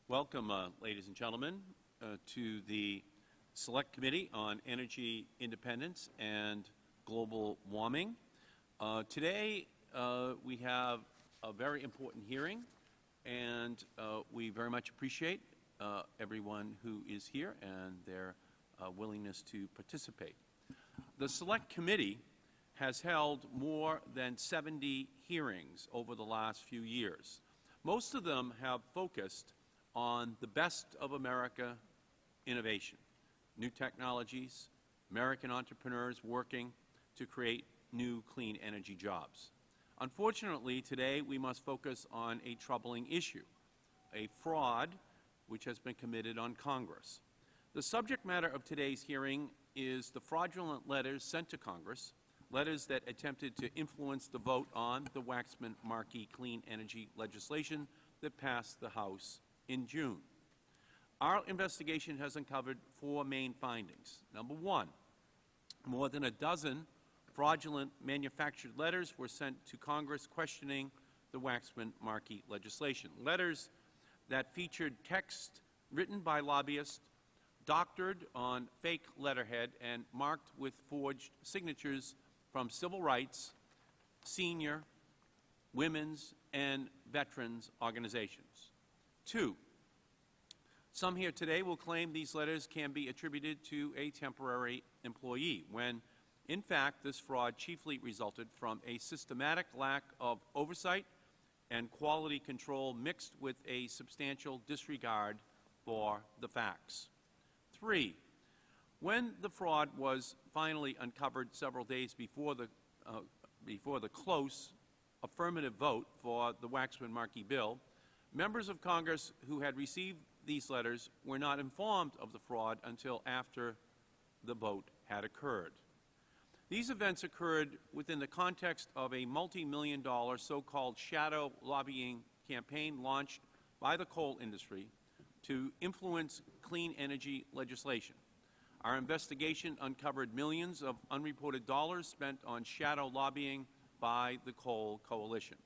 Welcome, ladies and gentlemen, to the Select Committee on Energy Independence and Global Warming. Today, we have a very important hearing, and we very much appreciate everyone who is here and their willingness to participate. The Select Committee has held more than 70 hearings over the last few years. Most of them have focused on the best of America innovation, new technologies, American entrepreneurs working to create new clean energy jobs. Unfortunately, today we must focus on a troubling issue, a fraud which has been committed on Congress. The subject matter of today's hearing is the fraudulent letters sent to Congress, letters that attempted to influence the vote on the Waxman-Markey clean energy legislation that passed the House in June. Our investigation has uncovered four main findings. Number one, more than a dozen fraudulent manufactured letters were sent to Congress questioning the Waxman-Markey legislation. Letters that featured text written by lobbyists, doctored on fake letterhead, and marked with forged signatures from civil rights, senior, women's, and veterans organizations. Two, some here today will claim these letters can be attributed to a temporary employee, when, in fact, this fraud chiefly resulted from a systematic lack of oversight and quality control mixed with a substantial disregard for the facts. Three, when the fraud was finally uncovered several days before the close affirmative vote for the Waxman-Markey bill, members of Congress who had received these letters were not informed of the fraud until after the vote had occurred. These events occurred within the context of a multi-million-dollar so-called shadow lobbying campaign launched by the coal industry to influence clean energy legislation. Our investigation uncovered millions of unreported dollars spent on shadow lobbying by the Coal Coalition.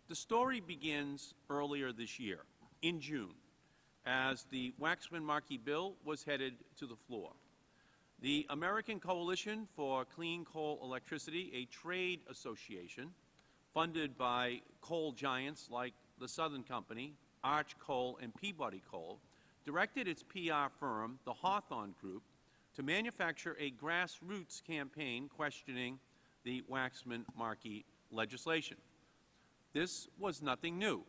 The story begins earlier this year, in June, as the Waxman-Markey bill was headed to the floor. The American Coalition for Clean Coal Electricity, a trade association funded by coal giants like the Southern Company, Arch Coal, and Peabody Coal, directed its PR firm, the Hawthorne Group, to manufacture a grassroots campaign questioning the Waxman-Markey legislation. This was nothing new.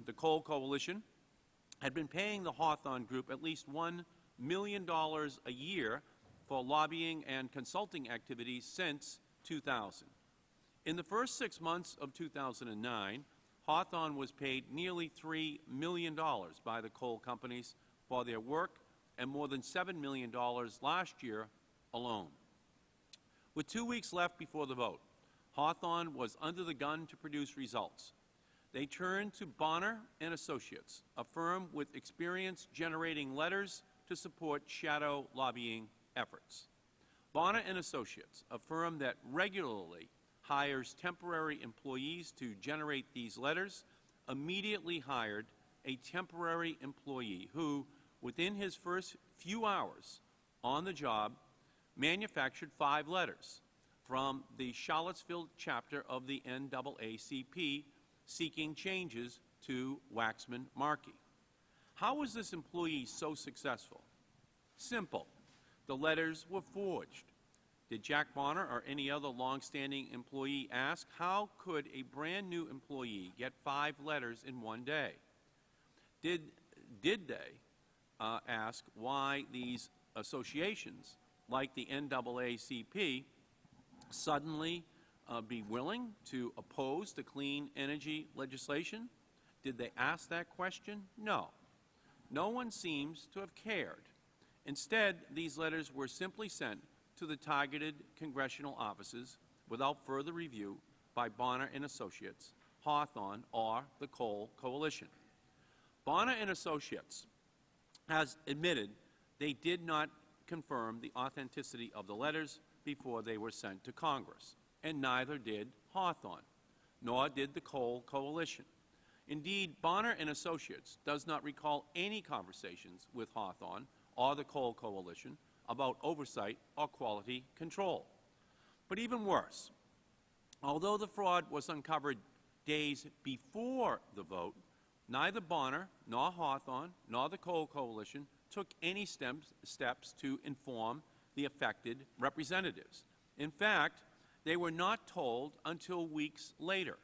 The Coal Coalition had been paying the Hawthorne Group at least $1 million a year for lobbying and consulting activities since 2000. In the first 6 months of 2009, Hawthorne was paid nearly $3 million by the coal companies for their work, and more than $7 million last year alone. With 2 weeks left before the vote, Hawthorne was under the gun to produce results. They turned to Bonner and Associates, a firm with experience generating letters to support shadow lobbying efforts. Bonner and Associates, a firm that regularly hires temporary employees to generate these letters, immediately hired a temporary employee who, within his first few hours on the job, manufactured 5 letters from the Charlottesville chapter of the NAACP seeking changes to Waxman-Markey. How was this employee so successful? Simple. The letters were forged. Did Jack Bonner or any other long-standing employee ask, how could a brand new employee get 5 letters in one day? Did they ask why these associations, like the NAACP, suddenly be willing to oppose the clean energy legislation? Did they ask that question? No. No one seems to have cared. Instead, these letters were simply sent to the targeted congressional offices without further review by Bonner and Associates, Hawthorne, or the Coal Coalition. Bonner and Associates has admitted they did not confirm the authenticity of the letters before they were sent to Congress, and neither did Hawthorne, nor did the Coal Coalition. Indeed, Bonner and Associates does not recall any conversations with Hawthorne or the Coal Coalition about oversight or quality control. But even worse, although the fraud was uncovered days before the vote, neither Bonner nor Hawthorne nor the Coal Coalition took any steps to inform the affected representatives. In fact, they were not told until weeks later.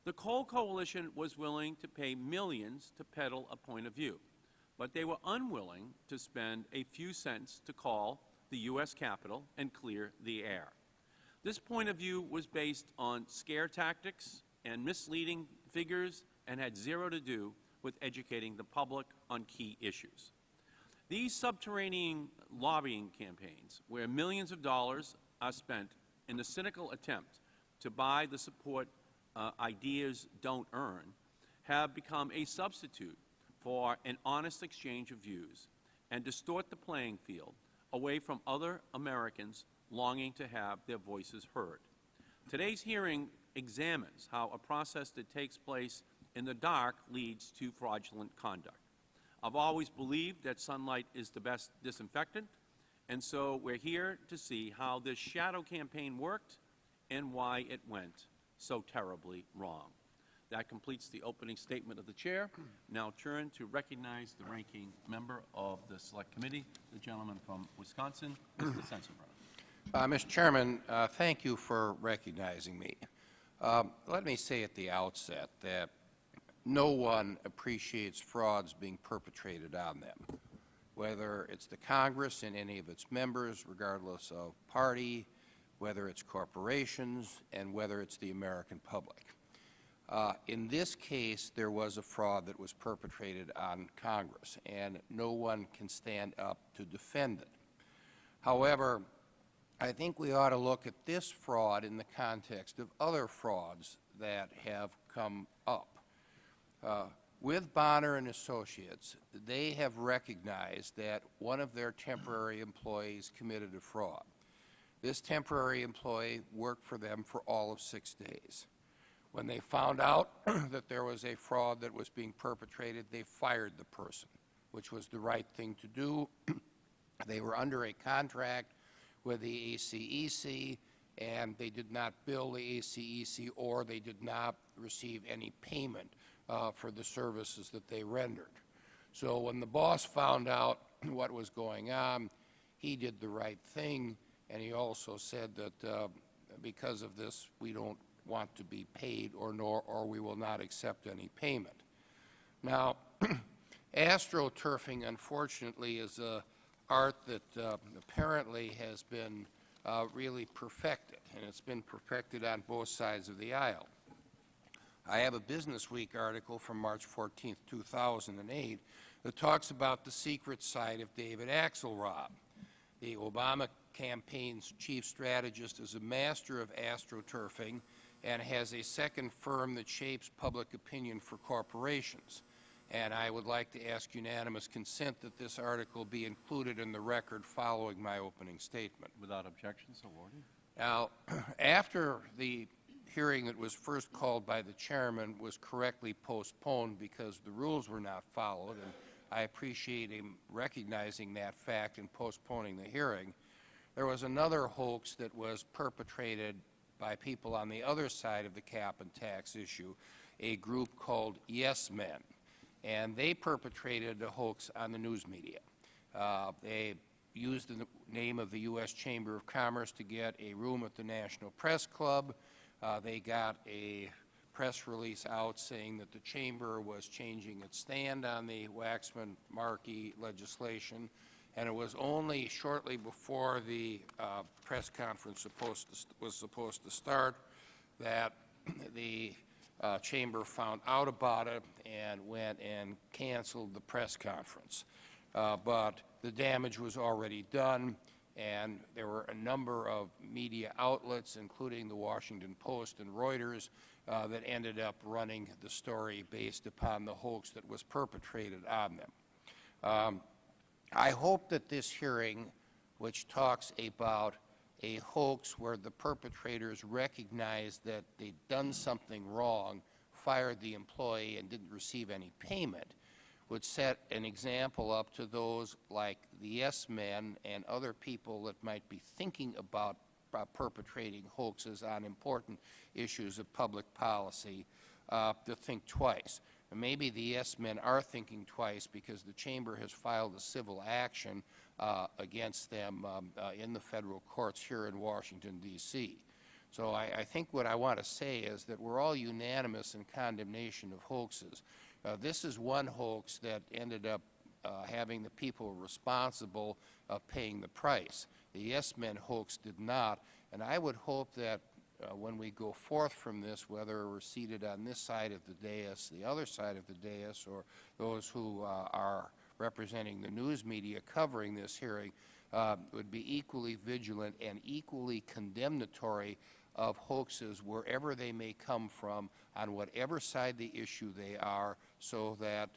The Coal Coalition was willing to pay millions to peddle a point of view, but they were unwilling to spend a few cents to call the U.S. Capitol and clear the air. This point of view was based on scare tactics and misleading figures and had zero to do with educating the public on key issues. These subterranean lobbying campaigns, where millions of dollars are spent in the cynical attempt to buy the support ideas don't earn, have become a substitute for an honest exchange of views and distort the playing field away from other Americans longing to have their voices heard. Today's hearing examines how a process that takes place in the dark leads to fraudulent conduct. I've always believed that sunlight is the best disinfectant, and so we're here to see how this shadow campaign worked and why it went so terribly wrong. That completes the opening statement of the Chair. Now turn to recognize the ranking member of the Select Committee, the gentleman from Wisconsin, Mr. Sensenbrenner. Mr. Chairman, thank you for recognizing me. Let me say at the outset that no one appreciates frauds being perpetrated on them, whether it's the Congress and any of its members, regardless of party, whether it's corporations, and whether it's the American public. In this case, there was a fraud that was perpetrated on Congress, and no one can stand up to defend it. However, I think we ought to look at this fraud in the context of other frauds that have come up. With Bonner and Associates, they have recognized that one of their temporary employees committed a fraud. This temporary employee worked for them for all of 6 days. When they found out that there was a fraud that was being perpetrated, they fired the person, which was the right thing to do. They were under a contract with the ACEC, and they did not bill the ACEC, or they did not receive any payment for the services that they rendered. So when the boss found out what was going on, he did the right thing, and he also said that because of this, we don't want to be paid, or we will not accept any payment. Now, astroturfing, unfortunately, is an art that apparently has been really perfected, and it's been perfected on both sides of the aisle. I have a Business Week article from March 14, 2008, that talks about the secret side of David Axelrod. The Obama campaign's chief strategist is a master of astroturfing and has a second firm that shapes public opinion for corporations. And I would like to ask unanimous consent that this article be included in the record following my opening statement. Without objection, so ordered. Now, after the hearing that was first called by the chairman was correctly postponed because the rules were not followed, and I appreciate him recognizing that fact and postponing the hearing, there was another hoax that was perpetrated by people on the other side of the cap and tax issue, a group called Yes Men. And they perpetrated a hoax on the news media. They used the name of the U.S. Chamber of Commerce to get a room at the National Press Club. They got a press release out saying that the Chamber was changing its stand on the Waxman-Markey legislation, and it was only shortly before the press conference was supposed to start that the Chamber found out about it and went and canceled the press conference. But the damage was already done, and there were a number of media outlets, including the Washington Post and Reuters, that ended up running the story based upon the hoax that was perpetrated on them. I hope that this hearing, which talks about a hoax where the perpetrators recognize that they've done something wrong, fired the employee and didn't receive any payment would set an example up to those like the yes men and other people that might be thinking about perpetrating hoaxes on important issues of public policy to think twice. And maybe the yes men are thinking twice because the Chamber has filed a civil action against them in the federal courts here in Washington, D.C. So I think what I want to say is that we're all unanimous in condemnation of hoaxes. This is one hoax that ended up having the people responsible paying the price. The yes men hoax did not, and I would hope that when we go forth from this, whether we're seated on this side of the dais, the other side of the dais, or those who are representing the news media covering this hearing, would be equally vigilant and equally condemnatory of hoaxes wherever they may come from, on whatever side the issue they are, so that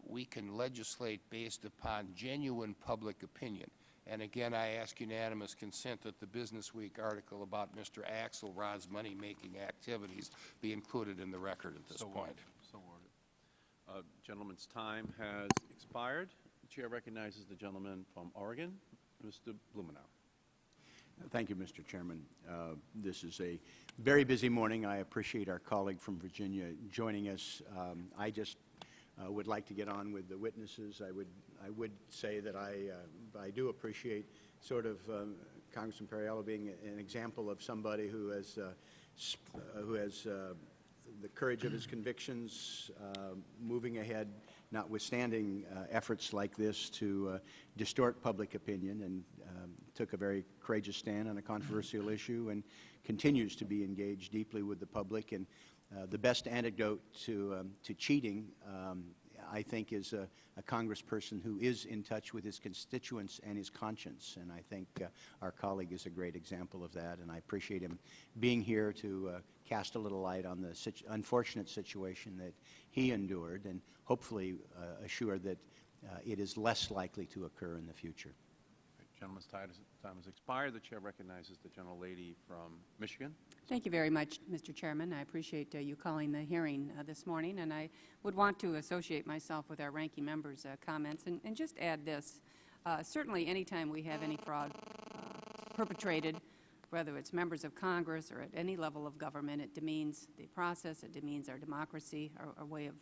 we can legislate based upon genuine public opinion. And again, I ask unanimous consent that the Business Week article about Mr. Axelrod's money-making activities be included in the record at this point. So ordered. Gentleman's time has expired. The Chair recognizes the gentleman from Oregon, Mr. Blumenauer. Thank you, Mr. Chairman. This is a very busy morning. I appreciate our colleague from Virginia joining us. I just would like to get on with the witnesses. I would say that I do appreciate sort of Congressman Perriello being an example of somebody who has the courage of his convictions, moving ahead, notwithstanding efforts like this to distort public opinion, and took a very courageous stand on a controversial issue and continues to be engaged deeply with the public. And the best antidote to cheating, I think, is a congressperson who is in touch with his constituents and his conscience. And I think our colleague is a great example of that. And I appreciate him being here to cast a little light on the unfortunate situation that he endured, and hopefully assure that it is less likely to occur in the future. Gentleman's time has expired. The Chair recognizes the gentlelady from Michigan. Thank you very much, Mr. Chairman. I appreciate you calling the hearing this morning, and I would want to associate myself with our ranking member's comments and just add this. Certainly, anytime we have any fraud perpetrated, whether it's members of Congress or at any level of government, it demeans the process, it demeans our democracy, our way of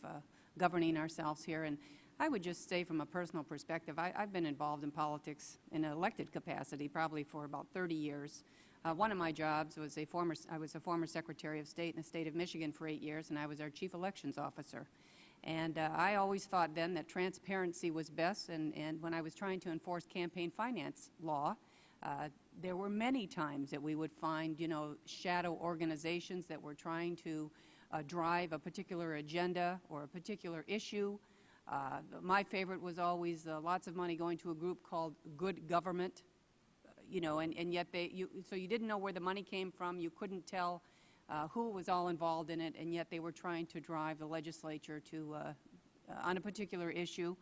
governing ourselves here. And I would just say from a personal perspective, I've been involved in politics in an elected capacity probably for about 30 years. One of my jobs was I was a former Secretary of State in the state of Michigan for 8 years, and I was our Chief Elections Officer. And I always thought then that transparency was best, and when I was trying to enforce campaign finance law, there were many times that we would find, shadow organizations that were trying to drive a particular agenda or a particular issue. My favorite was always lots of money going to a group called Good Government, and yet so you didn't know where the money came from. You couldn't tell who was all involved in it, and yet they were trying to drive the legislature to on a particular issue.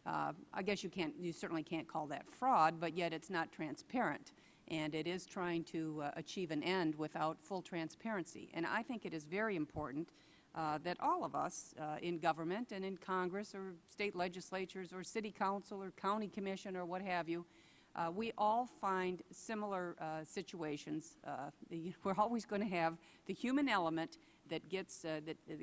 I guess you certainly can't call that fraud, but yet it's not transparent, and it is trying to achieve an end without full transparency. And I think it is very important that all of us in government and in Congress or state legislatures or city council or county commission or what have you, we all find similar situations. We're always going to have the human element that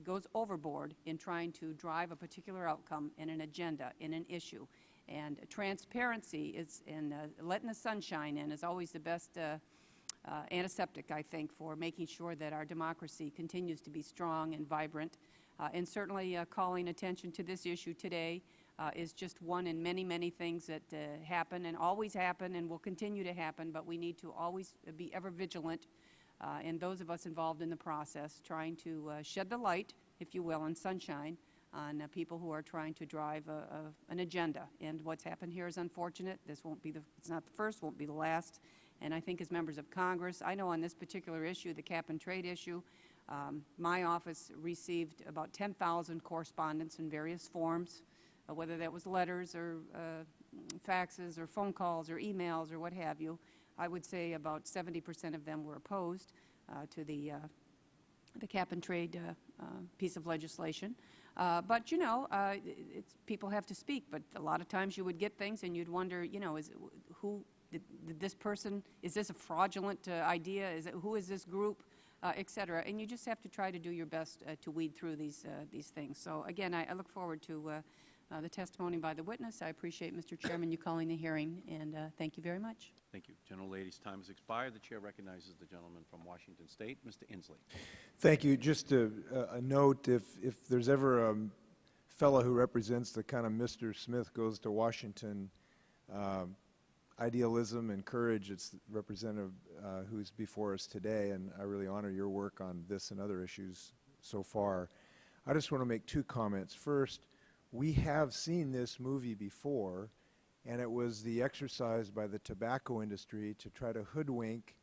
goes overboard in trying to drive a particular outcome in an agenda, in an issue. And transparency and letting the sunshine in is always the best antiseptic, I think, for making sure that our democracy continues to be strong and vibrant. And certainly calling attention to this issue today is just one in many, many things that happen and always happen and will continue to happen, but we need to always be ever vigilant, and those of us involved in the process trying to shed the light, if you will, and sunshine on people who are trying to drive an agenda. And what's happened here is unfortunate. This won't be it's not the first, won't be the last. And I think as members of Congress, I know on this particular issue, the cap and trade issue, my office received about 10,000 correspondence in various forms, whether that was letters or faxes or phone calls or emails or what have you. I would say about 70% of them were opposed to the the cap-and-trade piece of legislation. But, people have to speak. But a lot of times you would get things and you'd wonder, did this person, is this a fraudulent idea? Who is this group, et cetera? And you just have to try to do your best to weed through these things. So, again, I look forward to the testimony by the witness. I appreciate, Mr. Chairman, you calling the hearing, and thank you very much. Thank you. Gentlelady's time has expired. The chair recognizes the gentleman from Washington State, Mr. Inslee. Thank you. Just a note, if there's ever a fellow who represents the kind of Mr. Smith goes to Washington idealism and courage, it's Representative who's before us today, and I really honor your work on this and other issues so far. I just want to make two comments. First, we have seen this movie before, and it was the exercise by the tobacco industry to try to hoodwink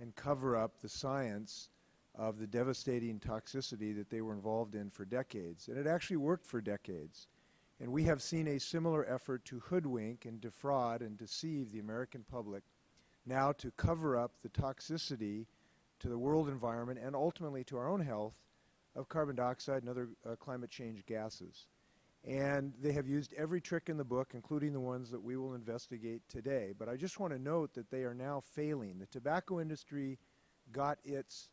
and cover up the science of the devastating toxicity that they were involved in for decades. And it actually worked for decades. And we have seen a similar effort to hoodwink and defraud and deceive the American public now to cover up the toxicity to the world environment and ultimately to our own health of carbon dioxide and other climate change gases. And they have used every trick in the book, including the ones that we will investigate today. But I just want to note that they are now failing. The tobacco industry got its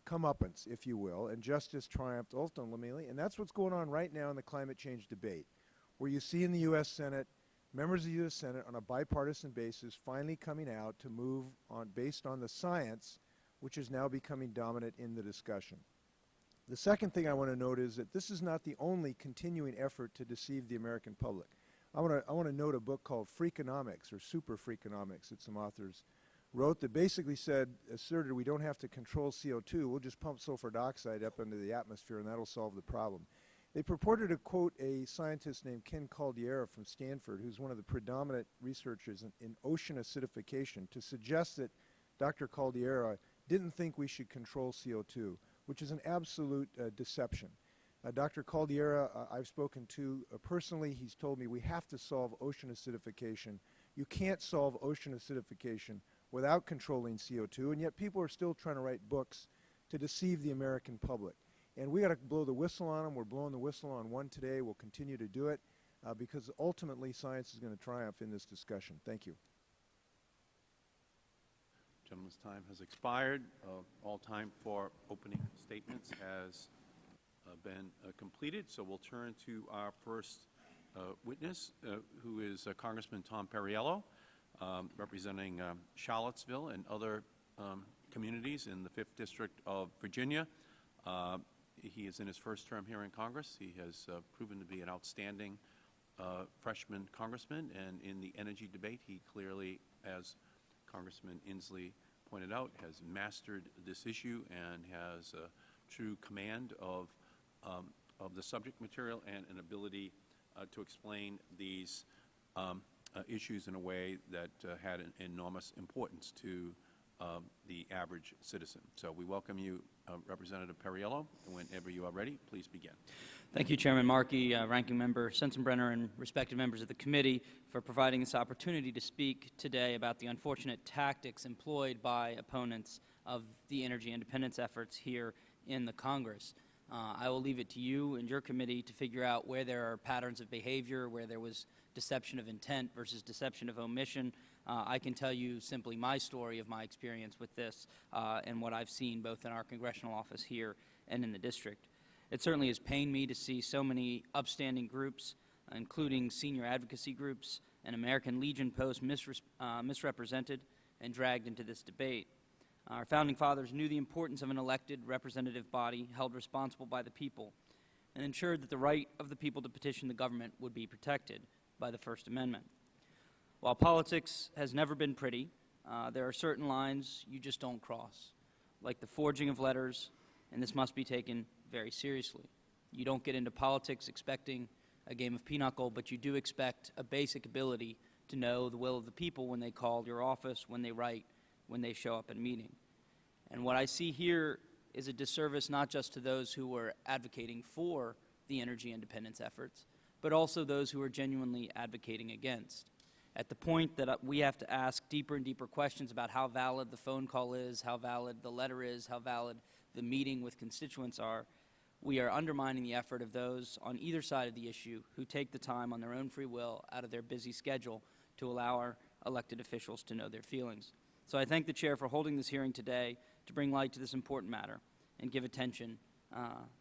comeuppance, if you will, and justice triumphed ultimately. And that's what's going on right now in the climate change debate, where you see in the U.S. Senate, members of the U.S. Senate on a bipartisan basis finally coming out to move on based on the science, which is now becoming dominant in the discussion. The second thing I want to note is that this is not the only continuing effort to deceive the American public. I want to note a book called Freakonomics, or Super Freakonomics, that some authors wrote, that basically asserted we don't have to control CO2, we'll just pump sulfur dioxide up into the atmosphere and that'll solve the problem. They purported to quote a scientist named Ken Caldeira from Stanford, who's one of the predominant researchers in ocean acidification, to suggest that Dr. Caldeira didn't think we should control CO2, which is an absolute deception. Dr. Caldeira, I've spoken to personally. He's told me we have to solve ocean acidification. You can't solve ocean acidification without controlling CO2, and yet people are still trying to write books to deceive the American public. And we got to blow the whistle on them. We're blowing the whistle on one today. We'll continue to do it because ultimately science is going to triumph in this discussion. Thank you. Gentleman's time has expired. All time for opening statements has been completed, so we'll turn to our first witness, who is Congressman Tom Perriello, representing Charlottesville and other communities in the 5th District of Virginia. He is in his first term here in Congress. He has proven to be an outstanding freshman congressman, and in the energy debate, he clearly, as Congressman Inslee pointed out, has mastered this issue and has a true command of the subject material and an ability to explain these issues in a way that had an enormous importance to the average citizen. So we welcome you, Representative Perriello. Whenever you are ready, please begin. Thank you, Chairman Markey, Ranking Member Sensenbrenner, and respected members of the committee for providing this opportunity to speak today about the unfortunate tactics employed by opponents of the energy independence efforts here in the Congress. I will leave it to you and your committee to figure out where there are patterns of behavior, where there was deception of intent versus deception of omission. I can tell you simply my story of my experience with this and what I've seen both in our congressional office here and in the district. It certainly has pained me to see so many upstanding groups, including senior advocacy groups and American Legion posts, misrepresented and dragged into this debate. Our founding fathers knew the importance of an elected representative body held responsible by the people and ensured that the right of the people to petition the government would be protected by the First Amendment. While politics has never been pretty, there are certain lines you just don't cross, like the forging of letters, and this must be taken very seriously. You don't get into politics expecting a game of pinochle, but you do expect a basic ability to know the will of the people when they call your office, when they write, when they show up at a meeting. And what I see here is a disservice not just to those who are advocating for the energy independence efforts, but also those who are genuinely advocating against. At the point that we have to ask deeper and deeper questions about how valid the phone call is, how valid the letter is, how valid the meeting with constituents are, we are undermining the effort of those on either side of the issue who take the time on their own free will out of their busy schedule to allow our elected officials to know their feelings. So I thank the Chair for holding this hearing today to bring light to this important matter and give attention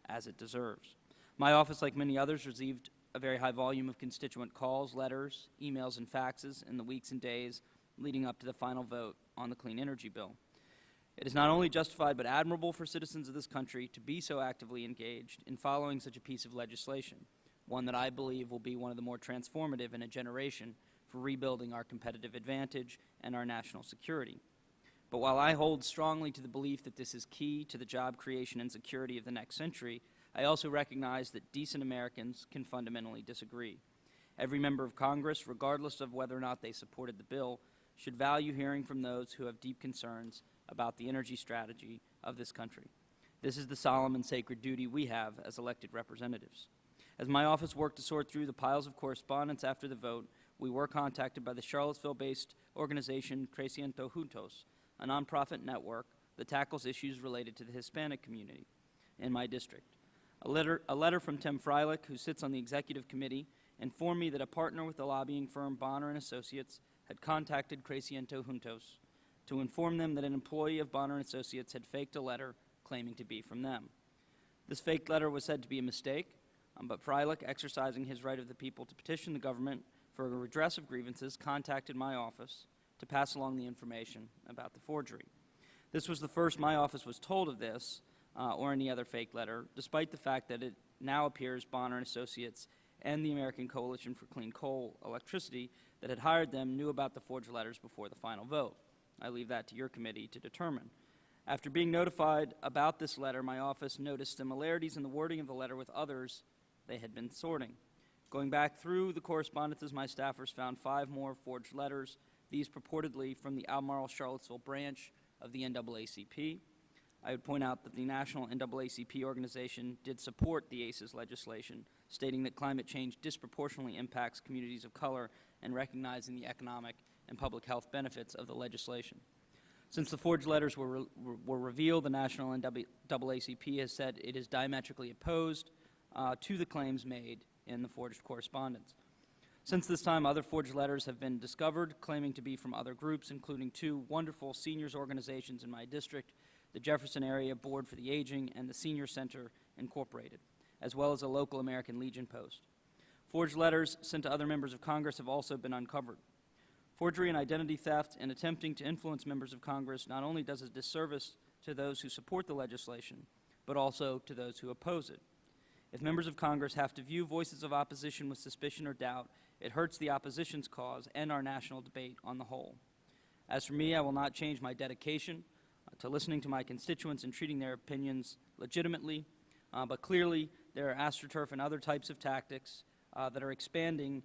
as it deserves. My office, like many others, received a very high volume of constituent calls, letters, emails, and faxes in the weeks and days leading up to the final vote on the Clean Energy Bill. It is not only justified but admirable for citizens of this country to be so actively engaged in following such a piece of legislation, one that I believe will be one of the more transformative in a generation for rebuilding our competitive advantage and our national security. But while I hold strongly to the belief that this is key to the job creation and security of the next century, I also recognize that decent Americans can fundamentally disagree. Every member of Congress, regardless of whether or not they supported the bill, should value hearing from those who have deep concerns about the energy strategy of this country. This is the solemn and sacred duty we have as elected representatives. As my office worked to sort through the piles of correspondence after the vote, we were contacted by the Charlottesville-based organization Creciendo Juntos, a nonprofit network that tackles issues related to the Hispanic community in my district. A letter from Tim Freilich, who sits on the executive committee, informed me that a partner with the lobbying firm Bonner & Associates had contacted Creciendo Juntos to inform them that an employee of Bonner & Associates had faked a letter claiming to be from them. This faked letter was said to be a mistake, but Freilich, exercising his right of the people to petition the government for a redress of grievances, contacted my office to pass along the information about the forgery. This was the first my office was told of this or any other fake letter, despite the fact that it now appears Bonner & Associates and the American Coalition for Clean Coal Electricity that had hired them knew about the forged letters before the final vote. I leave that to your committee to determine. After being notified about this letter, my office noticed similarities in the wording of the letter with others they had been sorting. Going back through the correspondences, my staffers found 5 more forged letters, these purportedly from the Albemarle Charlottesville branch of the NAACP. I would point out that the National NAACP organization did support the ACES legislation, stating that climate change disproportionately impacts communities of color and recognizing the economic and public health benefits of the legislation. Since the forged letters were revealed, the National NAACP has said it is diametrically opposed to the claims made in the forged correspondence. Since this time, other forged letters have been discovered, claiming to be from other groups, including 2 wonderful seniors organizations in my district, the Jefferson Area Board for the Aging and the Senior Center Incorporated, as well as a local American Legion post. Forged letters sent to other members of Congress have also been uncovered. Forgery and identity theft and attempting to influence members of Congress not only does a disservice to those who support the legislation, but also to those who oppose it. If members of Congress have to view voices of opposition with suspicion or doubt, it hurts the opposition's cause and our national debate on the whole. As for me, I will not change my dedication to listening to my constituents and treating their opinions legitimately, but clearly there are AstroTurf and other types of tactics that are expanding,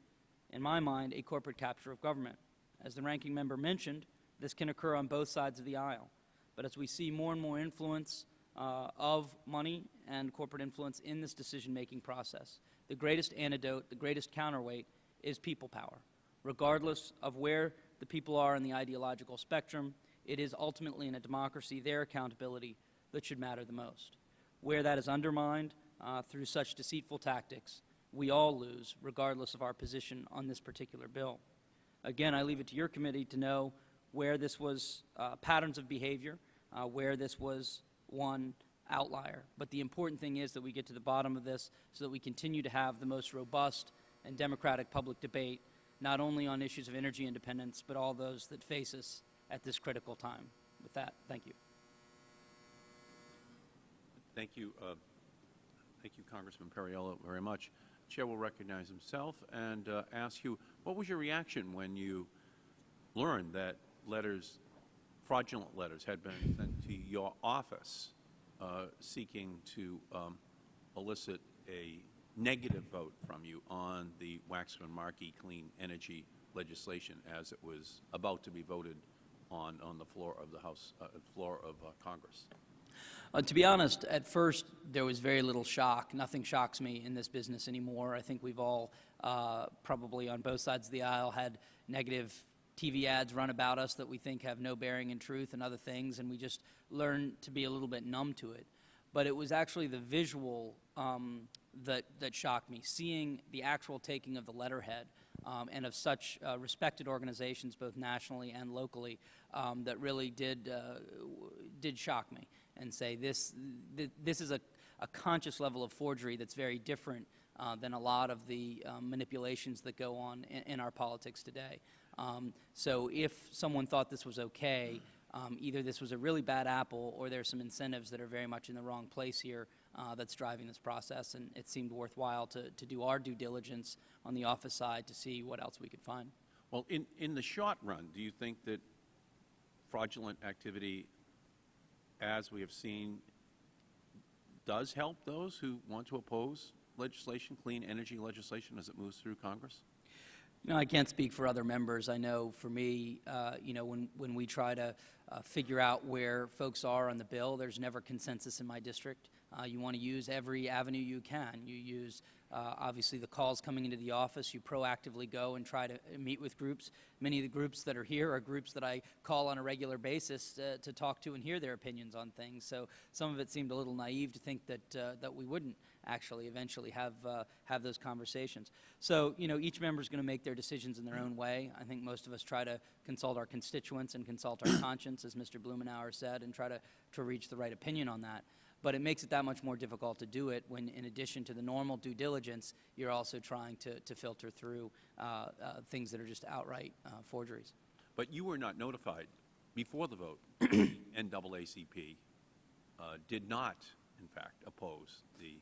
in my mind, a corporate capture of government. As the ranking member mentioned, this can occur on both sides of the aisle. But as we see more and more influence of money and corporate influence in this decision-making process, the greatest antidote, the greatest counterweight is people power. Regardless of where the people are in the ideological spectrum, it is ultimately in a democracy their accountability that should matter the most. Where that is undermined through such deceitful tactics, we all lose, regardless of our position on this particular bill. Again, I leave it to your committee to know where this was patterns of behavior, where this was one outlier. But the important thing is that we get to the bottom of this so that we continue to have the most robust and democratic public debate, not only on issues of energy independence, but all those that face us at this critical time. With that, thank you. Thank you, Congressman Perriello, very much. The Chair will recognize himself and ask you, what was your reaction when you learned that letters, fraudulent letters, had been sent to your office seeking to elicit a negative vote from you on the Waxman-Markey clean energy legislation as it was about to be voted on the floor of the House, floor of Congress? To be honest, at first there was very little shock. Nothing shocks me in this business anymore. I think we've all probably on both sides of the aisle had negative TV ads run about us that we think have no bearing in truth and other things, and we just learn to be a little bit numb to it. but it was actually the visual that shocked me, seeing the actual taking of the letterhead and of such respected organizations, both nationally and locally, that really did shock me and say this is a conscious level of forgery that's very different than a lot of the manipulations that go on in our politics today. So if someone thought this was okay, either this was a really bad apple or there's some incentives that are very much in the wrong place here that's driving this process, and it seemed worthwhile to do our due diligence on the office side to see what else we could find. Well, in the short run, do you think that fraudulent activity, as we have seen, does help those who want to oppose legislation, clean energy legislation, as it moves through Congress? You know, I can't speak for other members. I know for me, you know, when we try to figure out where folks are on the bill, there's never consensus in my district. You want to use every avenue you can. You use, obviously, the calls coming into the office. You proactively go and try to meet with groups. Many of the groups that are here are groups that I call on a regular basis to talk to and hear their opinions on things. So some of it seemed a little naive to think that we wouldn't actually eventually have those conversations. So, you know, each member is going to make their decisions in their own way. I think most of us try to consult our constituents and consult our conscience, as Mr. Blumenauer said, and try to reach the right opinion on that. But it makes it that much more difficult to do it when, in addition to the normal due diligence, you're also trying to filter through things that are just outright forgeries. But you were not notified before the vote. NAACP did not, in fact, oppose the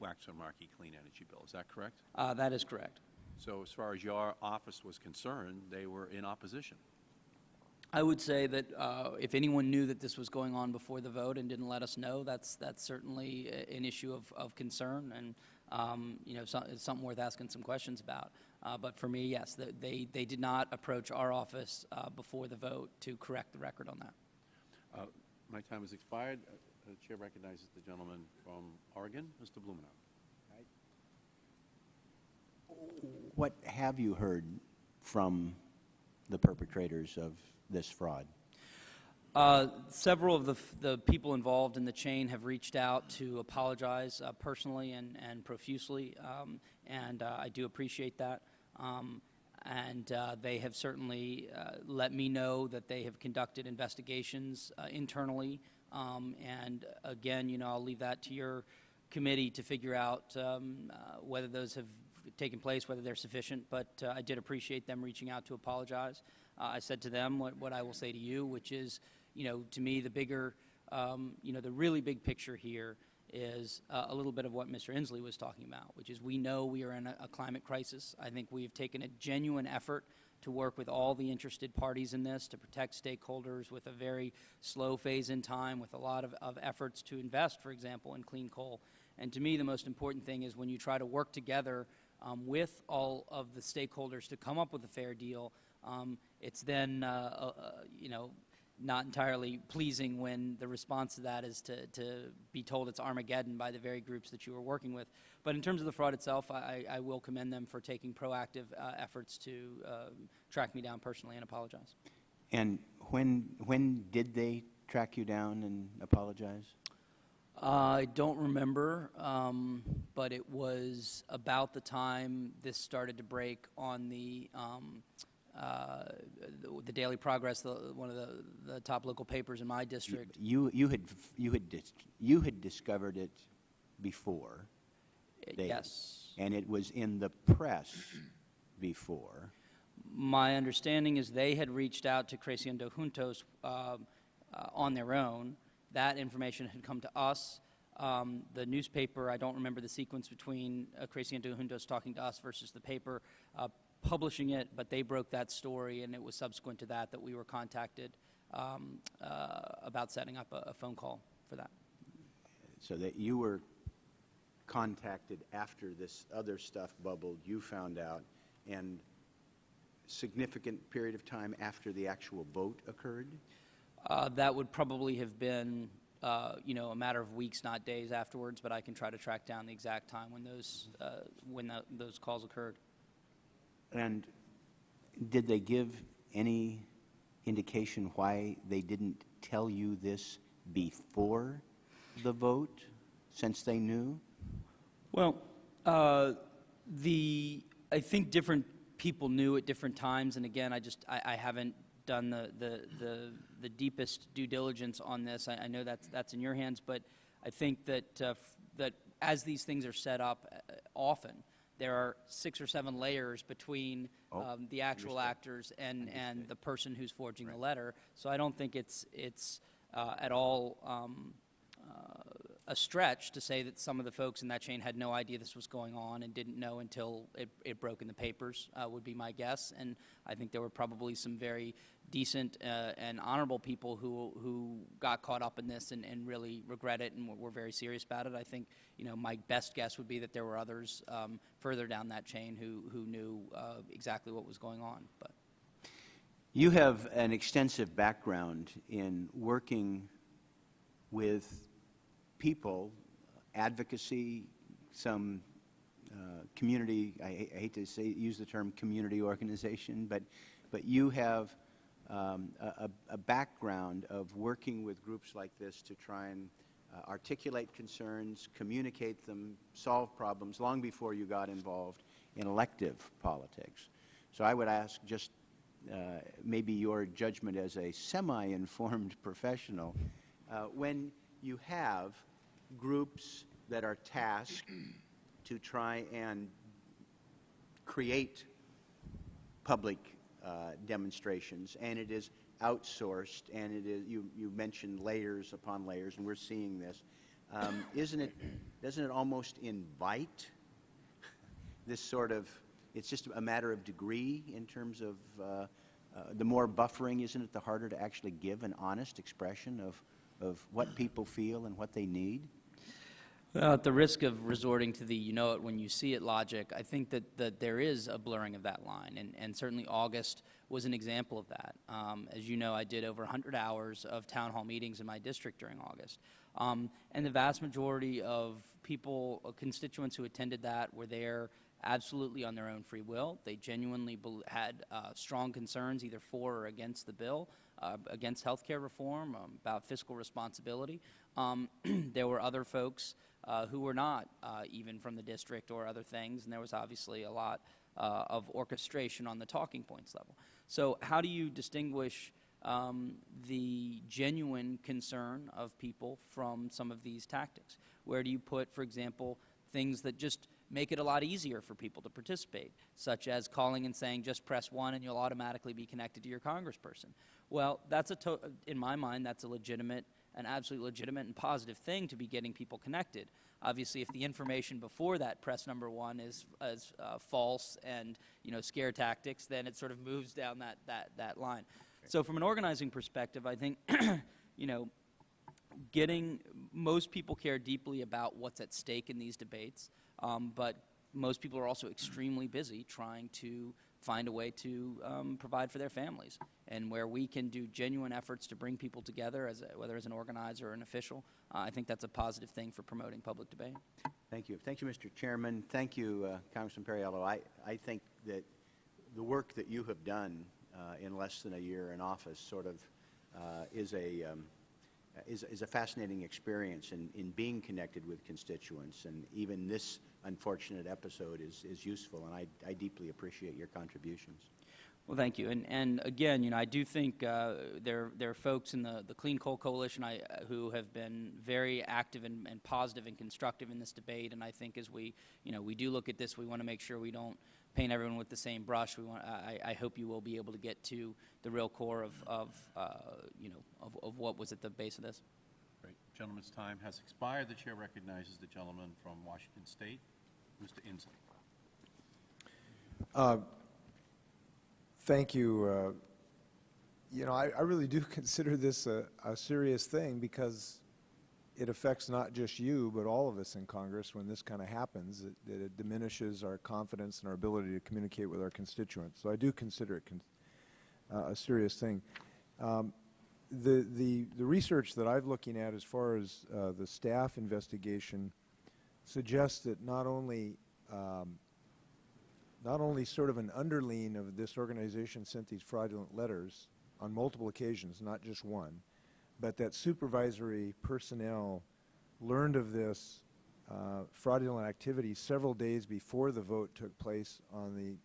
Waxman-Markey clean energy bill. Is that correct? That is correct. So as far as your office was concerned, they were in opposition. I would say that if anyone knew that this was going on before the vote and didn't let us know, that's certainly an issue of concern, and you know, it's something worth asking some questions about. But for me, yes, they did not approach our office before the vote to correct the record on that. My time has expired. The Chair recognizes the gentleman from Oregon, Mr. Blumenauer. What have you heard from the perpetrators of this fraud? Several of the people involved in the chain have reached out to apologize personally and profusely, and I do appreciate that. And they have certainly let me know that they have conducted investigations internally. And again, you know, I'll leave that to your committee to figure out whether those have taken place, whether they're sufficient. But I did appreciate them reaching out to apologize. I said to them what I will say to you, which is, you know, to me, the bigger, you know, the really big picture here is a little bit of what Mr. Inslee was talking about, which is we know we are in a climate crisis. I think we've taken a genuine effort to work with all the interested parties in this, to protect stakeholders with a very slow phase in time, with a lot of efforts to invest, for example, in clean coal. And to me, the most important thing is when you try to work together with all of the stakeholders to come up with a fair deal, it's then, you know, not entirely pleasing when the response to that is to be told it's Armageddon by the very groups that you were working with. But in terms of the fraud itself, I will commend them for taking proactive efforts to track me down personally and apologize. And when did they track you down and apologize? I don't remember, but it was about the time this started to break on the Daily Progress, one of the top local papers in my district. You had discovered it before. Yes. And it was in the press before. My understanding is they had reached out to Creciendo Juntos on their own. That information had come to us. The newspaper, I don't remember the sequence between Creciendo Juntos talking to us versus the paper publishing it, but they broke that story, and it was subsequent to that we were contacted about setting up a phone call for that. So that you were contacted after this other stuff bubbled, you found out, and significant period of time after the actual vote occurred? That would probably have been, you know, a matter of weeks, not days afterwards, but I can try to track down the exact time when those calls occurred. And did they give any indication why they didn't tell you this before the vote since they knew? Well, I think different people knew at different times, and again, I haven't done the deepest due diligence on this. I know that's in your hands, but I think that that as these things are set up, often there are 6 or 7 layers between the actual actors and the person who's forging the letter. So I don't think it's at all a stretch to say that some of the folks in that chain had no idea this was going on and didn't know until it broke in the papers, would be my guess. And I think there were probably some very decent and honorable people who got caught up in this and really regret it and were very serious about it. I think, my best guess would be that there were others further down that chain who knew exactly what was going on. But You have an extensive background in working with people, advocacy, some community, I hate to use the term community organization, but you have a background of working with groups like this to try and articulate concerns, communicate them, solve problems long before you got involved in elective politics. So I would ask just maybe your judgment as a semi-informed professional, when you have groups that are tasked to try and create public demonstrations, and it is outsourced, and it is, you mentioned layers upon layers, and we're seeing this. Doesn't it almost invite this sort of, it's just a matter of degree in terms of the more buffering, isn't it, the harder to actually give an honest expression of what people feel and what they need? Well, at the risk of resorting to the you-know-it-when-you-see-it logic, I think that there is a blurring of that line, and certainly August was an example of that. As you know, I did over 100 hours of town hall meetings in my district during August, and the vast majority of people, constituents who attended that, were there absolutely on their own free will. They genuinely had strong concerns either for or against the bill, against health care reform, about fiscal responsibility. There were other folks who were not even from the district or other things, and there was obviously a lot of orchestration on the talking points level. So how do you distinguish the genuine concern of people from some of these tactics? Where do you put, for example, things that just make it a lot easier for people to participate, such as calling and saying, just press 1 and you'll automatically be connected to your congressperson? Well, in my mind, that's an absolutely legitimate and positive thing to be getting people connected. Obviously, if the information before that press number 1 is false and scare tactics, then it sort of moves down that line. Okay. So from an organizing perspective, I think most people care deeply about what's at stake in these debates, but most people are also extremely busy trying to find a way to provide for their families. And where we can do genuine efforts to bring people together, whether as an organizer or an official, I think that's a positive thing for promoting public debate. Thank you. Thank you, Mr. Chairman. Thank you, Congressman Perriello. I think that the work that you have done in less than a year in office sort of is a fascinating experience in being connected with constituents, and even this unfortunate episode is useful, and I deeply appreciate your contributions. Well, thank you. And again, I do think there are folks in the Clean Coal Coalition who have been very active and positive and constructive in this debate. And I think as we do look at this, we want to make sure we don't paint everyone with the same brush. I hope you will be able to get to the real core of what was at the base of this. Great. Gentleman's time has expired. The chair recognizes the gentleman from Washington State, Mr. Inslee. Thank you. I really do consider this a serious thing, because it affects not just you, but all of us in Congress when this kind of happens. It diminishes our confidence and our ability to communicate with our constituents. So I do consider it a serious thing. The research that I'm looking at as far as the staff investigation suggests that not only sort of an underling of this organization sent these fraudulent letters on multiple occasions, not just one, but that supervisory personnel learned of this fraudulent activity several days before the vote took place on the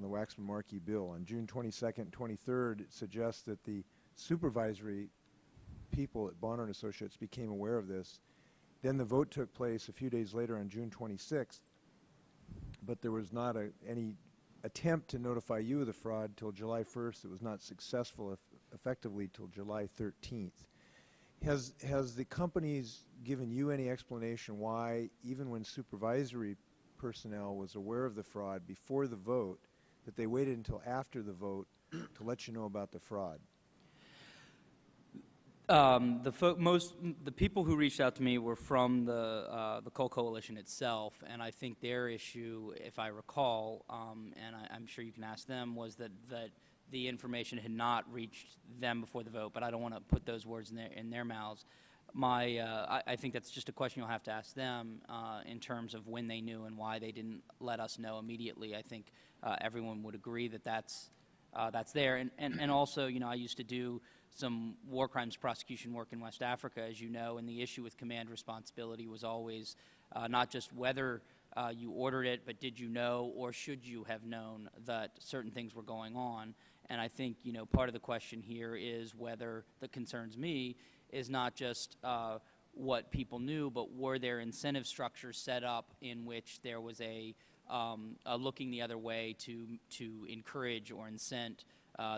Waxman-Markey bill. On June 22nd, 23rd, it suggests that the supervisory people at Bonner & Associates became aware of this. Then the vote took place a few days later on June 26th, but there was not any attempt to notify you of the fraud till July 1st. It was not successful effectively till July 13th. Has the companies given you any explanation why, even when supervisory personnel was aware of the fraud before the vote, that they waited until after the vote to let you know about the fraud? The people who reached out to me were from the Coal Coalition itself, and I think their issue, if I recall, and I'm sure you can ask them, was that the information had not reached them before the vote. But I don't want to put those words in their mouths. I think that's just a question you'll have to ask them in terms of when they knew and why they didn't let us know immediately. I think everyone would agree that that's there, and also, you know, I used to do some war crimes prosecution work in West Africa, as you know, and the issue with command responsibility was always not just whether you ordered it, but did you know or should you have known that certain things were going on. And I think, you know, part of the question here is whether, that concerns me, is not just what people knew, but were there incentive structures set up in which there was a looking the other way to encourage or incent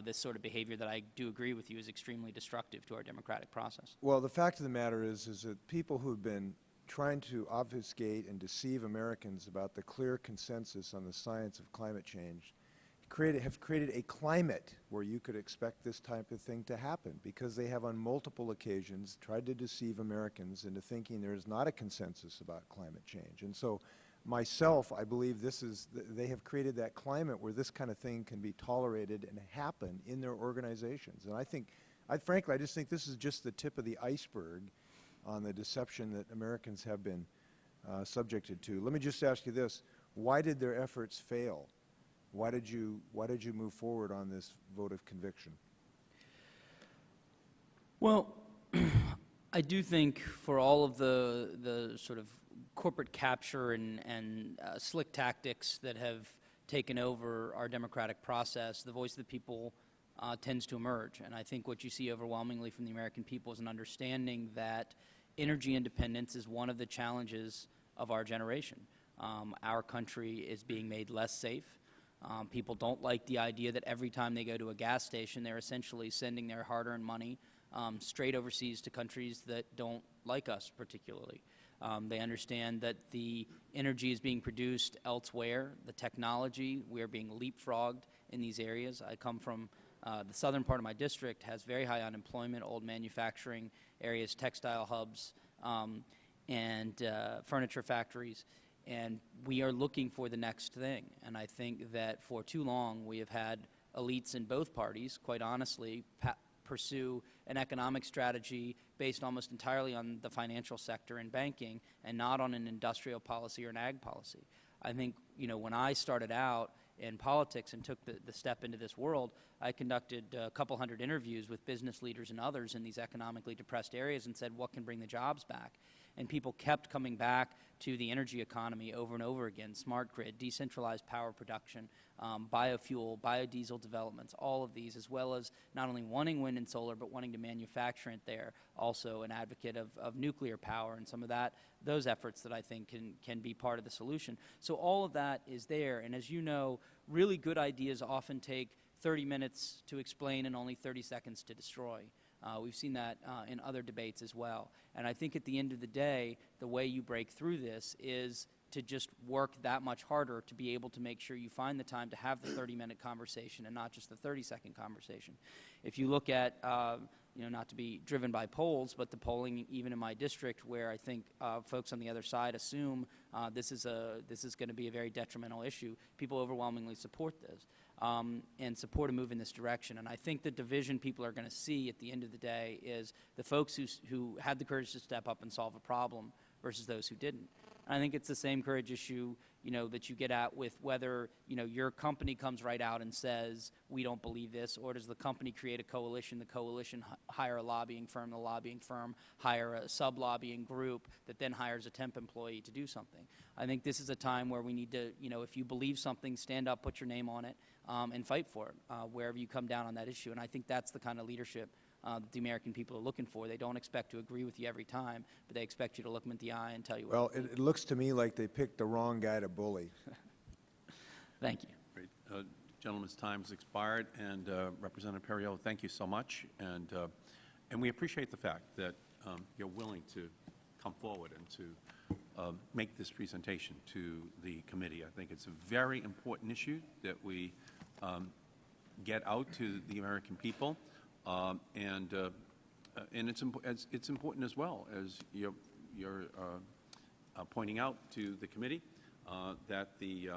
this sort of behavior that I do agree with you is extremely destructive to our democratic process. Well, the fact of the matter is that people who've been trying to obfuscate and deceive Americans about the clear consensus on the science of climate change have created a climate where you could expect this type of thing to happen, because they have on multiple occasions tried to deceive Americans into thinking there is not a consensus about climate change. And so myself, I believe they have created that climate where this kind of thing can be tolerated and happen in their organizations. And frankly, I just think this is just the tip of the iceberg on the deception that Americans have been subjected to. Let me just ask you this: why did their efforts fail? Why did you move forward on this vote of conviction? Well, I do think for all of the sort of corporate capture and slick tactics that have taken over our democratic process, the voice of the people tends to emerge. And I think what you see overwhelmingly from the American people is an understanding that energy independence is one of the challenges of our generation. Our country is being made less safe. People don't like the idea that every time they go to a gas station, they're essentially sending their hard-earned money straight overseas to countries that don't like us particularly. They understand that the energy is being produced elsewhere, the technology, we're being leapfrogged in these areas. I come from the southern part of my district, has very high unemployment, old manufacturing areas, textile hubs, and furniture factories. And we are looking for the next thing. And I think that for too long we have had elites in both parties, quite honestly, pursue an economic strategy based almost entirely on the financial sector and banking, and not on an industrial policy or an ag policy. I think, you know, when I started out in politics and took the step into this world, I conducted a couple hundred interviews with business leaders and others in these economically depressed areas and said, what can bring the jobs back? And people kept coming back to the energy economy over and over again: smart grid, decentralized power production, biofuel, biodiesel developments, all of these, as well as not only wanting wind and solar, but wanting to manufacture it there. Also an advocate of nuclear power and some of those efforts that I think can be part of the solution. So all of that is there, and as you know, really good ideas often take 30 minutes to explain and only 30 seconds to destroy. We've seen that in other debates as well. And I think at the end of the day, the way you break through this is to just work that much harder to be able to make sure you find the time to have the 30-minute conversation and not just the 30-second conversation. If you look at, not to be driven by polls, but the polling even in my district, where I think folks on the other side assume this is going to be a very detrimental issue, people overwhelmingly support this. And support a move in this direction. And I think the division people are going to see at the end of the day is the folks who had the courage to step up and solve a problem versus those who didn't. And I think it's the same courage issue, that you get at with whether, your company comes right out and says, we don't believe this, or does the company create a coalition, the coalition hire a lobbying firm, the lobbying firm hire a sub-lobbying group that then hires a temp employee to do something. I think this is a time where we need to, if you believe something, stand up, put your name on it, and fight for it, wherever you come down on that issue. And I think that's the kind of leadership that the American people are looking for. They don't expect to agree with you every time, but they expect you to look them in the eye and tell you what Well, to believe. it looks to me like they picked the wrong guy to bully. Thank you. Great. Gentleman's time has expired, and Representative Perriello, thank you so much. And we appreciate the fact that you're willing to come forward and to make this presentation to the committee. I think it's a very important issue that we get out to the American people, and it's important as well, as you're pointing out to the committee, that the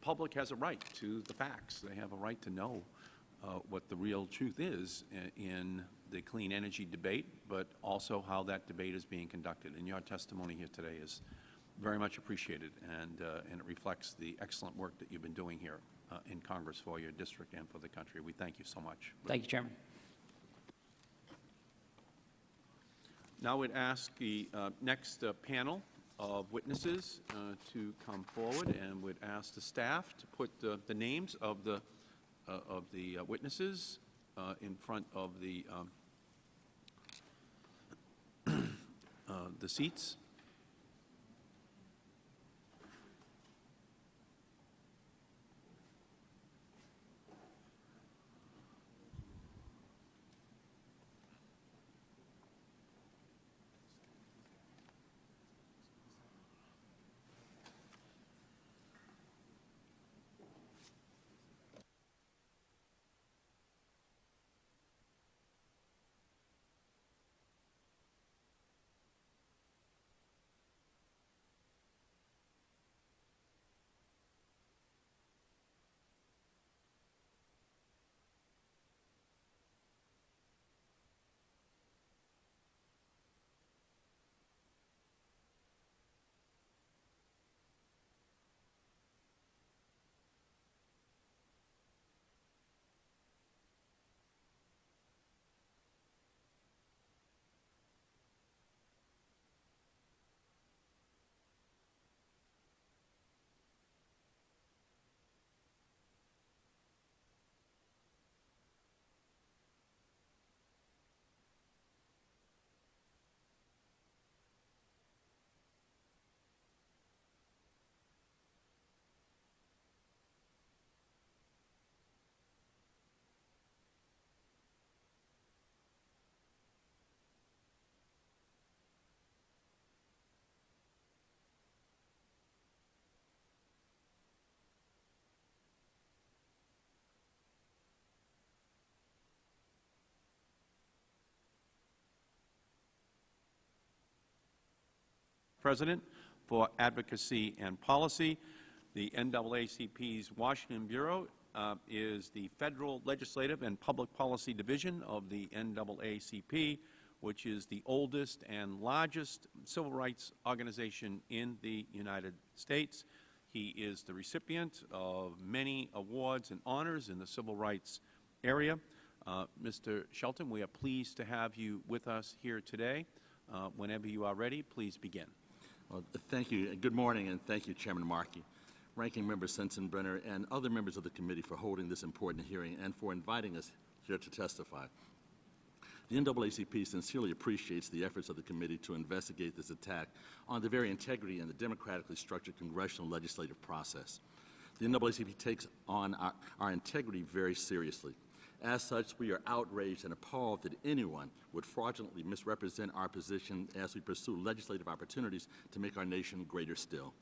public has a right to the facts. They have a right to know what the real truth is in the clean energy debate, but also how that debate is being conducted. And your testimony here today is very much appreciated, and it reflects the excellent work that you've been doing here in Congress for your district and for the country. We thank you so much. Thank you, Chairman. Now I would ask the next panel of witnesses to come forward, and would ask the staff to put the names of the witnesses in front of the seats. President for Advocacy and Policy. The NAACP's Washington Bureau is the Federal Legislative and Public Policy Division of the NAACP, which is the oldest and largest civil rights organization in the United States. He is the recipient of many awards and honors in the civil rights area. Mr. Shelton, we are pleased to have you with us here today. Whenever you are ready, please begin. Well, thank you. Good morning, and thank you, Chairman Markey, Ranking Member Sensenbrenner, and other members of the committee for holding this important hearing and for inviting us here to testify. The NAACP sincerely appreciates the efforts of the committee to investigate this attack on the very integrity and the democratically structured congressional legislative process. The NAACP takes on our integrity very seriously. As such, we are outraged and appalled that anyone would fraudulently misrepresent our position as we pursue legislative opportunities to make our nation greater still.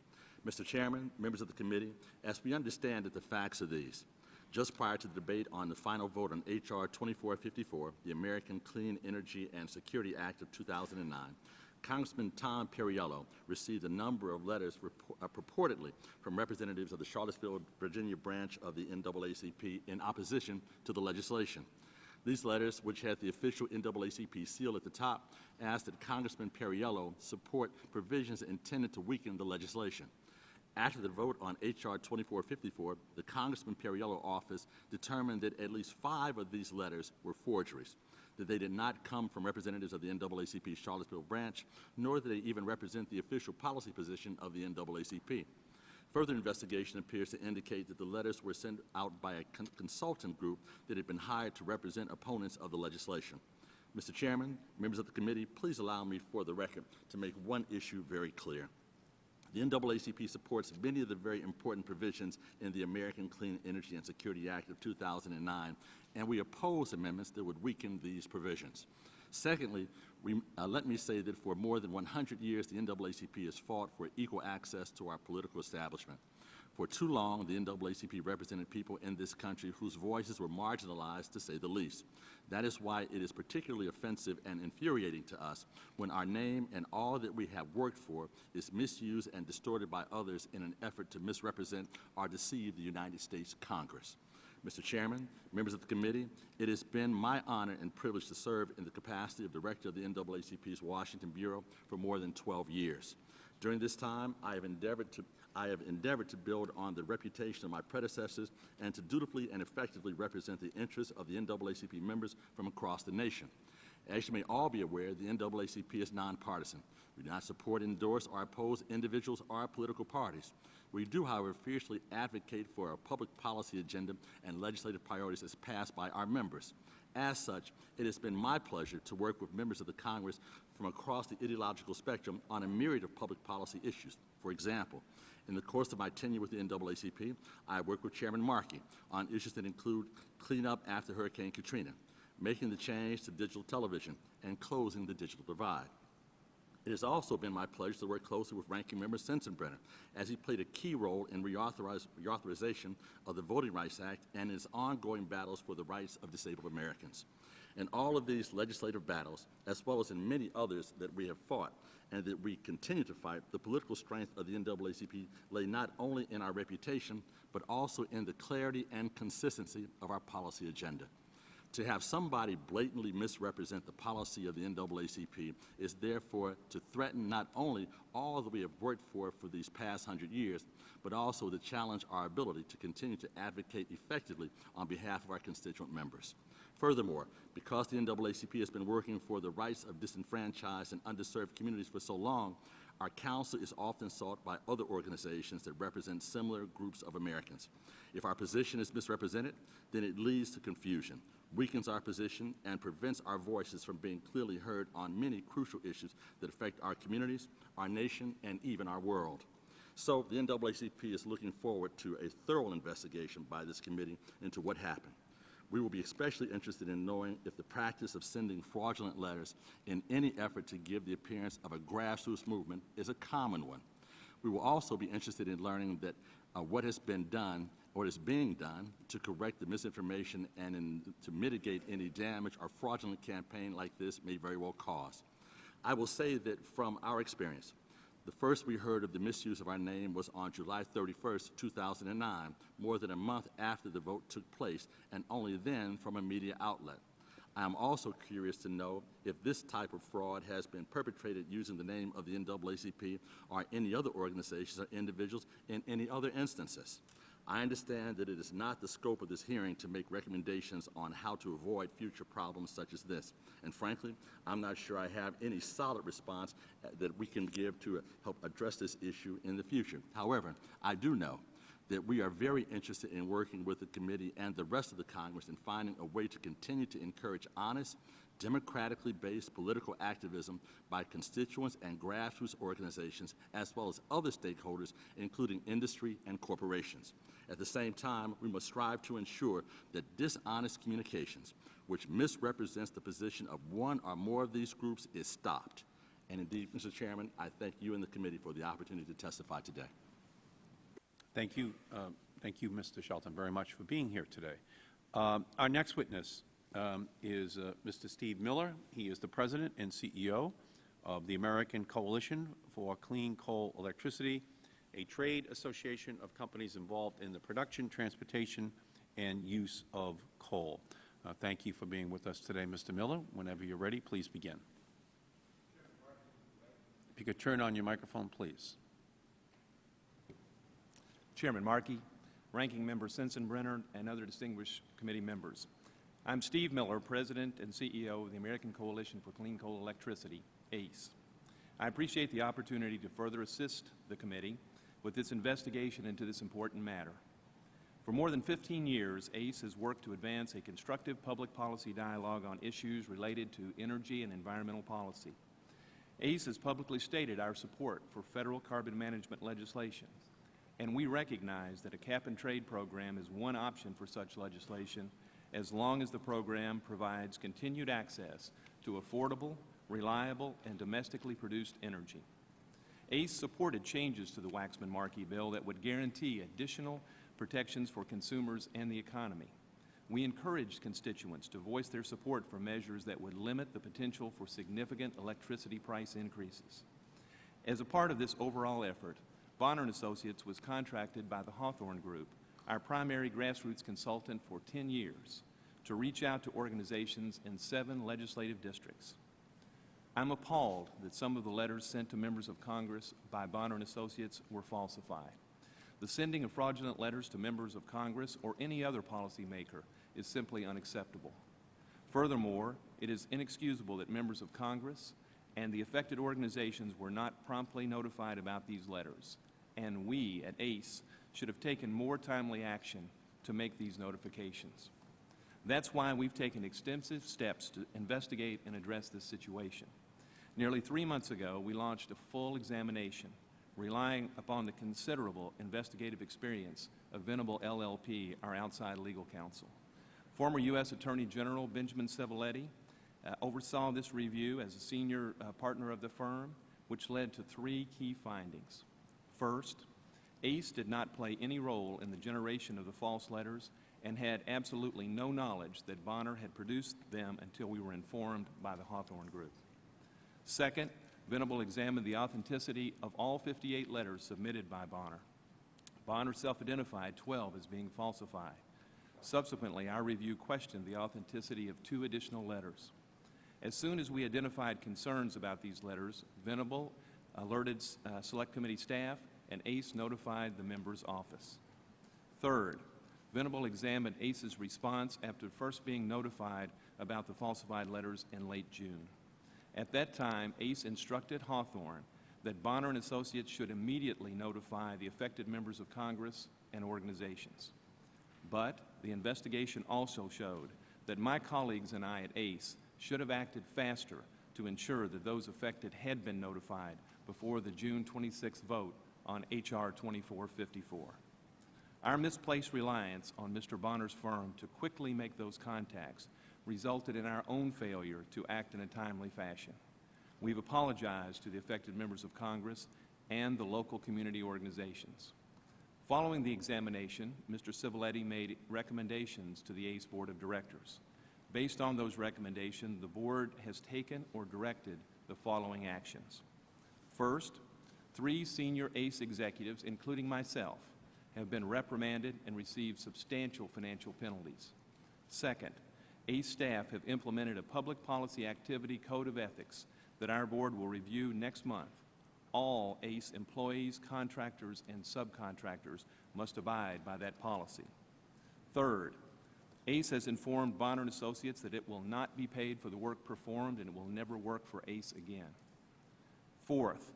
Mr. Chairman, members of the committee, as we understand it, the facts are these. Just prior to the debate on the final vote on H.R. 2454, the American Clean Energy and Security Act of 2009, Congressman Tom Perriello received a number of letters purportedly from representatives of the Charlottesville, Virginia branch of the NAACP in opposition to the legislation. These letters, which had the official NAACP seal at the top, asked that Congressman Perriello support provisions intended to weaken the legislation. After the vote on H.R. 2454, the Congressman Perriello office determined that at least 5 of these letters were forgeries, that they did not come from representatives of the NAACP Charlottesville branch, nor did they even represent the official policy position of the NAACP. Further investigation appears to indicate that the letters were sent out by a consultant group that had been hired to represent opponents of the legislation. Mr. Chairman, members of the committee, please allow me for the record to make one issue very clear. The NAACP supports many of the very important provisions in the American Clean Energy and Security Act of 2009, and we oppose amendments that would weaken these provisions. Secondly, let me say that for more than 100 years, the NAACP has fought for equal access to our political establishment. For too long, the NAACP represented people in this country whose voices were marginalized, to say the least. That is why it is particularly offensive and infuriating to us when our name and all that we have worked for is misused and distorted by others in an effort to misrepresent or deceive the United States Congress. Mr. Chairman, members of the committee, it has been my honor and privilege to serve in the capacity of director of the NAACP's Washington Bureau for more than 12 years. During this time, I have endeavored to build on the reputation of my predecessors and to dutifully and effectively represent the interests of the NAACP members from across the nation. As you may all be aware, the NAACP is nonpartisan. We do not support, endorse, or oppose individuals or political parties. We do, however, fiercely advocate for a public policy agenda and legislative priorities as passed by our members. As such, it has been my pleasure to work with members of the Congress from across the ideological spectrum on a myriad of public policy issues. For example, in the course of my tenure with the NAACP, I worked with Chairman Markey on issues that include cleanup after Hurricane Katrina, making the change to digital television, and closing the digital divide. It has also been my pleasure to work closely with Ranking Member Sensenbrenner, as he played a key role in reauthorization of the Voting Rights Act and his ongoing battles for the rights of disabled Americans. In all of these legislative battles, as well as in many others that we have fought and that we continue to fight, the political strength of the NAACP lay not only in our reputation, but also in the clarity and consistency of our policy agenda. To have somebody blatantly misrepresent the policy of the NAACP is therefore to threaten not only all that we have worked for these past 100 years, but also to challenge our ability to continue to advocate effectively on behalf of our constituent members. Furthermore, because the NAACP has been working for the rights of disenfranchised and underserved communities for so long, our counsel is often sought by other organizations that represent similar groups of Americans. If our position is misrepresented, then it leads to confusion, weakens our position, and prevents our voices from being clearly heard on many crucial issues that affect our communities, our nation, and even our world. So the NAACP is looking forward to a thorough investigation by this committee into what happened. We will be especially interested in knowing if the practice of sending fraudulent letters in any effort to give the appearance of a grassroots movement is a common one. We will also be interested in learning that what has been done or is being done to correct the misinformation and to mitigate any damage a fraudulent campaign like this may very well cause. I will say that from our experience, the first we heard of the misuse of our name was on July 31st, 2009, more than a month after the vote took place, and only then from a media outlet. I am also curious to know if this type of fraud has been perpetrated using the name of the NAACP or any other organizations or individuals in any other instances. I understand that it is not the scope of this hearing to make recommendations on how to avoid future problems such as this. And frankly, I'm not sure I have any solid response that we can give to help address this issue in the future. However, I do know that we are very interested in working with the committee and the rest of the Congress in finding a way to continue to encourage honest, democratically based political activism by constituents and grassroots organizations, as well as other stakeholders, including industry and corporations. At the same time, we must strive to ensure that dishonest communications, which misrepresents the position of one or more of these groups, is stopped. And indeed, Mr. Chairman, I thank you and the committee for the opportunity to testify today. Thank you, Mr. Shelton, very much for being here today. Our next witness is Mr. Steve Miller. He is the President and CEO of the American Coalition for Clean Coal Electricity, a trade association of companies involved in the production, transportation, and use of coal. Thank you for being with us today, Mr. Miller. Whenever you're ready, please begin. If you could turn on your microphone, please. Chairman Markey, Ranking Member Sensenbrenner, and other distinguished committee members. I'm Steve Miller, President and CEO of the American Coalition for Clean Coal Electricity, ACE. I appreciate the opportunity to further assist the committee with its investigation into this important matter. For more than 15 years, ACE has worked to advance a constructive public policy dialogue on issues related to energy and environmental policy. ACE has publicly stated our support for federal carbon management legislation, and we recognize that a cap-and-trade program is one option for such legislation as long as the program provides continued access to affordable, reliable, and domestically produced energy. ACE supported changes to the Waxman-Markey bill that would guarantee additional protections for consumers and the economy. We encouraged constituents to voice their support for measures that would limit the potential for significant electricity price increases. As a part of this overall effort, Bonner & Associates was contracted by the Hawthorne Group, our primary grassroots consultant for 10 years, to reach out to organizations in 7 legislative districts. I'm appalled that some of the letters sent to members of Congress by Bonner & Associates were falsified. The sending of fraudulent letters to members of Congress or any other policymaker is simply unacceptable. Furthermore, it is inexcusable that members of Congress and the affected organizations were not promptly notified about these letters, and we at ACE should have taken more timely action to make these notifications. That's why we've taken extensive steps to investigate and address this situation. Nearly 3 months ago, we launched a full examination relying upon the considerable investigative experience of Venable LLP, our outside legal counsel. Former U.S. Attorney General Benjamin Civiletti oversaw this review as a senior partner of the firm, which led to 3 key findings. First, ACE did not play any role in the generation of the false letters and had absolutely no knowledge that Bonner had produced them until we were informed by the Hawthorne Group. Second, Venable examined the authenticity of all 58 letters submitted by Bonner. Bonner self-identified 12 as being falsified. Subsequently, our review questioned the authenticity of 2 additional letters. As soon as we identified concerns about these letters, Venable alerted Select Committee staff, and ACE notified the member's office. Third, Venable examined ACE's response after first being notified about the falsified letters in late June. At that time, ACE instructed Hawthorne that Bonner & Associates should immediately notify the affected members of Congress and organizations. But the investigation also showed that my colleagues and I at ACE should have acted faster to ensure that those affected had been notified before the June 26th vote on H.R. 2454. Our misplaced reliance on Mr. Bonner's firm to quickly make those contacts resulted in our own failure to act in a timely fashion. We've apologized to the affected members of Congress and the local community organizations. Following the examination, Mr. Civiletti made recommendations to the ACE Board of Directors. Based on those recommendations, the Board has taken or directed the following actions. First, 3 senior ACE executives, including myself, have been reprimanded and received substantial financial penalties. Second, ACE staff have implemented a public policy activity code of ethics that our board will review next month. All ACE employees, contractors, and subcontractors must abide by that policy. Third, ACE has informed Bonner & Associates that it will not be paid for the work performed and it will never work for ACE again. Fourth,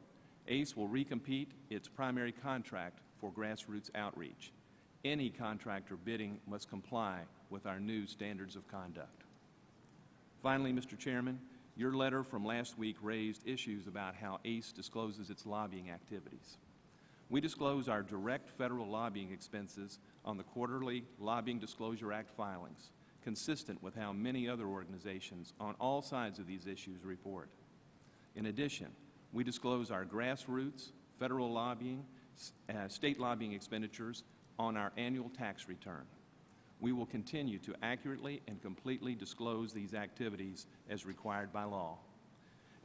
ACE will recompete its primary contract for grassroots outreach. Any contractor bidding must comply with our new standards of conduct. Finally, Mr. Chairman, your letter from last week raised issues about how ACE discloses its lobbying activities. We disclose our direct federal lobbying expenses on the quarterly Lobbying Disclosure Act filings, consistent with how many other organizations on all sides of these issues report. In addition, we disclose our grassroots, federal lobbying, state lobbying expenditures on our annual tax return. We will continue to accurately and completely disclose these activities as required by law.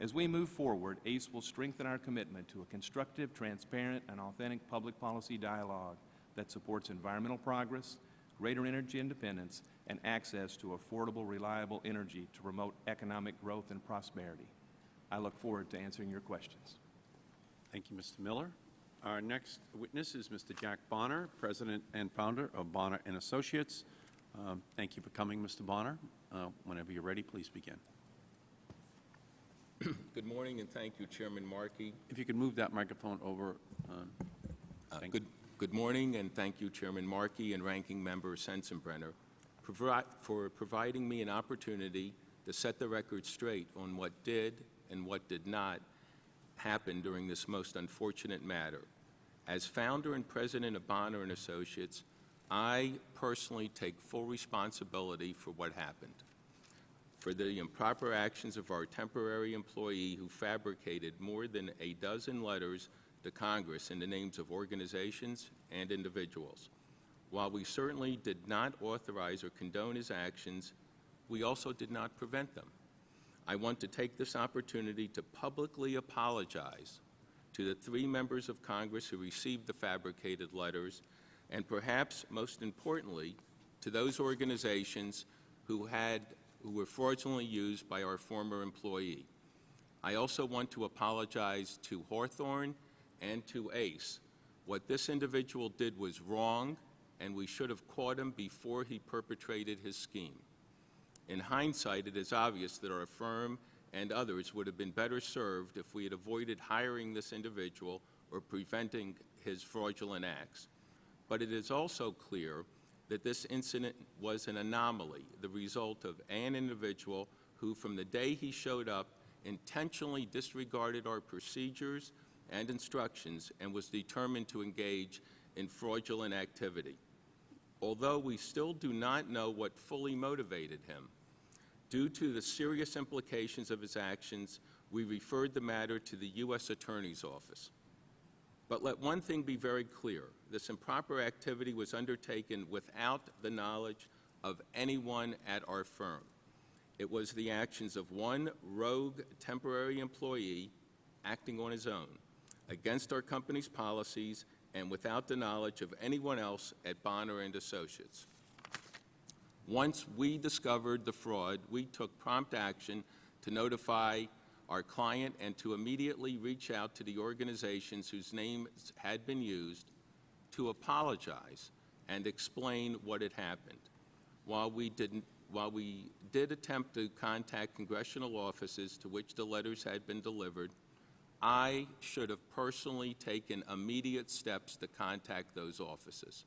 As we move forward, ACE will strengthen our commitment to a constructive, transparent, and authentic public policy dialogue that supports environmental progress, greater energy independence, and access to affordable, reliable energy to promote economic growth and prosperity. I look forward to answering your questions. Thank you, Mr. Miller. Our next witness is Mr. Jack Bonner, President and founder of Bonner and Associates. Thank you for coming, Mr. Bonner. Whenever you're ready, please begin. Good morning, and thank you, Chairman Markey. If you could move that microphone over. Thank you. Good morning, and thank you, Chairman Markey and Ranking Member Sensenbrenner, for providing me an opportunity to set the record straight on what did and what did not happen during this most unfortunate matter. As founder and president of Bonner and Associates, I personally take full responsibility for what happened, for the improper actions of our temporary employee who fabricated more than a dozen letters to Congress in the names of organizations and individuals. While we certainly did not authorize or condone his actions, we also did not prevent them. I want to take this opportunity to publicly apologize to the 3 members of Congress who received the fabricated letters, and perhaps most importantly, to those organizations who were fraudulently used by our former employee. I also want to apologize to Hawthorne and to ACE. What this individual did was wrong, and we should have caught him before he perpetrated his scheme. In hindsight, it is obvious that our firm and others would have been better served if we had avoided hiring this individual or preventing his fraudulent acts. But it is also clear that this incident was an anomaly, the result of an individual who, from the day he showed up, intentionally disregarded our procedures and instructions and was determined to engage in fraudulent activity. Although we still do not know what fully motivated him, due to the serious implications of his actions, we referred the matter to the U.S. Attorney's Office. But let one thing be very clear. This improper activity was undertaken without the knowledge of anyone at our firm. It was the actions of one rogue temporary employee acting on his own, against our company's policies and without the knowledge of anyone else at Bonner and Associates. Once we discovered the fraud, we took prompt action to notify our client and to immediately reach out to the organizations whose names had been used to apologize and explain what had happened. While we did attempt to contact congressional offices to which the letters had been delivered, I should have personally taken immediate steps to contact those offices.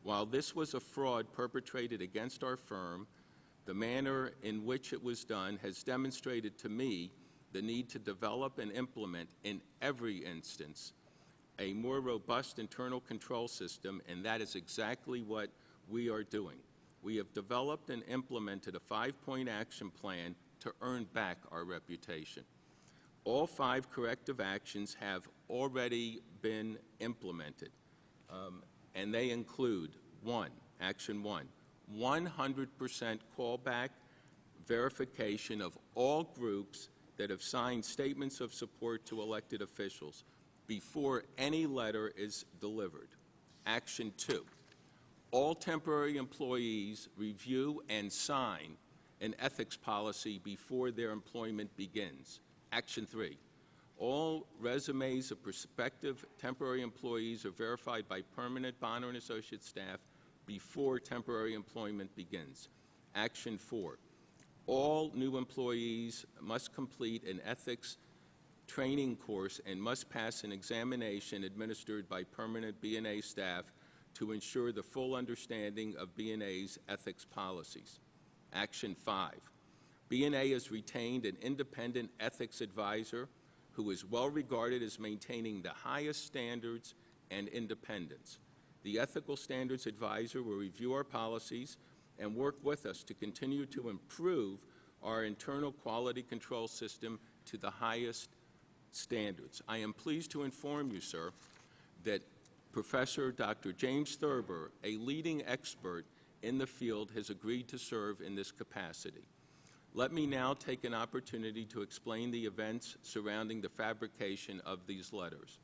While this was a fraud perpetrated against our firm, the manner in which it was done has demonstrated to me the need to develop and implement in every instance a more robust internal control system, and that is exactly what we are doing. We have developed and implemented a 5-point action plan to earn back our reputation. All 5 corrective actions have already been implemented, and they include: 1, Action 1, 100% callback verification of all groups that have signed statements of support to elected officials before any letter is delivered. Action 2, all temporary employees review and sign an ethics policy before their employment begins. Action 3, all resumes of prospective temporary employees are verified by permanent Bonner and Associates staff before temporary employment begins. Action 4, all new employees must complete an ethics training course and must pass an examination administered by permanent B&A staff to ensure the full understanding of B&A's ethics policies. Action 5, B&A has retained an independent ethics advisor who is well regarded as maintaining the highest standards and independence. The ethical standards advisor will review our policies and work with us to continue to improve our internal quality control system to the highest standards. I am pleased to inform you, sir, that Professor Dr. James Thurber, a leading expert in the field, has agreed to serve in this capacity. Let me now take an opportunity to explain the events surrounding the fabrication of these letters.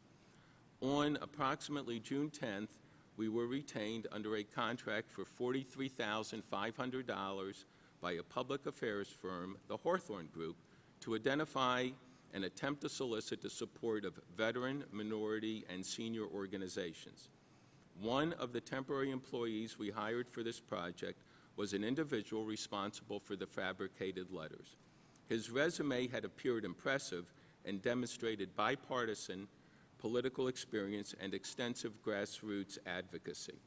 On approximately June 10th, we were retained under a contract for $43,500 by a public affairs firm, the Hawthorne Group, to identify and attempt to solicit the support of veteran, minority, and senior organizations. One of the temporary employees we hired for this project was an individual responsible for the fabricated letters. His resume had appeared impressive and demonstrated bipartisan political experience and extensive grassroots advocacy.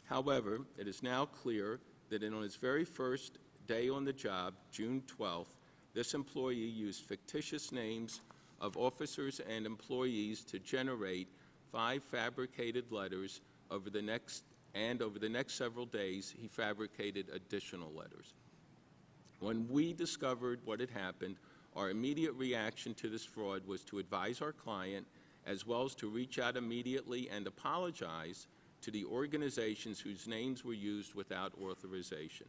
However, it is now clear that on his very first day on the job, June 12th, this employee used fictitious names of officers and employees to generate 5 fabricated letters. Over the next several days, he fabricated additional letters. When we discovered what had happened, our immediate reaction to this fraud was to advise our client, as well as to reach out immediately and apologize to the organizations whose names were used without authorization.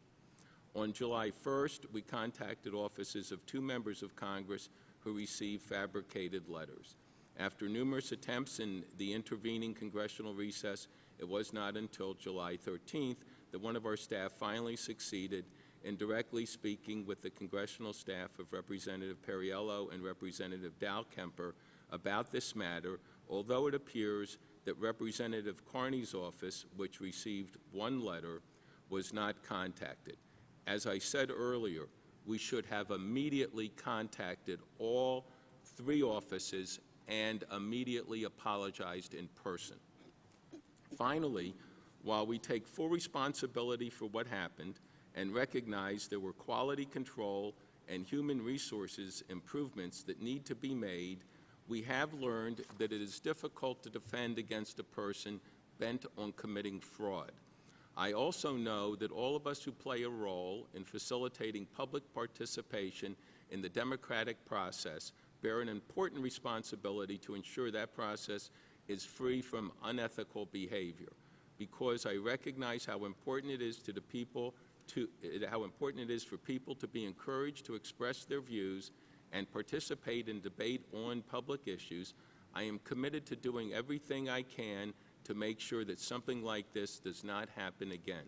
On July 1st, we contacted offices of 2 members of Congress who received fabricated letters. After numerous attempts in the intervening congressional recess, it was not until July 13th that one of our staff finally succeeded in directly speaking with the congressional staff of Representative Perriello and Representative Dahlkemper about this matter, although it appears that Representative Carney's office, which received 1 letter, was not contacted. As I said earlier, we should have immediately contacted all 3 offices and immediately apologized in person. Finally, while we take full responsibility for what happened and recognize there were quality control and human resources improvements that need to be made, we have learned that it is difficult to defend against a person bent on committing fraud. I also know that all of us who play a role in facilitating public participation in the democratic process bear an important responsibility to ensure that process is free from unethical behavior, because I recognize how important it is for people to be encouraged to express their views and participate in debate on public issues. I am committed to doing everything I can to make sure that something like this does not happen again.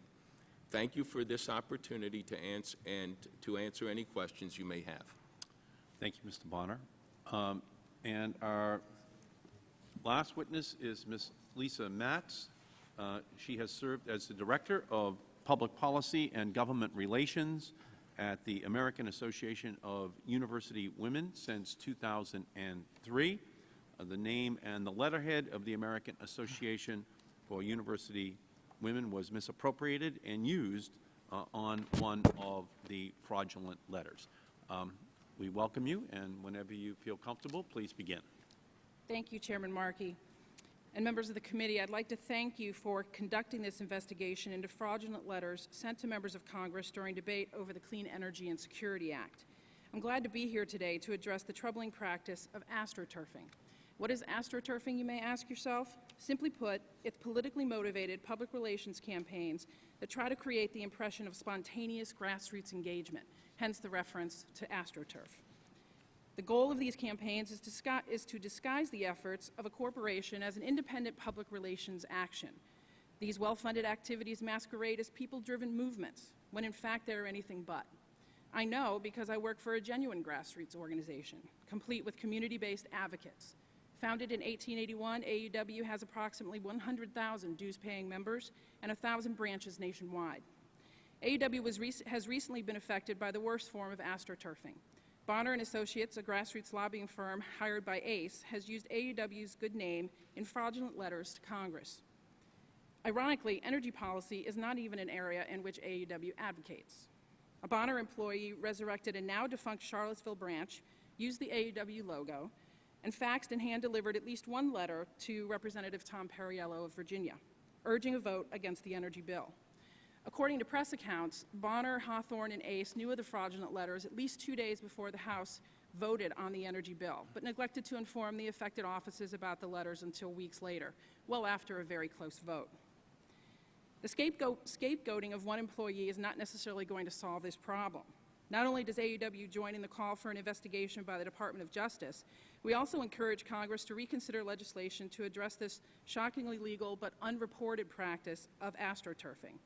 Thank you for this opportunity to answer any questions you may have. Thank you, Mr. Bonner. And our last witness is Ms. Lisa Matz. She has served as the Director of Public Policy and Government Relations at the American Association of University Women since 2003. The name and the letterhead of the American Association for University Women was misappropriated and used on one of the fraudulent letters. We welcome you, and whenever you feel comfortable, please begin. Thank you, Chairman Markey. And members of the committee, I'd like to thank you for conducting this investigation into fraudulent letters sent to members of Congress during debate over the Clean Energy and Security Act. I'm glad to be here today to address the troubling practice of astroturfing. What is astroturfing, you may ask yourself? Simply put, it's politically motivated public relations campaigns that try to create the impression of spontaneous grassroots engagement, hence the reference to astroturf. The goal of these campaigns is to disguise the efforts of a corporation as an independent public relations action. These well-funded activities masquerade as people-driven movements, when in fact they are anything but. I know because I work for a genuine grassroots organization, complete with community-based advocates. Founded in 1881, AUW has approximately 100,000 dues-paying members and 1,000 branches nationwide. AUW has recently been affected by the worst form of astroturfing. Bonner and Associates, a grassroots lobbying firm hired by ACE, has used AUW's good name in fraudulent letters to Congress. Ironically, energy policy is not even an area in which AUW advocates. A Bonner employee resurrected a now-defunct Charlottesville branch, used the AUW logo, and faxed and hand-delivered at least 1 letter to Representative Tom Perriello of Virginia, urging a vote against the energy bill. According to press accounts, Bonner, Hawthorne, and ACE knew of the fraudulent letters at least 2 days before the House voted on the energy bill, but neglected to inform the affected offices about the letters until weeks later, well after a very close vote. The scapegoating of one employee is not necessarily going to solve this problem. Not only does AEW join in the call for an investigation by the Department of Justice, we also encourage Congress to reconsider legislation to address this shockingly legal but unreported practice of astroturfing.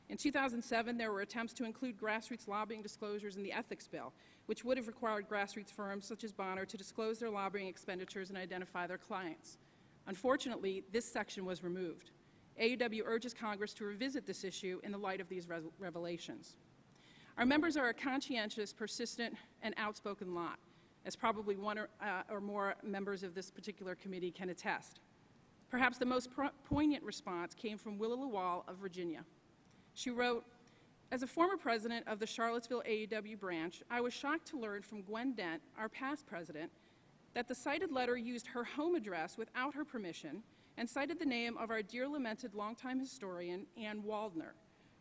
In 2007, there were attempts to include grassroots lobbying disclosures in the ethics bill, which would have required grassroots firms such as Bonner to disclose their lobbying expenditures and identify their clients. Unfortunately, this section was removed. AEW urges Congress to revisit this issue in the light of these revelations. Our members are a conscientious, persistent, and outspoken lot, as probably one or more members of this particular committee can attest. Perhaps the most poignant response came from Willa Lawal of Virginia. She wrote, "As a former president of the Charlottesville AEW branch, I was shocked to learn from Gwen Dent, our past president, that the cited letter used her home address without her permission and cited the name of our dear lamented longtime historian, Ann Waldner,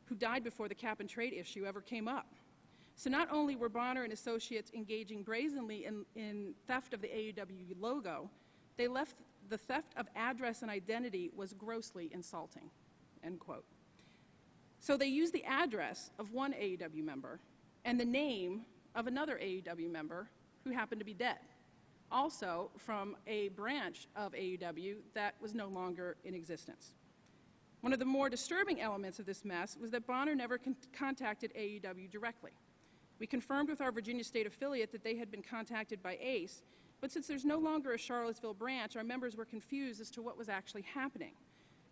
who died before the cap-and-trade issue ever came up. So not only were Bonner and Associates engaging brazenly in theft of the AEW logo, they left the theft of address and identity was grossly insulting," end quote. So they used the address of one AEW member and the name of another AEW member who happened to be dead, also from a branch of AEW that was no longer in existence. One of the more disturbing elements of this mess was that Bonner never contacted AEW directly. We confirmed with our Virginia State affiliate that they had been contacted by ACE, but since there's no longer a Charlottesville branch, our members were confused as to what was actually happening.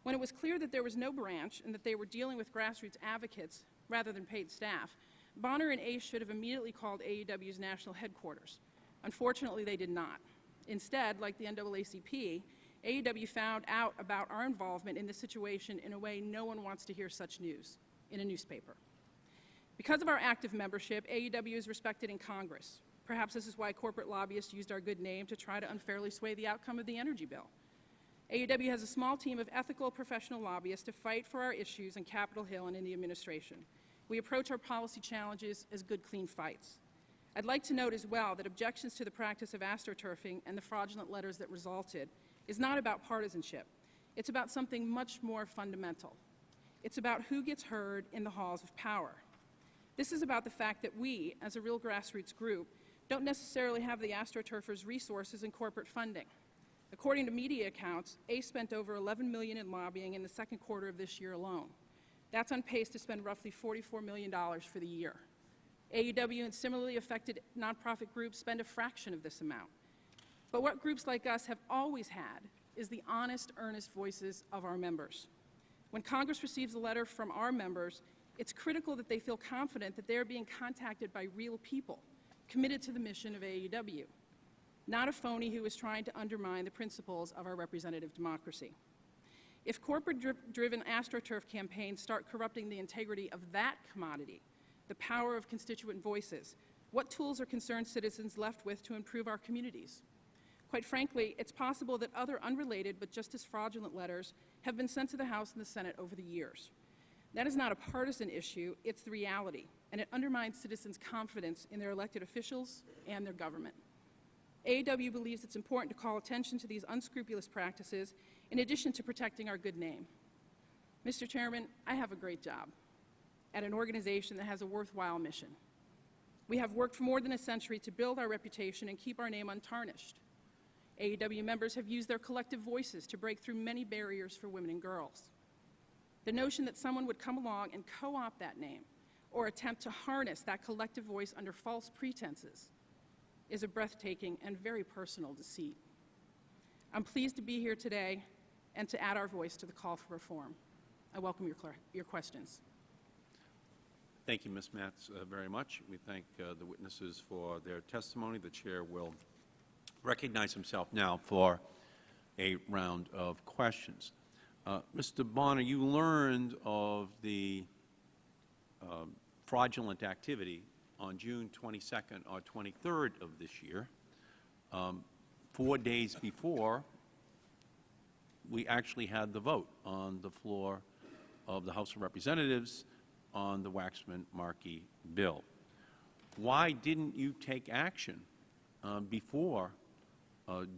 When it was clear that there was no branch and that they were dealing with grassroots advocates rather than paid staff, Bonner and ACE should have immediately called AEW's national headquarters. Unfortunately, they did not. Instead, like the NAACP, AEW found out about our involvement in this situation in a way no one wants to hear such news, in a newspaper. Because of our active membership, AEW is respected in Congress. Perhaps this is why corporate lobbyists used our good name to try to unfairly sway the outcome of the energy bill. AEW has a small team of ethical professional lobbyists to fight for our issues on Capitol Hill and in the administration. We approach our policy challenges as good, clean fights. I'd like to note as well that objections to the practice of astroturfing and the fraudulent letters that resulted is not about partisanship. It's about something much more fundamental. It's about who gets heard in the halls of power. This is about the fact that we, as a real grassroots group, don't necessarily have the astroturfers' resources and corporate funding. According to media accounts, ACE spent over $11 million in lobbying in the second quarter of this year alone. That's on pace to spend roughly $44 million for the year. AEW and similarly affected nonprofit groups spend a fraction of this amount. But what groups like us have always had is the honest, earnest voices of our members. When Congress receives a letter from our members, it's critical that they feel confident that they are being contacted by real people committed to the mission of AEW, not a phony who is trying to undermine the principles of our representative democracy. If corporate-driven astroturf campaigns start corrupting the integrity of that commodity, the power of constituent voices, what tools are concerned citizens left with to improve our communities? Quite frankly, it's possible that other unrelated but just as fraudulent letters have been sent to the House and the Senate over the years. That is not a partisan issue, it's the reality, and it undermines citizens' confidence in their elected officials and their government. AEW believes it's important to call attention to these unscrupulous practices in addition to protecting our good name. Mr. Chairman, I have a great job at an organization that has a worthwhile mission. We have worked for more than a century to build our reputation and keep our name untarnished. AEW members have used their collective voices to break through many barriers for women and girls. The notion that someone would come along and co-opt that name or attempt to harness that collective voice under false pretenses is a breathtaking and very personal deceit. I'm pleased to be here today and to add our voice to the call for reform. I welcome your questions. Thank you, Ms. Matz, very much. We thank the witnesses for their testimony. The chair will recognize himself now for a round of questions. Mr. Bonner, you learned of the fraudulent activity on June 22nd or 23rd of this year, 4 days before we actually had the vote on the floor of the House of Representatives on the Waxman-Markey bill. Why didn't you take action before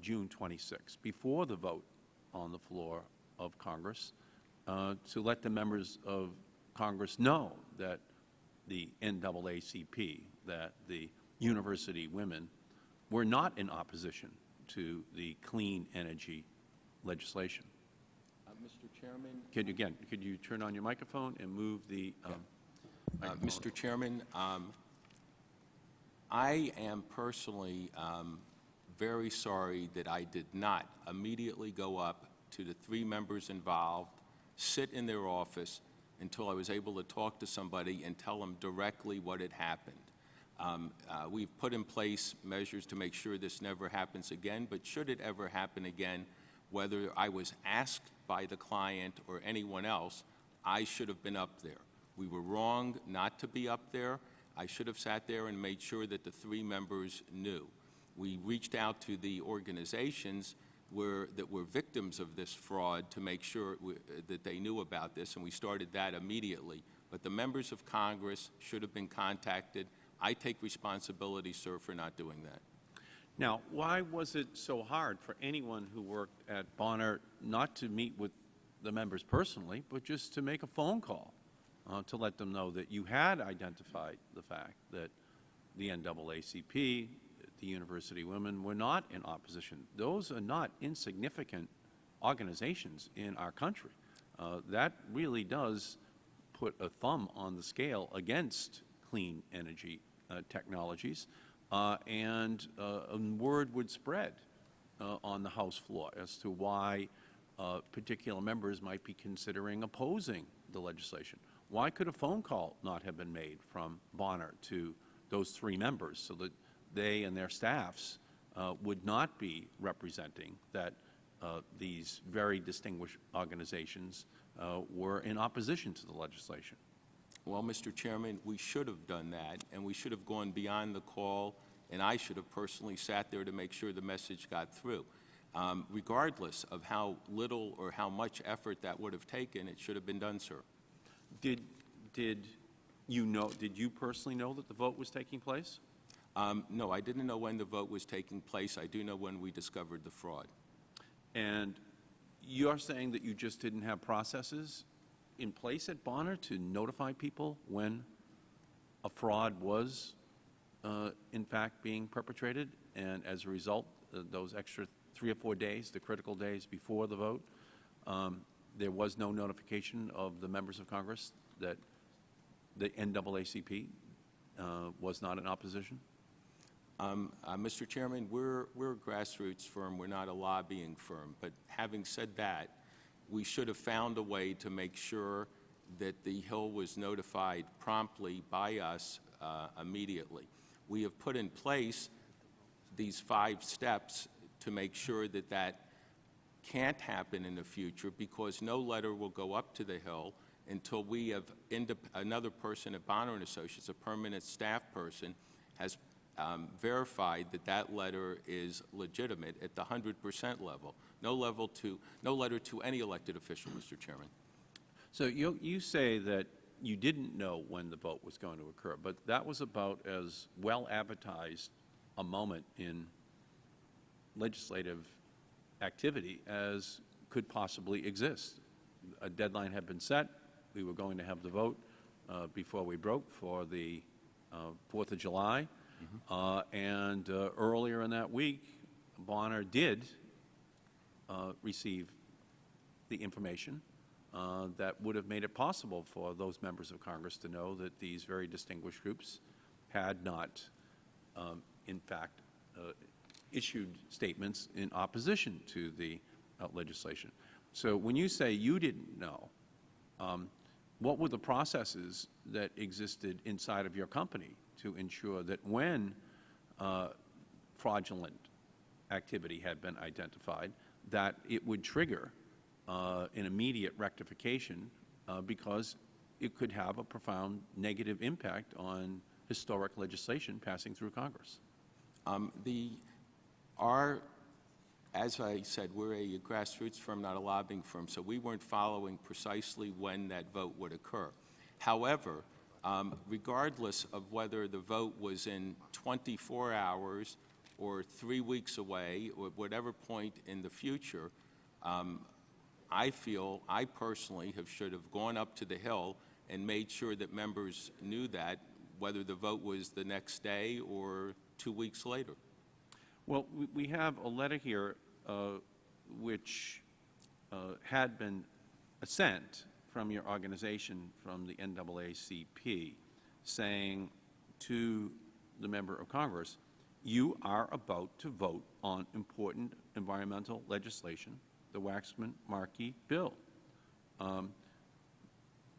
June 26th, before the vote on the floor of Congress, to let the members of Congress know that the NAACP that the university women were not in opposition to the clean energy legislation. Mr. Chairman? Could you turn on your microphone and move the microphone? Mr. Chairman, I am personally very sorry that I did not immediately go up to the 3 members involved, sit in their office until I was able to talk to somebody and tell them directly what had happened. We've put in place measures to make sure this never happens again, but should it ever happen again, whether I was asked by the client or anyone else, I should have been up there. We were wrong not to be up there. I should have sat there and made sure that the 3 members knew. We reached out to the organizations that were victims of this fraud to make sure that they knew about this, and we started that immediately. But the members of Congress should have been contacted. I take responsibility, sir, for not doing that. Now, why was it so hard for anyone who worked at Bonner not to meet with the members personally, but just to make a phone call to let them know that you had identified the fact that the NAACP, the university women, were not in opposition? Those are not insignificant organizations in our country. That really does put a thumb on the scale against clean energy technologies, and word would spread on the House floor as to why particular members might be considering opposing the legislation. Why could a phone call not have been made from Bonner to those 3 members so that they and their staffs would not be representing that these very distinguished organizations were in opposition to the legislation? Well, Mr. Chairman, we should have done that, and we should have gone beyond the call, and I should have personally sat there to make sure the message got through. Regardless of how little or how much effort that would have taken, it should have been done, sir. Did you personally know that the vote was taking place? No, I didn't know when the vote was taking place. I do know when we discovered the fraud. And you're saying that you just didn't have processes in place at Bonner to notify people when a fraud was, in fact, being perpetrated, and as a result, those extra 3 or 4 days, the critical days before the vote, there was no notification of the members of Congress that the NAACP was not in opposition? Mr. Chairman, we're a grassroots firm. We're not a lobbying firm. But having said that, we should have found a way to make sure that the Hill was notified promptly by us immediately. We have put in place these 5 steps to make sure that that can't happen in the future, because no letter will go up to the Hill until we have another person at Bonner & Associates, a permanent staff person, has verified that that letter is legitimate at the 100% level. No letter to any elected official, Mr. Chairman. So you say that you didn't know when the vote was going to occur, but that was about as well advertised a moment in legislative activity as could possibly exist. A deadline had been set. We were going to have the vote before we broke for the 4th of July. And earlier in that week, Bonner did receive the information that would have made it possible for those members of Congress to know that these very distinguished groups had not, in fact, issued statements in opposition to the legislation. So when you say you didn't know, what were the processes that existed inside of your company to ensure that when fraudulent activity had been identified, that it would trigger an immediate rectification because it could have a profound negative impact on historic legislation passing through Congress? As I said, we're a grassroots firm, not a lobbying firm, so we weren't following precisely when that vote would occur. However, regardless of whether the vote was in 24 hours or 3 weeks away or whatever point in the future, I feel I personally should have gone up to the Hill and made sure that members knew that whether the vote was the next day or 2 weeks later. Well, we have a letter here which had been sent from your organization, from the NAACP, saying to the member of Congress, you are about to vote on important environmental legislation, the Waxman-Markey bill.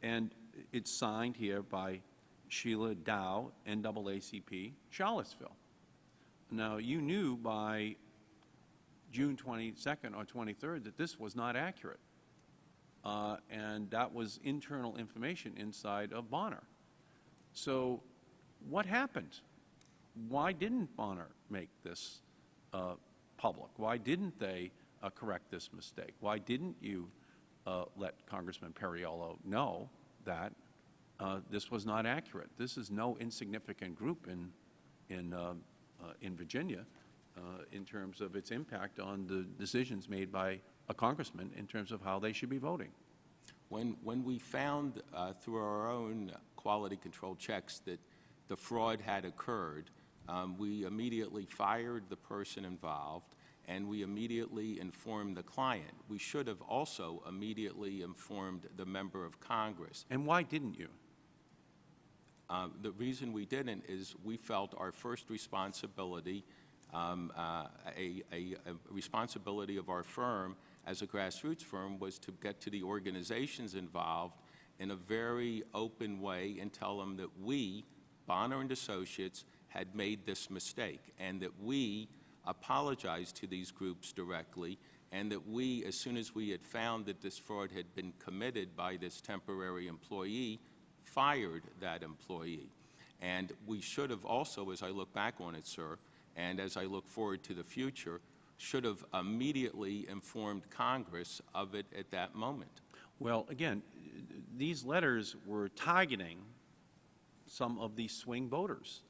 And it's signed here by Sheila Dow, NAACP, Charlottesville. Now, you knew by June 22nd or 23rd that this was not accurate. And that was internal information inside of Bonner. So what happened? Why didn't Bonner make this public? Why didn't they correct this mistake? Why didn't you let Congressman Perriello know that this was not accurate? This is no insignificant group in Virginia in terms of its impact on the decisions made by a congressman in terms of how they should be voting. When we found through our own quality control checks that the fraud had occurred, we immediately fired the person involved, and we immediately informed the client. We should have also immediately informed the member of Congress. And why didn't you? The reason we didn't is we felt our first responsibility, a responsibility of our firm as a grassroots firm, was to get to the organizations involved in a very open way and tell them that we, Bonner and Associates, had made this mistake, and that we apologized to these groups directly, and that we, as soon as we had found that this fraud had been committed by this temporary employee, fired that employee. And we should have also, as I look back on it, sir, and as I look forward to the future, should have immediately informed Congress of it at that moment. Well, again, these letters were targeting some of the swing voters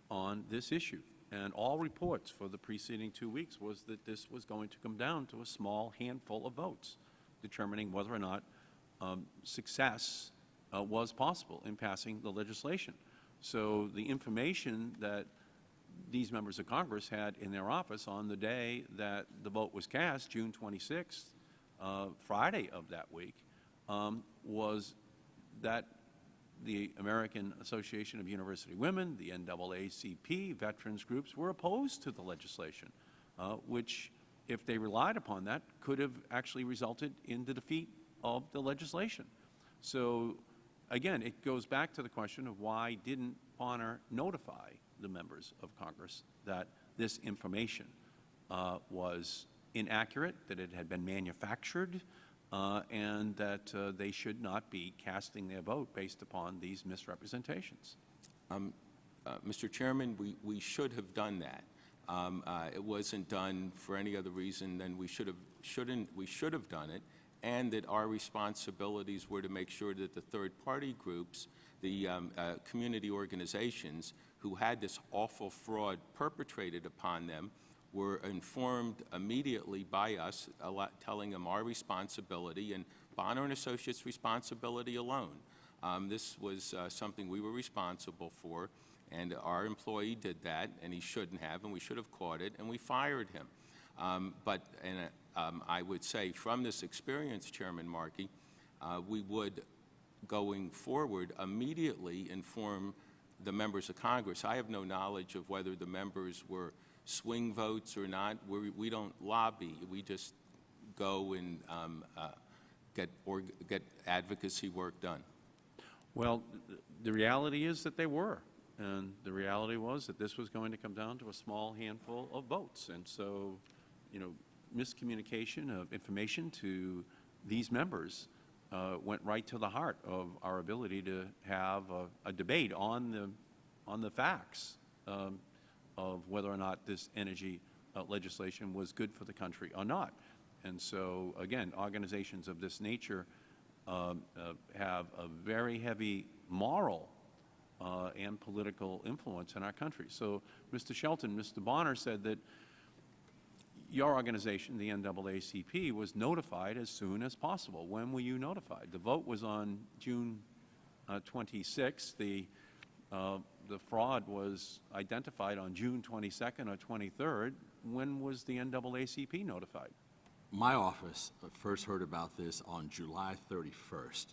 on this issue. And all reports for the preceding 2 weeks was that this was going to come down to a small handful of votes, determining whether or not success was possible in passing the legislation. So the information that these members of Congress had in their office on the day that the vote was cast, June 26th, Friday of that week, was that the American Association of University Women, the NAACP, veterans groups were opposed to the legislation, which, if they relied upon that, could have actually resulted in the defeat of the legislation. So, again, it goes back to the question of why didn't Bonner notify the members of Congress that this information was inaccurate, that it had been manufactured, and that they should not be casting their vote based upon these misrepresentations. Mr. Chairman, we should have done that. It wasn't done for any other reason than we should have done it, and that our responsibilities were to make sure that the third-party groups, the community organizations who had this awful fraud perpetrated upon them, were informed immediately by us, telling them our responsibility and Bonner and Associates' responsibility alone. This was something we were responsible for, and our employee did that, and he shouldn't have, and we should have caught it, and we fired him. I would say from this experience, Chairman Markey, we would, going forward, immediately inform the members of Congress. I have no knowledge of whether the members were swing votes or not. We don't lobby. We just go and get advocacy work done. Well, the reality is that they were. And the reality was that this was going to come down to a small handful of votes. And so, you know, miscommunication of information to these members went right to the heart of our ability to have a debate on the facts of whether or not this energy legislation was good for the country or not. And so, again, organizations of this nature have a very heavy moral and political influence in our country. So, Mr. Shelton, Mr. Bonner said that your organization, the NAACP, was notified as soon as possible. When were you notified? The vote was on June 26th. The the fraud was identified on June 22nd or 23rd. When was the NAACP notified? My office first heard about this on July 31st,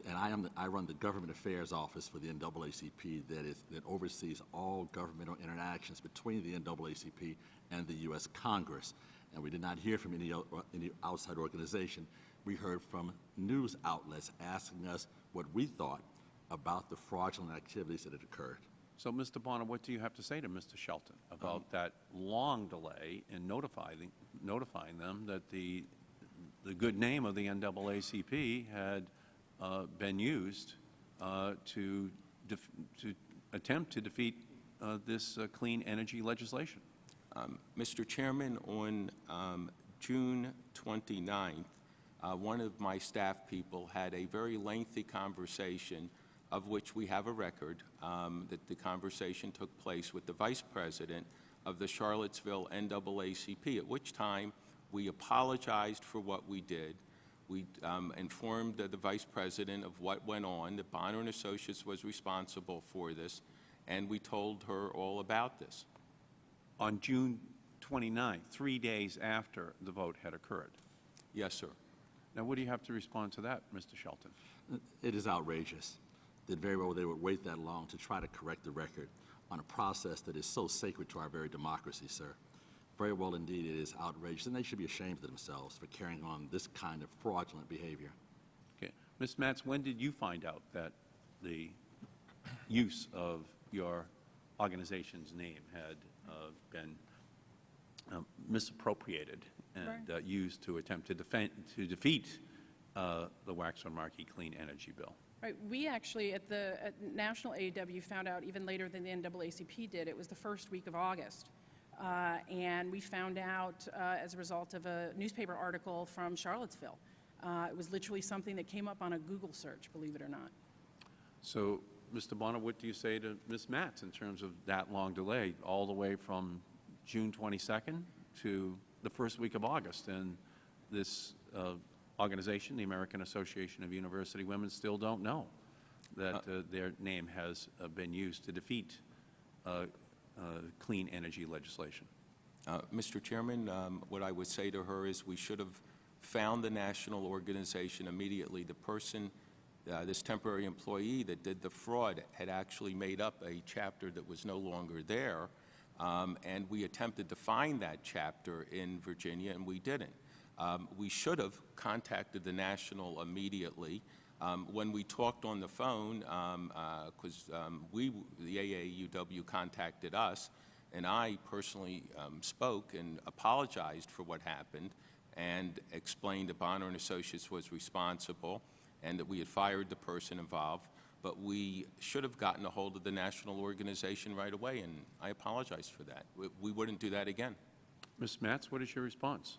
and I run the Government Affairs Office for the NAACP that oversees all governmental interactions between the NAACP and the U.S. Congress. And we did not hear from any outside organization. We heard from news outlets asking us what we thought about the fraudulent activities that had occurred. So, Mr. Bonner, what do you have to say to Mr. Shelton about that long delay in notifying them that the good name of the NAACP had been used to attempt to defeat this clean energy legislation? Mr. Chairman, on June 29th, one of my staff people had a very lengthy conversation, of which we have a record, that the conversation took place with the Vice President of the Charlottesville NAACP, at which time we apologized for what we did. We informed the Vice President of what went on, that Bonner and Associates was responsible for this, and we told her all about this. On June 29th, 3 days after the vote had occurred. Yes, sir. Now, what do you have to respond to that, Mr. Shelton? It is outrageous that very well they would wait that long to try to correct the record on a process that is so sacred to our very democracy, sir. Very well indeed it is outrageous, and they should be ashamed of themselves for carrying on this kind of fraudulent behavior. Okay. Ms. Matz, when did you find out that the use of your organization's name had been misappropriated and used to attempt to defeat the Waxman-Markey Clean Energy Bill? Right. We actually, at National AEW, found out even later than the NAACP did. It was the first week of August. And we found out as a result of a newspaper article from Charlottesville. It was literally something that came up on a Google search, believe it or not. So, Mr. Bonner, what do you say to Ms. Matz in terms of that long delay, all the way from June 22nd to the first week of August? And this organization, the American Association of University Women, still don't know that their name has been used to defeat clean energy legislation. Mr. Chairman, what I would say to her is we should have found the national organization immediately. The person, this temporary employee that did the fraud, had actually made up a chapter that was no longer there, and we attempted to find that chapter in Virginia, and we didn't. We should have contacted the national immediately. When we talked on the phone, because the AAUW contacted us, and I personally spoke and apologized for what happened and explained that Bonner and Associates was responsible and that we had fired the person involved, but we should have gotten a hold of the national organization right away, and I apologize for that. We wouldn't do that again. Ms. Matz, what is your response?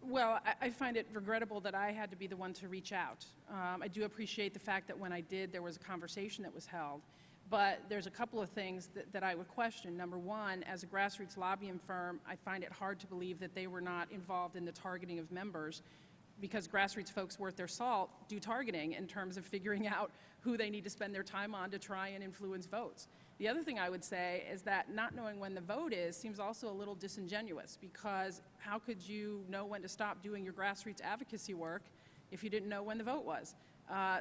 Well, I find it regrettable that I had to be the one to reach out. I do appreciate the fact that when I did, there was a conversation that was held. But there's a couple of things that I would question. Number one, as a grassroots lobbying firm, I find it hard to believe that they were not involved in the targeting of members, because grassroots folks worth their salt do targeting in terms of figuring out who they need to spend their time on to try and influence votes. The other thing I would say is that not knowing when the vote is seems also a little disingenuous, because how could you know when to stop doing your grassroots advocacy work if you didn't know when the vote was?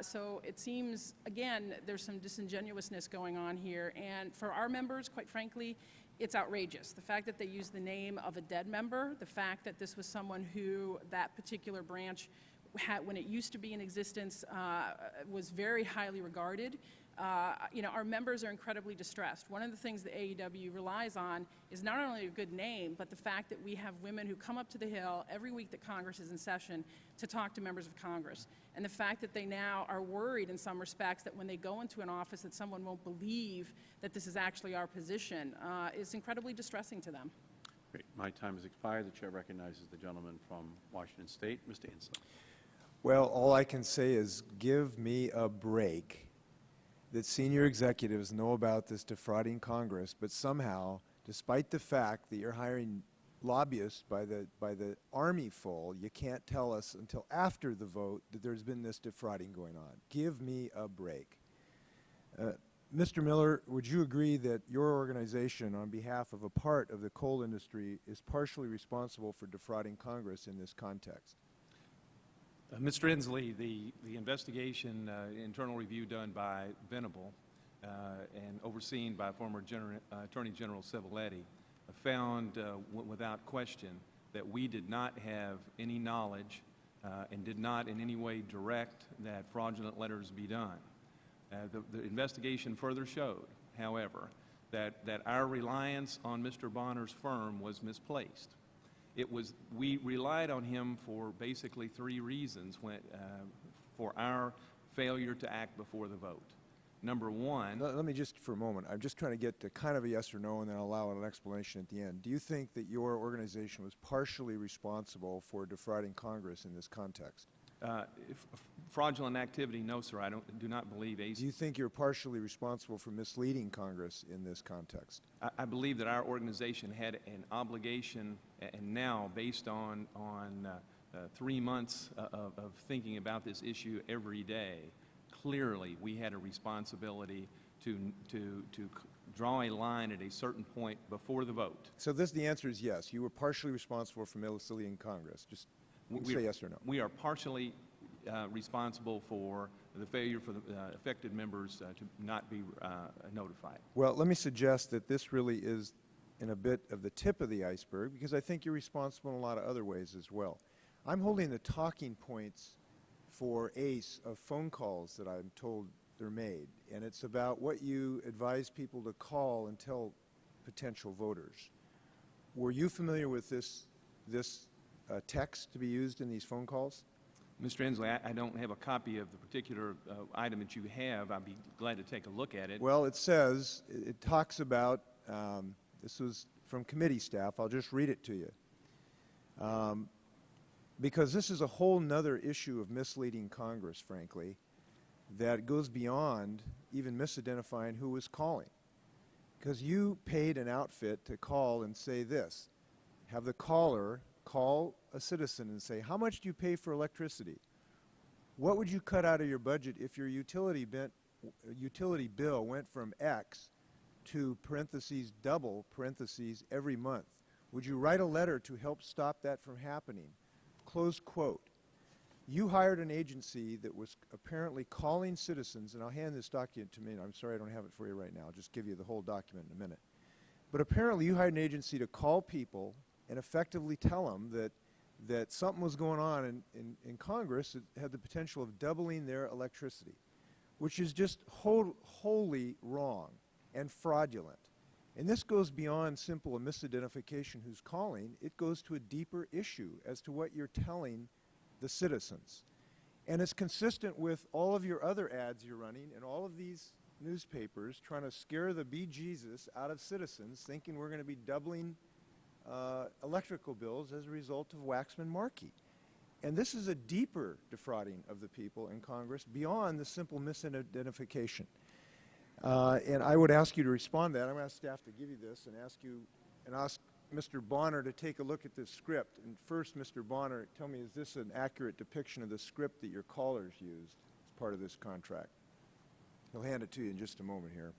So it seems, again, there's some disingenuousness going on here. And for our members, quite frankly, it's outrageous. The fact that they used the name of a dead member, the fact that this was someone who that particular branch had, when it used to be in existence, was very highly regarded. Our members are incredibly distressed. One of the things the AEW relies on is not only a good name, but the fact that we have women who come up to the Hill every week that Congress is in session to talk to members of Congress. And the fact that they now are worried in some respects that when they go into an office that someone won't believe that this is actually our position is incredibly distressing to them. Great. My time has expired. The chair recognizes the gentleman from Washington State, Mr. Inslee. Well, all I can say is give me a break that senior executives know about this defrauding Congress, but somehow, despite the fact that you're hiring lobbyists by the army full, you can't tell us until after the vote that there's been this defrauding going on. Give me a break. Mr. Miller, would you agree that your organization, on behalf of a part of the coal industry, is partially responsible for defrauding Congress in this context? Mr. Inslee, the investigation, internal review done by Venable and overseen by former Attorney General Civiletti, found without question that we did not have any knowledge and did not in any way direct that fraudulent letters be done. The investigation further showed, however, that our reliance on Mr. Bonner's firm was misplaced. We relied on him for basically 3 reasons for our failure to act before the vote. Number one... Let me just, for a moment, I'm just trying to get to kind of a yes or no, and then I'll allow an explanation at the end. Do you think that your organization was partially responsible for defrauding Congress in this context? Fraudulent activity, no, sir. I do not believe ACE... Do you think you're partially responsible for misleading Congress in this context? I believe that our organization had an obligation, and now, based on 3 months of thinking about this issue every day, clearly we had a responsibility to draw a line at a certain point before the vote. So the answer is yes. You were partially responsible for misleading Congress. Just say yes or no. We are partially responsible for the failure for the affected members to not be notified. Well, let me suggest that this really is in a bit of the tip of the iceberg, because I think you're responsible in a lot of other ways as well. I'm holding the talking points for ACE of phone calls that I'm told they're made, and it's about what you advise people to call and tell potential voters. Were you familiar with this text to be used in these phone calls? Mr. Inslee, I don't have a copy of the particular item that you have. I'd be glad to take a look at it. Well, it says, it talks about, this was from committee staff, I'll just read it to you. Because this is a whole nother issue of misleading Congress, frankly, that goes beyond even misidentifying who was calling. Because you paid an outfit to call and say this. Have the caller call a citizen and say, how much do you pay for electricity? What would you cut out of your budget if your utility bill went from X to parentheses double parentheses every month? Would you write a letter to help stop that from happening? Close quote. You hired an agency that was apparently calling citizens, and I'll hand this document to me. I'm sorry I don't have it for you right now. I'll just give you the whole document in a minute. But apparently you hired an agency to call people and effectively tell them that something was going on in Congress that had the potential of doubling their electricity, which is just wholly wrong and fraudulent. And this goes beyond simple a misidentification who's calling. It goes to a deeper issue as to what you're telling the citizens. And it's consistent with all of your other ads you're running and all of these newspapers trying to scare the bejesus out of citizens, thinking we're going to be doubling electrical bills as a result of Waxman-Markey. And this is a deeper defrauding of the people in Congress beyond the simple misidentification. And I would ask you to respond to that. I'm going to ask staff to give you this and ask Mr. Bonner to take a look at this script. And first, Mr. Bonner, tell me, is this an accurate depiction of the script that your callers used as part of this contract? He'll hand it to you in just a moment here.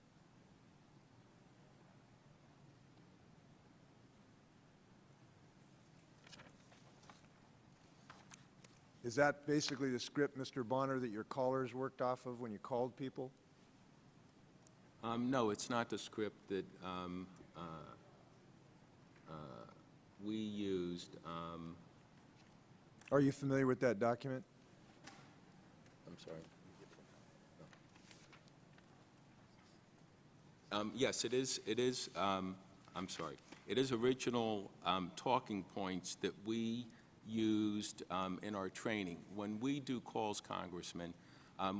Is that basically the script, Mr. Bonner, that your callers worked off of when you called people? No, it's not the script that we used. Are you familiar with that document? I'm sorry. Yes, it is. It is. I'm sorry. It is original talking points that we used in our training. When we do calls, Congressman,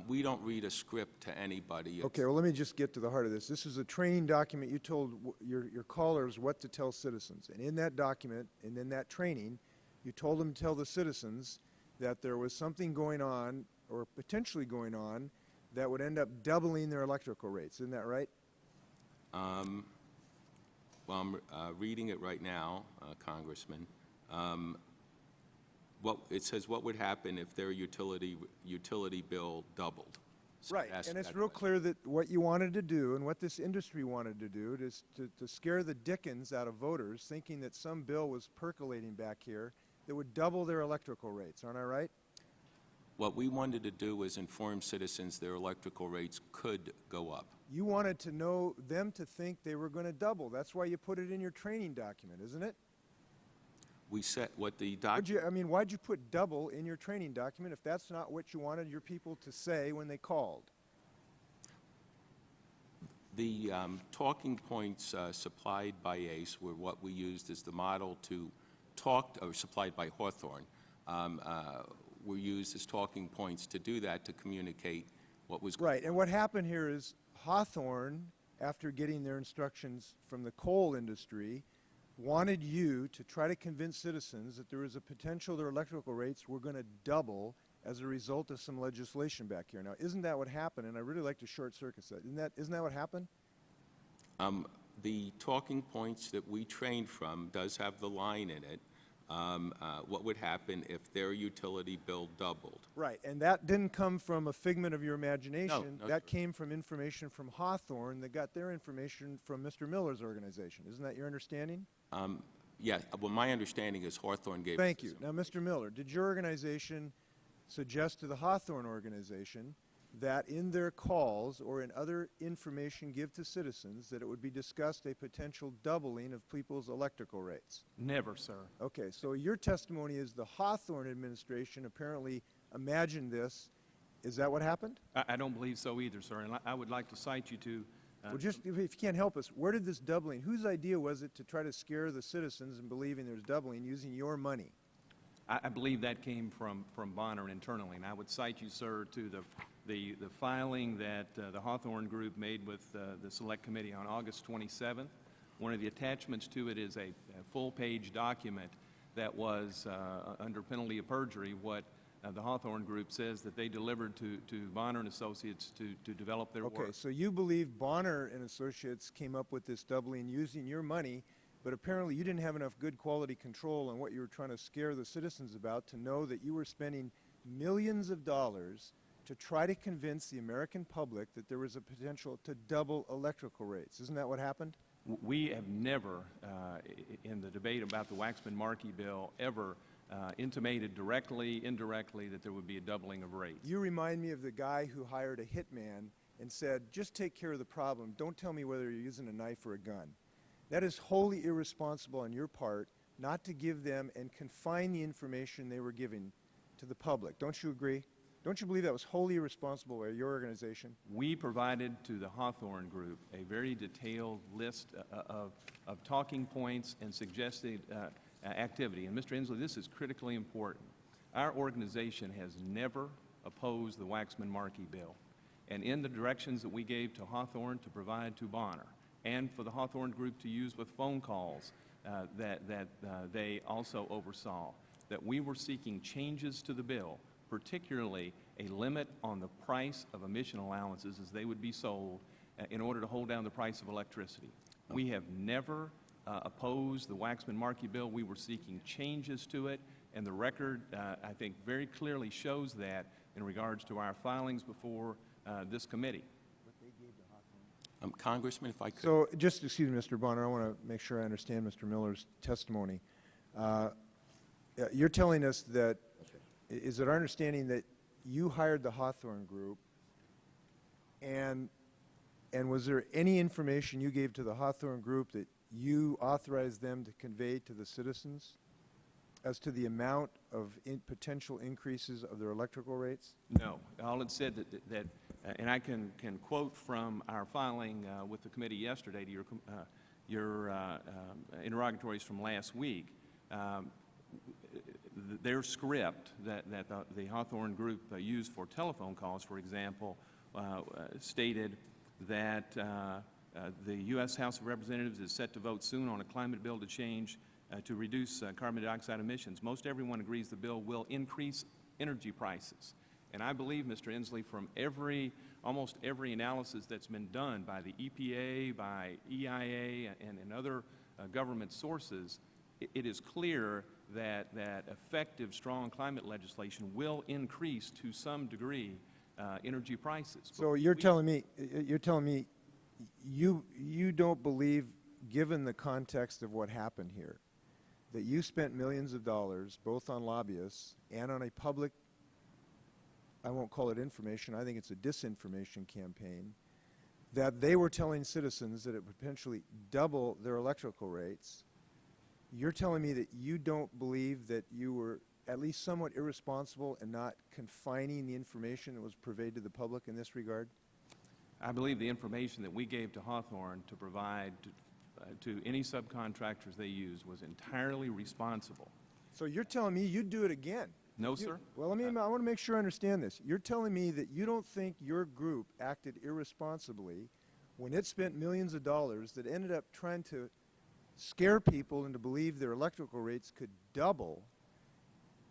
we don't read a script to anybody. Okay, well, let me just get to the heart of this. This is a training document. You told your callers what to tell citizens. And in that document and in that training, you told them to tell the citizens that there was something going on or potentially going on that would end up doubling their electrical rates. Isn't that right? Well, I'm reading it right now, Congressman. It says what would happen if their utility bill doubled. Right, ask and it's that real question. clear that what you wanted to do and what this industry wanted to do is to scare the dickens out of voters, thinking that some bill was percolating back here that would double their electrical rates. Aren't I right? What we wanted to do was inform citizens their electrical rates could go up. You wanted to know them to think they were going to double. That's why you put it in your training document, isn't it? We set what the Why'd you put double in your training document if that's not what you wanted your people to say when they called? The talking points supplied by ACE were what we used as the model to talk, or supplied by Hawthorne, were used as talking points to do that, to communicate what was going Right, and what happened here is Hawthorne, after getting their instructions from the coal industry, wanted you to try to convince citizens that there was a potential their electrical rates were going to double as a result of some legislation back here. Now, isn't that what happened? And I really like to short-circuit that. Isn't that what happened? The talking points that we trained from does have the line in it, what would happen if their utility bill doubled. Right, and that didn't come from a figment of your imagination. No, that sir. came from information from Hawthorne that got their information from Mr. Miller's organization. Isn't that your understanding? Yeah, well, my understanding is Hawthorne gave Thank us you. this Now, Mr. Miller, did your organization suggest to the Hawthorne organization that in their calls or in other information give to citizens that it would be discussed a potential doubling of people's electrical rates? Never, sir. Okay, so your testimony is the Hawthorne administration apparently imagined this. Is that what happened? I don't believe so either, sir, and I would like to cite you to Well, just if you can't help us, where did this doubling, whose idea was it to try to scare the citizens into believing there's doubling using your money? I believe that came from Bonner internally, and I would cite you, sir, to the filing that the Hawthorne Group made with the Select Committee on August 27th. One of the attachments to it is a full-page document that was, under penalty of perjury, what the Hawthorne Group says that they delivered to Bonner and Associates to develop their work. Okay, so you believe Bonner and Associates came up with this doubling using your money, but apparently you didn't have enough good quality control on what you were trying to scare the citizens about to know that you were spending millions of dollars to try to convince the American public that there was a potential to double electrical rates. Isn't that what happened? We have never, in the debate about the Waxman-Markey bill, ever intimated directly, indirectly, that there would be a doubling of rates. You remind me of the guy who hired a hitman and said, just take care of the problem. Don't tell me whether you're using a knife or a gun. That is wholly irresponsible on your part not to give them and confine the information they were giving to the public. Don't you agree? Don't you believe that was wholly irresponsible by your organization? We provided to the Hawthorne Group a very detailed list of talking points and suggested activity. And Mr. Inslee, this is critically important. Our organization has never opposed the Waxman-Markey bill. And in the directions that we gave to Hawthorne to provide to Bonner, and for the Hawthorne Group to use with phone calls that they also oversaw, that we were seeking changes to the bill, particularly a limit on the price of emission allowances as they would be sold in order to hold down the price of electricity. We have never opposed the Waxman-Markey bill. We were seeking changes to it, and the record, I think, very clearly shows that in regards to our filings before this committee. Congressman, if I could. So just, excuse me, Mr. Bonner, I want to make sure I understand Mr. Miller's testimony. You're telling us that, is it our understanding that you hired the Hawthorne Group, and was there any information you gave to the Hawthorne Group that you authorized them to convey to the citizens as to the amount of potential increases of their electrical rates? No. All it said that and I can quote from our filing with the committee yesterday to your interrogatories from last week. Their script that the Hawthorne Group used for telephone calls, for example, stated that the U.S. House of Representatives is set to vote soon on a climate bill to change to reduce carbon dioxide emissions. Most everyone agrees the bill will increase energy prices. And I believe, Mr. Inslee, from almost every analysis that's been done by the EPA, by EIA, and other government sources, it is clear that effective, strong climate legislation will increase to some degree energy prices. So you're telling me, you don't believe, given the context of what happened here, that you spent millions of dollars both on lobbyists and on a public, I won't call it information, I think it's a disinformation campaign, that they were telling citizens that it would potentially double their electrical rates. You're telling me that you don't believe that you were at least somewhat irresponsible in not confining the information that was conveyed to the public in this regard? I believe the information that we gave to Hawthorne to provide to any subcontractors they used was entirely responsible. So you're telling me you'd do it again? No, sir. Well, I want to make sure I understand this. You're telling me that you don't think your group acted irresponsibly when it spent millions of dollars that ended up trying to scare people into believe their electrical rates could double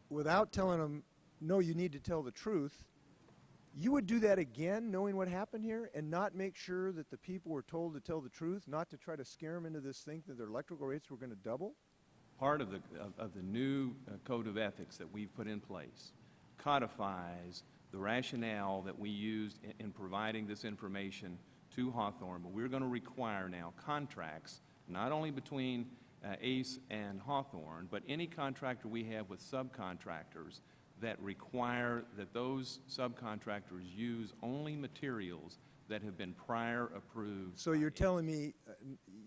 without telling them, no, you need to tell the truth. You would do that again, knowing what happened here, and not make sure that the people were told to tell the truth, not to try to scare them into this thing that their electrical rates were going to double? Part of the new code of ethics that we've put in place codifies the rationale that we used in providing this information to Hawthorne, but we're going to require now contracts, not only between ACE and Hawthorne, but any contractor we have with subcontractors that require that those subcontractors use only materials that have been prior approved. So you're telling me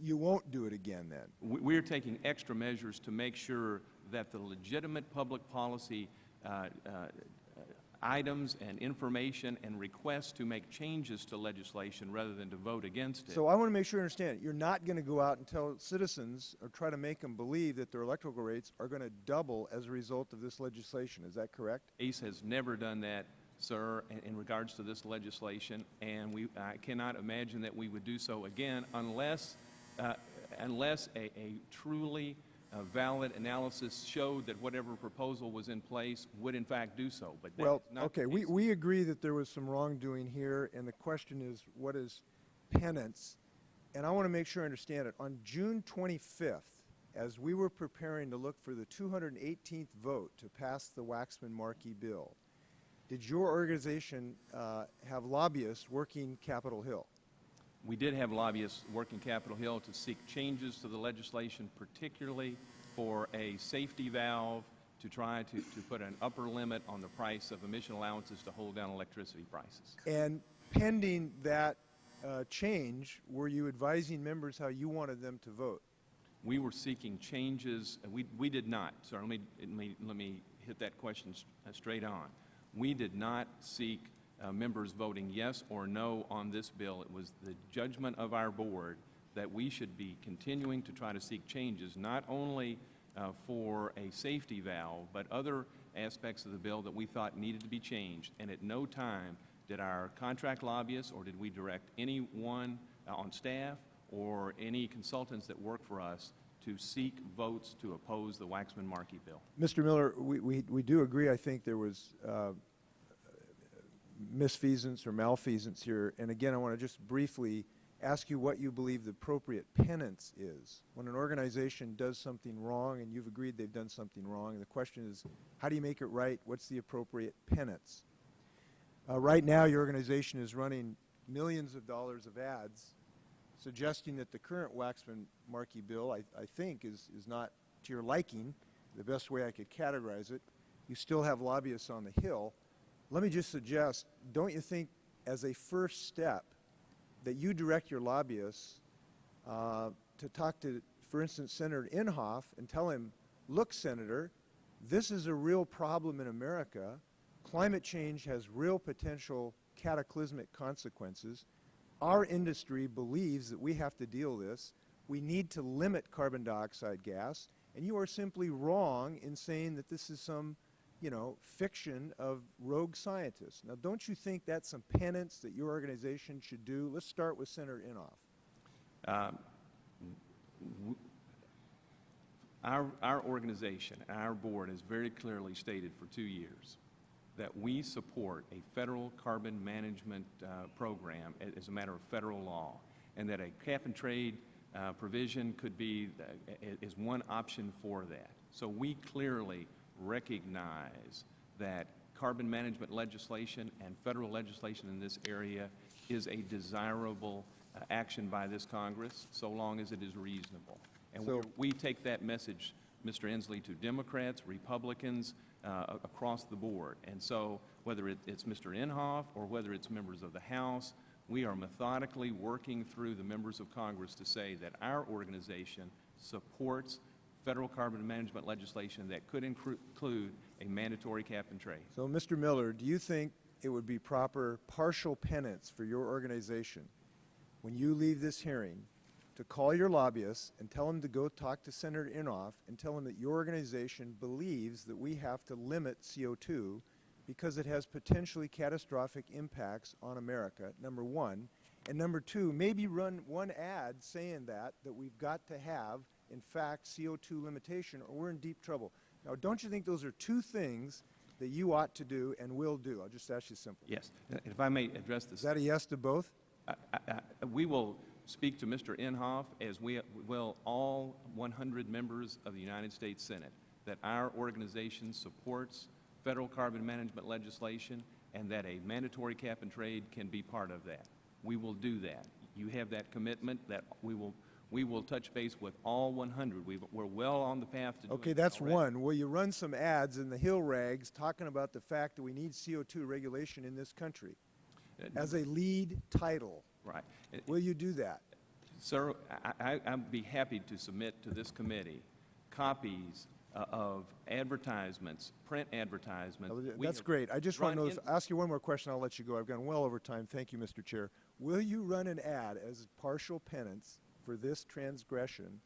you won't do it again then? We're taking extra measures to make sure that the legitimate public policy items and information and requests to make changes to legislation rather than to vote against it. So I want to make sure I understand it. You're not going to go out and tell citizens or try to make them believe that their electrical rates are going to double as a result of this legislation. Is that correct? ACE has never done that, sir, in regards to this legislation, and I cannot imagine that we would do so again unless a truly valid analysis showed that whatever proposal was in place would in fact do so. But that Well, is not okay, the case. we agree that there was some wrongdoing here, and the question is, what is penance? And I want to make sure I understand it. On June 25th, as we were preparing to look for the 218th vote to pass the Waxman-Markey bill, did your organization have lobbyists working Capitol Hill? We did have lobbyists working Capitol Hill to seek changes to the legislation, particularly for a safety valve to try to put an upper limit on the price of emission allowances to hold down electricity prices. And pending that change, were you advising members how you wanted them to vote? We were seeking changes. We did not. So let me hit that question straight on. We did not seek members voting yes or no on this bill. It was the judgment of our board that we should be continuing to try to seek changes, not only for a safety valve, but other aspects of the bill that we thought needed to be changed. And at no time did our contract lobbyists or did we direct anyone on staff or any consultants that work for us to seek votes to oppose the Waxman-Markey bill. Mr. Miller, we do agree. I think there was misfeasance or malfeasance here. And again, I want to just briefly ask you what you believe the appropriate penance is. When an organization does something wrong and you've agreed they've done something wrong, and the question is, how do you make it right? What's the appropriate penance? Right now, your organization is running millions of dollars of ads suggesting that the current Waxman-Markey bill, I think, is not to your liking, the best way I could categorize it. You still have lobbyists on the Hill. Let me just suggest, don't you think as a first step that you direct your lobbyists to talk to, for instance, Senator Inhofe and tell him, look, Senator, this is a real problem in America. Climate change has real potential cataclysmic consequences. Our industry believes that we have to deal with this. We need to limit carbon dioxide gas, and you are simply wrong in saying that this is some fiction of rogue scientists. Now, don't you think that's some penance that your organization should do? Let's start with Senator Inhofe. Our organization, our board has very clearly stated for 2 years that we support a federal carbon management program as a matter of federal law, and that a cap-and-trade provision could be is one option for that. So we clearly recognize that carbon management legislation and federal legislation in this area is a desirable action by this Congress, so long as it is reasonable. And we take that message, Mr. Inslee, to Democrats, Republicans, across the board. And so whether it's Mr. Inhofe or whether it's members of the House, we are methodically working through the members of Congress to say that our organization supports federal carbon management legislation that could include a mandatory cap and trade. So, Mr. Miller, do you think it would be proper partial penance for your organization when you leave this hearing to call your lobbyists and tell them to go talk to Senator Inhofe and tell him that your organization believes that we have to limit CO2 because it has potentially catastrophic impacts on America, number one, and number two, maybe run one ad saying that we've got to have, in fact, CO2 limitation or we're in deep trouble. Now, don't you think those are two things that you ought to do and will do? I'll just ask you simple. Yes. If I may address this. Is that a yes to both? We will speak to Mr. Inhofe, as we will all 100 members of the United States Senate, that our organization supports federal carbon management legislation and that a mandatory cap and trade can be part of that. We will do that. You have that commitment that we will touch base with all 100. We're well on the path to doing Okay, that's one. Will you run some ads in the Hill Rags talking about the fact that we need CO2 regulation in this country as a lead title? Right. Will you do that? Sir, I'd be happy to submit to this committee copies of advertisements, print advertisements. That's great. I just want to ask you one more question. I'll let you go. I've gone well over time. Thank you, Mr. Chair. Will you run an ad as partial penance for this transgression,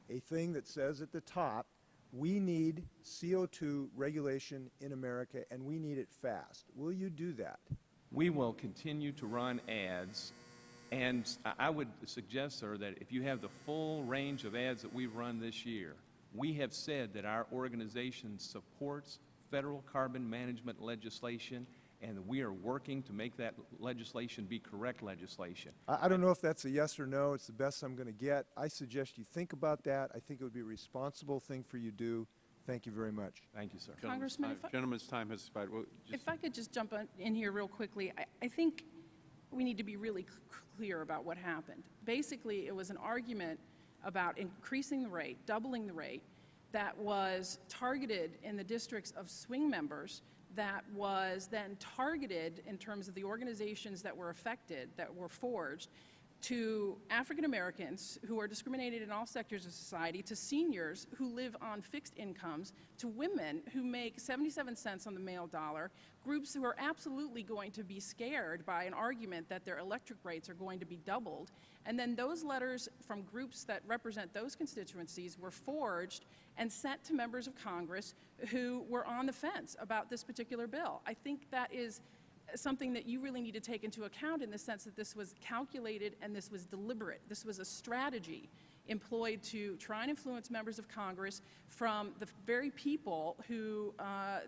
a thing that says at the top, we need CO2 regulation in America and we need it fast? Will you do that? We will continue to run ads, and I would suggest, sir, that if you have the full range of ads that we've run this year, we have said that our organization supports federal carbon management legislation, and we are working to make that legislation be correct legislation. I don't know if that's a yes or no. It's the best I'm going to get. I suggest you think about that. I think it would be a responsible thing for you to do. Thank you very much. Thank you, sir. Congressman, Gentleman's time has expired. if I could just jump in here real quickly, I think we need to be really clear about what happened. Basically, it was an argument about increasing the rate, doubling the rate, that was targeted in the districts of swing members, that was then targeted in terms of the organizations that were affected, that were forged, to African Americans who are discriminated in all sectors of society, to seniors who live on fixed incomes, to women who make 77 cents on the male dollar, groups who are absolutely going to be scared by an argument that their electric rates are going to be doubled. And then those letters from groups that represent those constituencies were forged and sent to members of Congress who were on the fence about this particular bill. I think that is something that you really need to take into account, in the sense that this was calculated and this was deliberate. This was a strategy employed to try and influence members of Congress from the very people who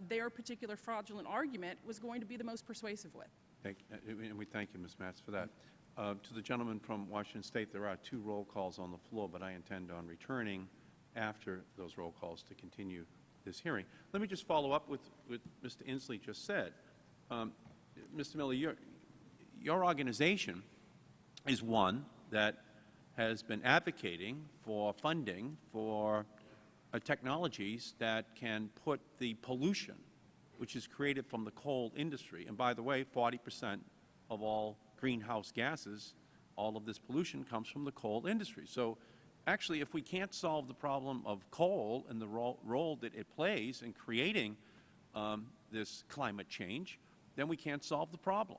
their particular fraudulent argument was going to be the most persuasive with. And we thank you, Ms. Matz, for that. To the gentleman from Washington State, there are 2 roll calls on the floor, but I intend on returning after those roll calls to continue this hearing. Let me just follow up with what Mr. Inslee just said. Mr. Miller, your organization is one that has been advocating for funding for technologies that can put the pollution, which is created from the coal industry, and by the way, 40% of all greenhouse gases, all of this pollution comes from the coal industry. So actually, if we can't solve the problem of coal and the role that it plays in creating this climate change, then we can't solve the problem.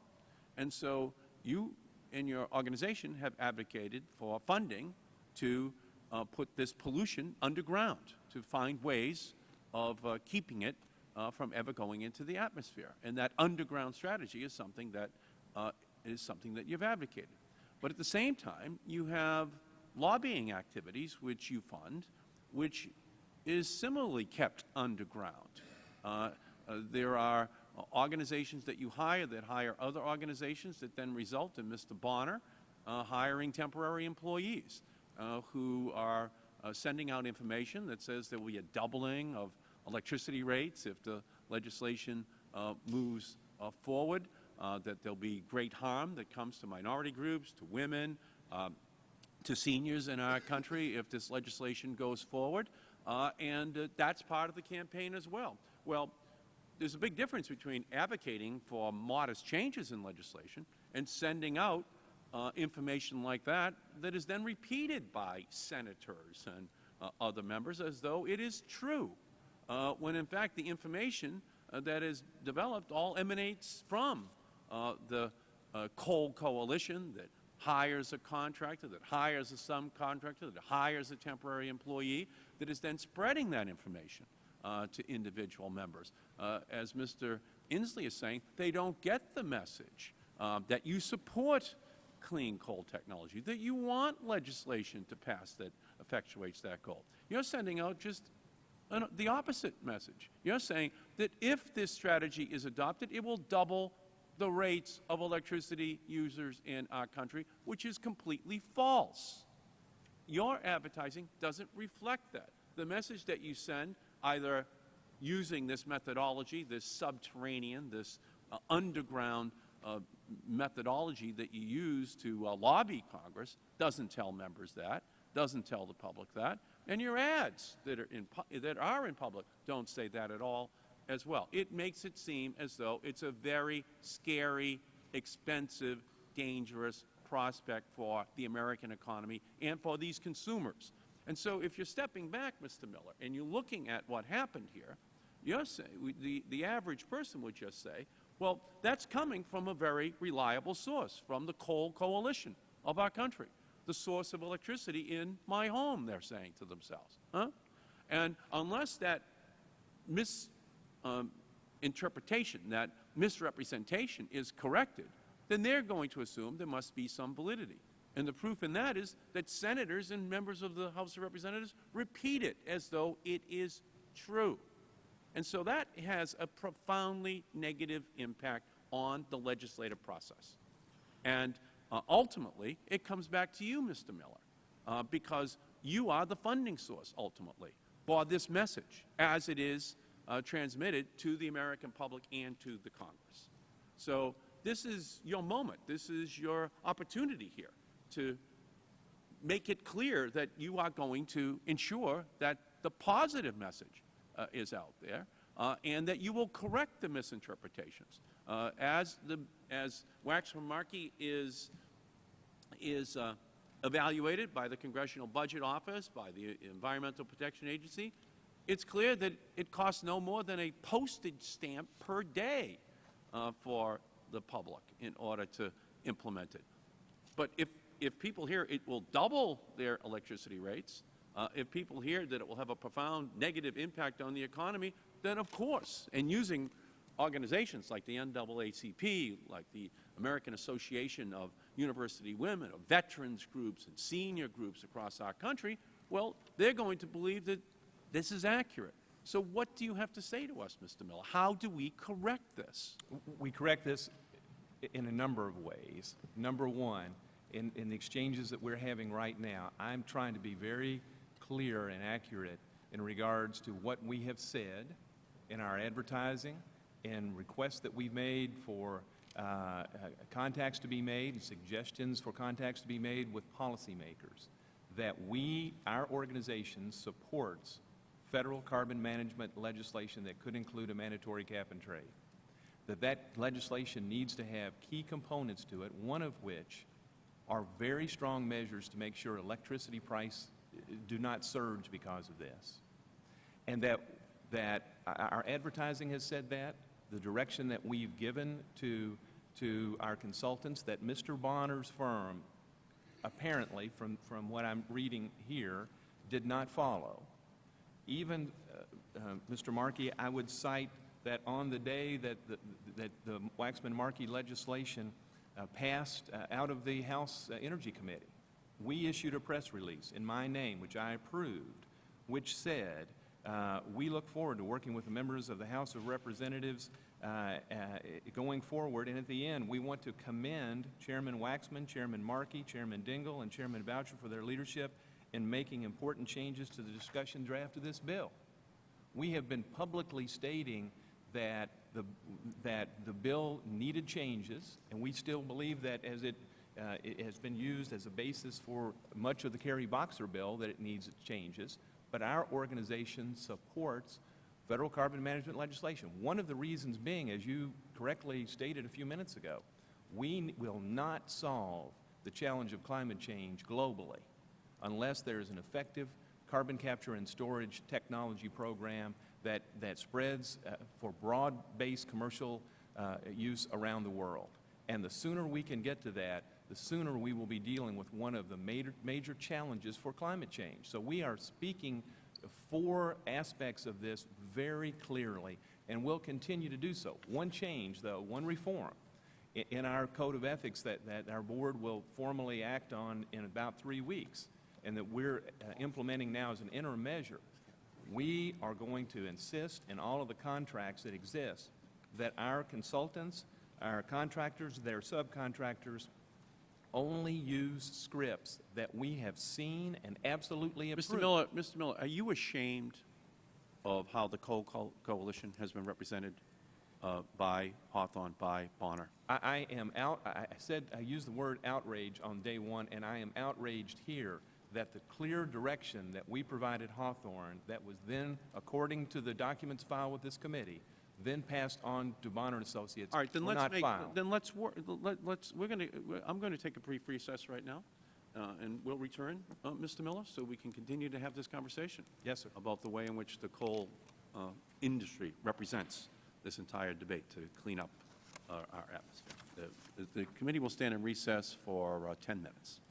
And so you and your organization have advocated for funding to put this pollution underground, to find ways of keeping it from ever going into the atmosphere. And that underground strategy is something that you've advocated. But at the same time, you have lobbying activities which you fund, which is similarly kept underground. There are organizations that you hire that hire other organizations that then result in Mr. Bonner hiring temporary employees who are sending out information that says there will be a doubling of electricity rates if the legislation moves forward, that there'll be great harm that comes to minority groups, to women, to seniors in our country if this legislation goes forward, and that's part of the campaign as well. Well, there's a big difference between advocating for modest changes in legislation and sending out information like that that is then repeated by senators and other members as though it is true, when in fact the information that is developed all emanates from the coal coalition that hires a contractor, that hires a subcontractor, that hires a temporary employee, that is then spreading that information to individual members. As Mr. Inslee is saying, they don't get the message that you support clean coal technology, that you want legislation to pass that effectuates that goal. You're sending out just the opposite message. You're saying that if this strategy is adopted, it will double the rates of electricity users in our country, which is completely false. Your advertising doesn't reflect that. The message that you send, either using this methodology, this subterranean, this underground methodology that you use to lobby Congress, doesn't tell members that, doesn't tell the public that, and your ads that are in public don't say that at all as well. It makes it seem as though it's a very scary, expensive, dangerous prospect for the American economy and for these consumers. And so if you're stepping back, Mr. Miller, and you're looking at what happened here, you're saying, the average person would just say, well, that's coming from a very reliable source, from the coal coalition of our country, the source of electricity in my home, they're saying to themselves. And unless that misinterpretation, that misrepresentation is corrected, then they're going to assume there must be some validity. And the proof in that is that senators and members of the House of Representatives repeat it as though it is true. And so that has a profoundly negative impact on the legislative process. And ultimately, it comes back to you, Mr. Miller, because you are the funding source, ultimately, for this message, as it is transmitted to the American public and to the Congress. So this is your moment. This is your opportunity here to make it clear that you are going to ensure that the positive message is out there, and that you will correct the misinterpretations. As Waxman-Markey is evaluated by the Congressional Budget Office, by the Environmental Protection Agency, it's clear that it costs no more than a postage stamp per day for the public in order to implement it. But if people hear it will double their electricity rates, if people hear that it will have a profound negative impact on the economy, then of course, and using organizations like the NAACP, like the American Association of University Women, of veterans groups and senior groups across our country, well, they're going to believe that this is accurate. So what do you have to say to us, Mr. Miller? How do we correct this? We correct this in a number of ways. Number one, in the exchanges that we're having right now, I'm trying to be very clear and accurate in regards to what we have said in our advertising and requests that we've made for contacts to be made and suggestions for contacts to be made with policymakers, that our organization supports federal carbon management legislation that could include a mandatory cap and trade, that legislation needs to have key components to it, one of which are very strong measures to make sure electricity prices do not surge because of this. And that our advertising has said that, the direction that we've given to our consultants, that Mr. Bonner's firm, apparently, from what I'm reading here, did not follow. Even, Mr. Markey, I would cite that on the day that the Waxman-Markey legislation passed out of the House Energy Committee, we issued a press release in my name, which I approved, which said, we look forward to working with the members of the House of Representatives going forward, and at the end, we want to commend Chairman Waxman, Chairman Markey, Chairman Dingell, and Chairman Boucher for their leadership in making important changes to the discussion draft of this bill. We have been publicly stating that the bill needed changes, and we still believe that as it has been used as a basis for much of the Kerry-Boxer bill, that it needs changes. But our organization supports federal carbon management legislation. One of the reasons being, as you correctly stated a few minutes ago, we will not solve the challenge of climate change globally unless there is an effective carbon capture and storage technology program that spreads for broad-based commercial use around the world. And the sooner we can get to that, the sooner we will be dealing with one of the major challenges for climate change. So we are speaking 4 aspects of this very clearly, and we'll continue to do so. One change, though, one reform in our code of ethics that our board will formally act on in about 3 weeks, and that we're implementing now as an interim measure. We are going to insist in all of the contracts that exist that our consultants, our contractors, their subcontractors, only use scripts that we have seen and absolutely approved. Mr. Miller, are you ashamed of how the Coal Coalition has been represented by Hawthorne, by Bonner? I am out. I said I used the word outrage on day one, and I am outraged here that the clear direction that we provided Hawthorne, that was then, according to the documents filed with this committee, then passed on to Bonner and Associates. All right, then were let's not filed. we're going to take a brief recess right now, and we'll return, Mr. Miller, so we can continue to have this conversation. Yes, sir. About the way in which the coal industry represents this entire debate to clean up our atmosphere. The committee will stand in recess for 10 minutes.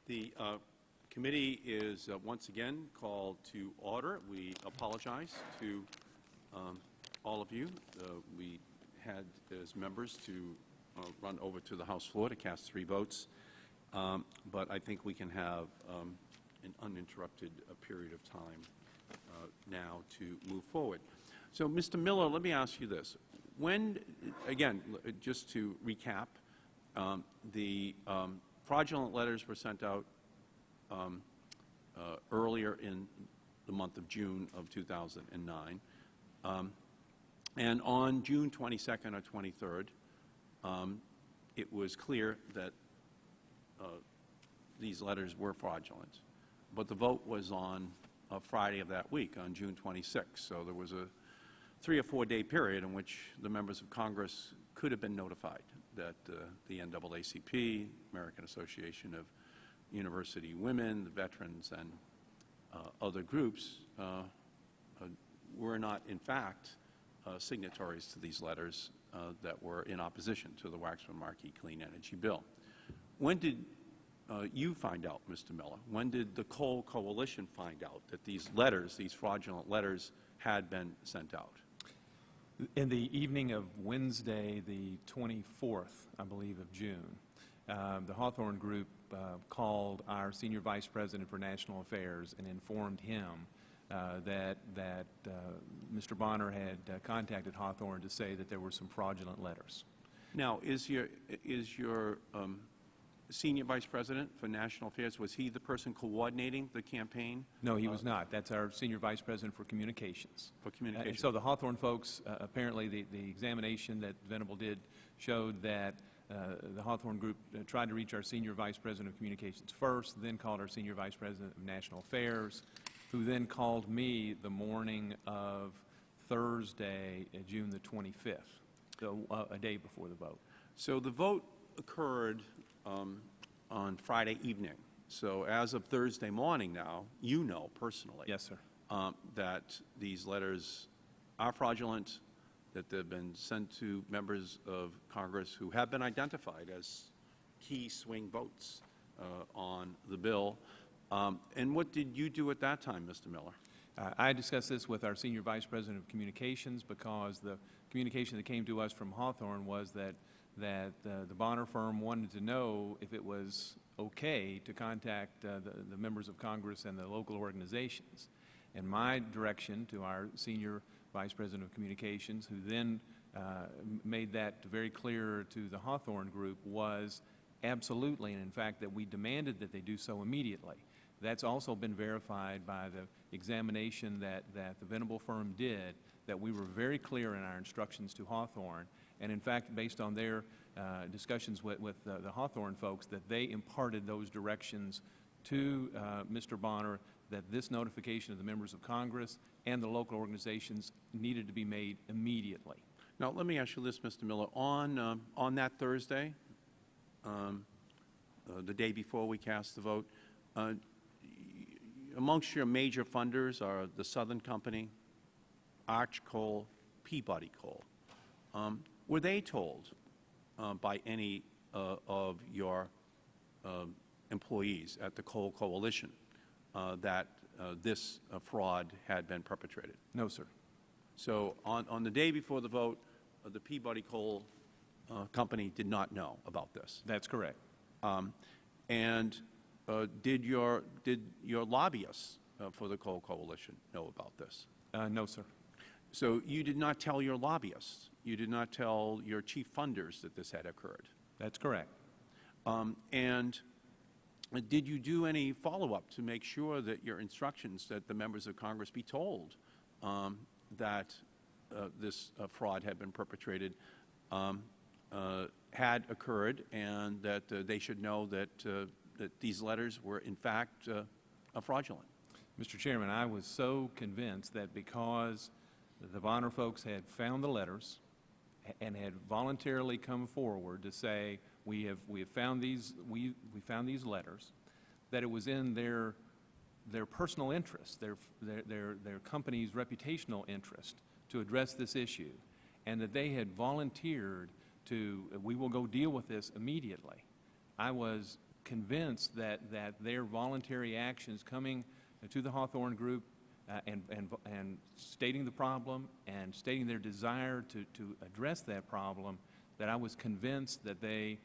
The committee is once again called to order. We apologize to all of you. We had, as members, to run over to the House floor to cast 3 votes, but I think we can have an uninterrupted period of time now to move forward. So, Mr. Miller, let me ask you this. When, again, just to recap, the fraudulent letters were sent out earlier in the month of June of 2009. And on June 22nd or 23rd, it was clear that these letters were fraudulent. But the vote was on a Friday of that week, on June 26th. So there was a 3 or 4 day period in which the members of Congress could have been notified that the NAACP, American Association of University Women, the veterans, and other groups were not, in fact, signatories to these letters that were in opposition to the Waxman-Markey Clean Energy Bill. When did you find out, Mr. Miller? When did the Coal Coalition find out that these letters, these fraudulent letters, had been sent out? In the evening of Wednesday, the 24th, I believe, of June, the Hawthorne Group called our Senior Vice President for National Affairs and informed him that Mr. Bonner had contacted Hawthorne to say that there were some fraudulent letters. Now, is your Senior Vice President for National Affairs, was he the person coordinating the campaign? No, he was not. That's our Senior Vice President for Communications. For Communications. And so the Hawthorne folks, apparently the examination that Venable did showed that the Hawthorne Group tried to reach our Senior Vice President of Communications first, then called our Senior Vice President of National Affairs, who then called me the morning of Thursday, June the 25th, so a day before the vote. So the vote occurred on Friday evening. So as of Thursday morning now, you know personally. Yes, sir. That these letters are fraudulent, that they've been sent to members of Congress who have been identified as key swing votes on the bill. And what did you do at that time, Mr. Miller? I discussed this with our Senior Vice President of Communications because the communication that came to us from Hawthorne was that the Bonner firm wanted to know if it was okay to contact the members of Congress and the local organizations. And my direction to our Senior Vice President of Communications, who then made that very clear to the Hawthorne Group, was absolutely, and in fact that we demanded that they do so immediately. That's also been verified by the examination that the Venable firm did, that we were very clear in our instructions to Hawthorne, and in fact, based on their discussions with the Hawthorne folks, that they imparted those directions to Mr. Bonner, that this notification of the members of Congress and the local organizations needed to be made immediately. Now, let me ask you this, Mr. Miller. On that Thursday, the day before we cast the vote, amongst your major funders are the Southern Company, Arch Coal, Peabody Coal. Were they told by any of your employees at the Coal Coalition that this fraud had been perpetrated? No, sir. So on the day before the vote, the Peabody Coal Company did not know about this? That's correct. And did your lobbyists for the Coal Coalition know about this? No, sir. So you did not tell your lobbyists, you did not tell your chief funders that this had occurred? That's correct. And did you do any follow-up to make sure that your instructions that the members of Congress be told that this fraud had been perpetrated had occurred, and that they should know that these letters were in fact fraudulent? Mr. Chairman, I was so convinced that because the Bonner folks had found the letters and had voluntarily come forward to say we have found these letters, that it was in their personal interest, their company's reputational interest to address this issue, and that they had volunteered to, we will go deal with this immediately. I was convinced that their voluntary actions coming to the Hawthorne Group and stating the problem and stating their desire to address that problem, that I was convinced that they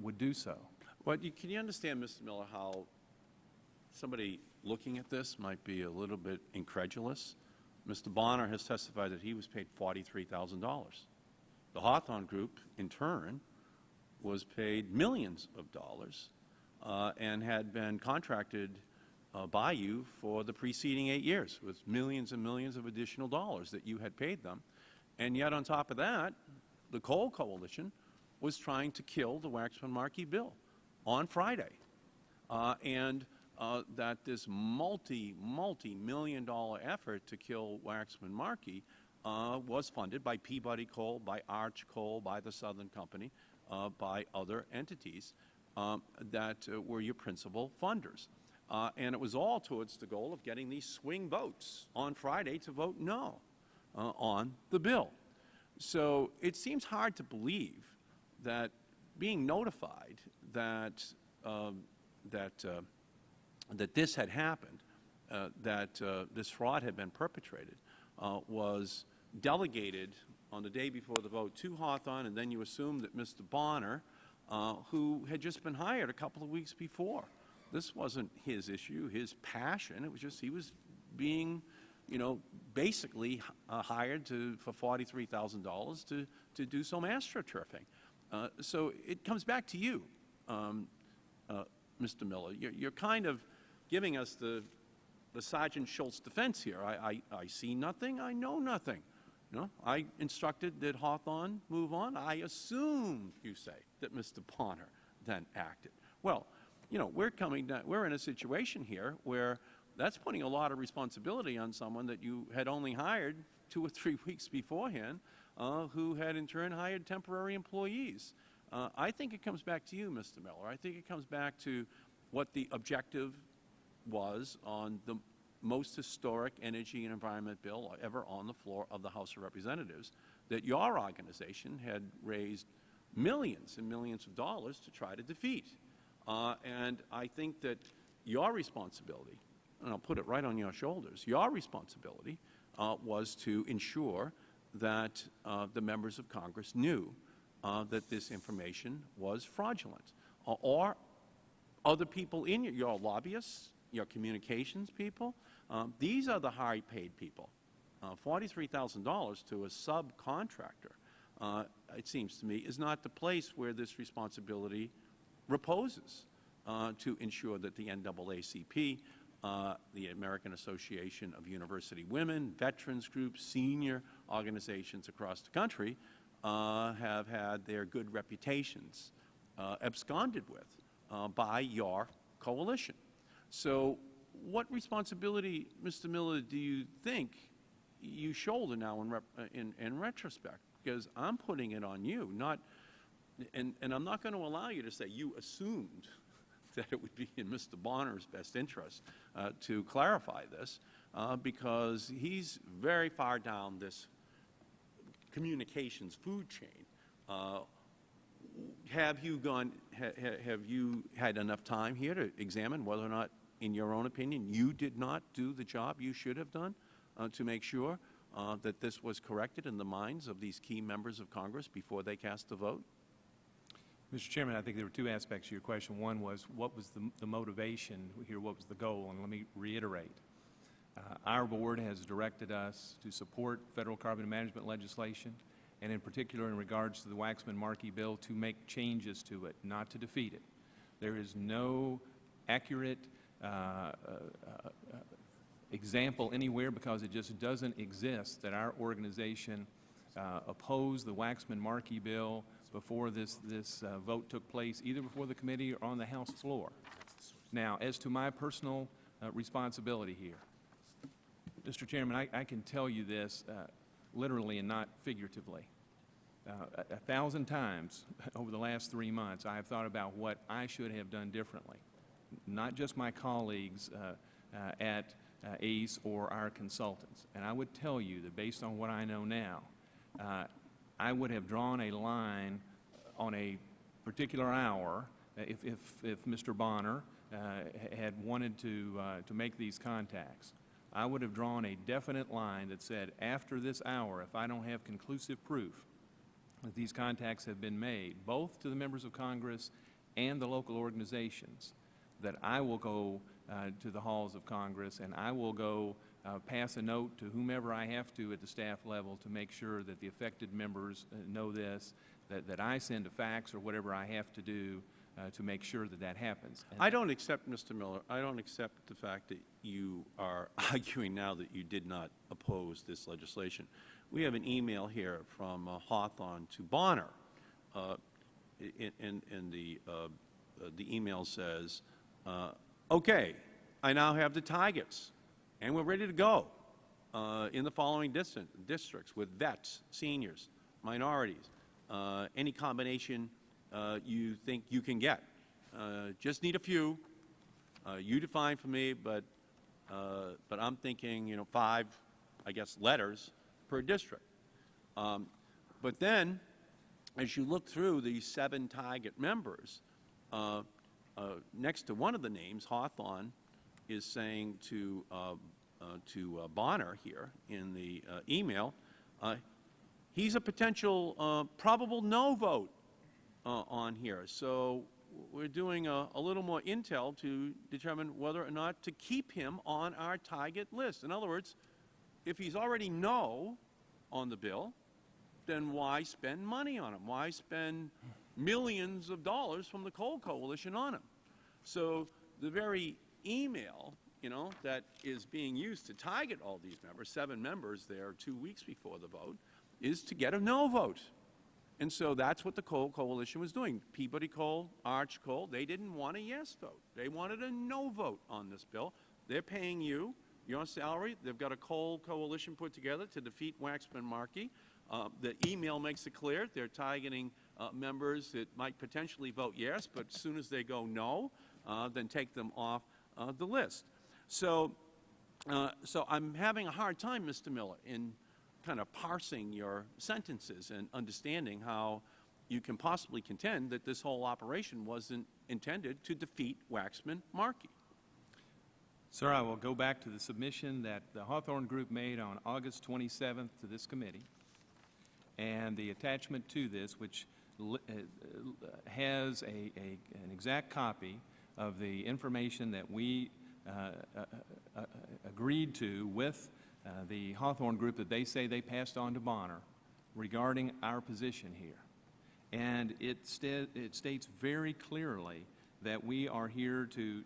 would do so. Well, can you understand, Mr. Miller, how somebody looking at this might be a little bit incredulous? Mr. Bonner has testified that he was paid $43,000. The Hawthorne Group, in turn, was paid millions of dollars and had been contracted by you for the preceding 8 years with millions and millions of additional dollars that you had paid them. And yet, on top of that, the Coal Coalition was trying to kill the Waxman-Markey bill on Friday. That this multi-million-dollar effort to kill Waxman-Markey was funded by Peabody Coal, by Arch Coal, by the Southern Company, by other entities that were your principal funders. And it was all towards the goal of getting these swing votes on Friday to vote no on the bill. So it seems hard to believe that being notified that that this had happened, that this fraud had been perpetrated, was delegated on the day before the vote to Hawthorne, and then you assume that Mr. Bonner, who had just been hired a couple of weeks before, this wasn't his issue, his passion. It was just he was being, basically hired for $43,000 to do some astroturfing. So it comes back to you, Mr. Miller. You're kind of giving us the Sergeant Schultz defense here. I see nothing. I know nothing. I instructed that Hawthorne move on. I assumed, you say, that Mr. Bonner then acted. Well, we're in a situation here where that's putting a lot of responsibility on someone that you had only hired 2 or 3 weeks beforehand, who had in turn hired temporary employees. I think it comes back to you, Mr. Miller. I think it comes back to what the objective was on the most historic energy and environment bill ever on the floor of the House of Representatives, that your organization had raised millions and millions of dollars to try to defeat. And I think that your responsibility, and I'll put it right on your shoulders, your responsibility was to ensure that the members of Congress knew that this information was fraudulent, or other people in your lobbyists, your communications people. These are the high-paid people. $43,000 to a subcontractor, it seems to me, is not the place where this responsibility reposes to ensure that the NAACP, the American Association of University Women, veterans groups, senior organizations across the country have had their good reputations absconded with by your coalition. So what responsibility, Mr. Miller, do you think you shoulder now in retrospect? Because I'm putting it on you, and I'm not going to allow you to say you assumed that it would be in Mr. Bonner's best interest to clarify this, because he's very far down this communications food chain. Have you had enough time here to examine whether or not, in your own opinion, you did not do the job you should have done to make sure that this was corrected in the minds of these key members of Congress before they cast the vote? Mr. Chairman, I think there were two aspects to your question. One was, what was the motivation here? What was the goal? And let me reiterate. Our board has directed us to support federal carbon management legislation, and in particular in regards to the Waxman-Markey bill, to make changes to it, not to defeat it. There is no accurate example anywhere, because it just doesn't exist, that our organization opposed the Waxman-Markey bill before this vote took place, either before the committee or on the House floor. Now, as to my personal responsibility here, Mr. Chairman, I can tell you this literally and not figuratively. 1,000 times over the last 3 months, I have thought about what I should have done differently, not just my colleagues at ACE or our consultants. And I would tell you that based on what I know now, I would have drawn a line on a particular hour if Mr. Bonner had wanted to make these contacts, I would have drawn a definite line that said, after this hour, if I don't have conclusive proof that these contacts have been made, both to the members of Congress and the local organizations, that I will go to the halls of Congress and I will go pass a note to whomever I have to at the staff level to make sure that the affected members know this, that I send a fax or whatever I have to do to make sure that that happens. And I don't accept, Mr. Miller, I don't accept the fact that you are arguing now that you did not oppose this legislation. We have an email here from Hawthorne to Bonner. And the email says, okay, I now have the targets, and we're ready to go in the following districts with vets, seniors, minorities, any combination you think you can get. Just need a few. You define for me, but I'm thinking, 5, I guess, letters per district. But then, as you look through these 7 target members, next to one of the names, Hawthorne is saying to Bonner here in the email, he's a potential probable no vote on here. So we're doing a little more intel to determine whether or not to keep him on our target list. In other words, if he's already no on the bill, then why spend money on him? Why spend millions of dollars from the Coal Coalition on him? So the very email, that is being used to target all these members, 7 members there 2 weeks before the vote, is to get a no vote. And so that's what the Coal Coalition was doing. Peabody Coal, Arch Coal, they didn't want a yes vote. They wanted a no vote on this bill. They're paying you your salary. They've got a Coal Coalition put together to defeat Waxman-Markey. The email makes it clear they're targeting members that might potentially vote yes, but as soon as they go no, then take them off the list. So I'm having a hard time, Mr. Miller, in kind of parsing your sentences and understanding how you can possibly contend that this whole operation wasn't intended to defeat Waxman-Markey. Sir, I will go back to the submission that the Hawthorne Group made on August 27th to this committee, and the attachment to this, which has an exact copy of the information that we agreed to with the Hawthorne Group that they say they passed on to Bonner regarding our position here. And it states very clearly that we are here to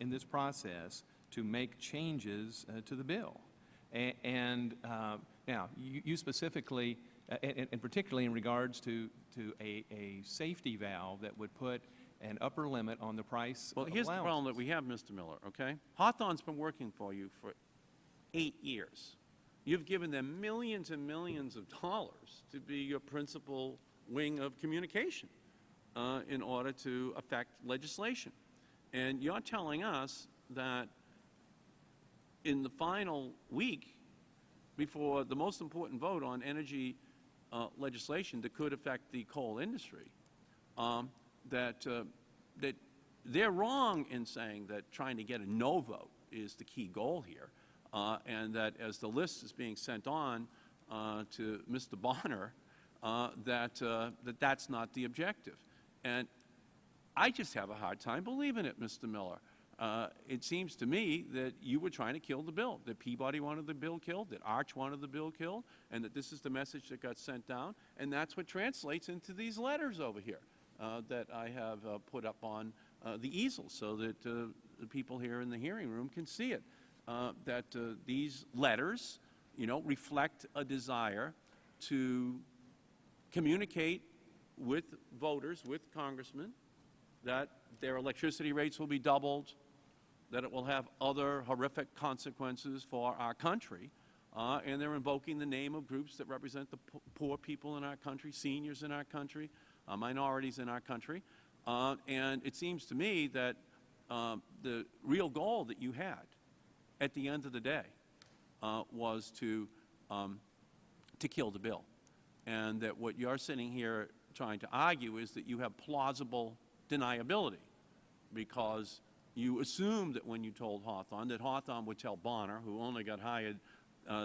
in this process, to make changes to the bill. And now, you specifically, and particularly in regards to a safety valve that would put an upper limit on the price Well, of here's the problem allowances. that we have, Mr. Miller, okay? Hawthorne's been working for you for 8 years. You've given them millions and millions of dollars to be your principal wing of communication in order to affect legislation. And you're telling us that in the final week before the most important vote on energy legislation that could affect the coal industry, that they're wrong in saying that trying to get a no vote is the key goal here, and that as the list is being sent on to Mr. Bonner, that's not the objective. And I just have a hard time believing it, Mr. Miller. It seems to me that you were trying to kill the bill, that Peabody wanted the bill killed, that Arch wanted the bill killed, and that this is the message that got sent down, and that's what translates into these letters over here that I have put up on the easel so that the people here in the hearing room can see it, that these letters, reflect a desire to communicate with voters, with congressmen, that their electricity rates will be doubled, that it will have other horrific consequences for our country, and they're invoking the name of groups that represent the poor people in our country, seniors in our country, minorities in our country. And it seems to me that the real goal that you had at the end of the day was to kill the bill. And that what you're sitting here trying to argue is that you have plausible deniability, because you assumed that when you told Hawthorne that Hawthorne would tell Bonner, who only got hired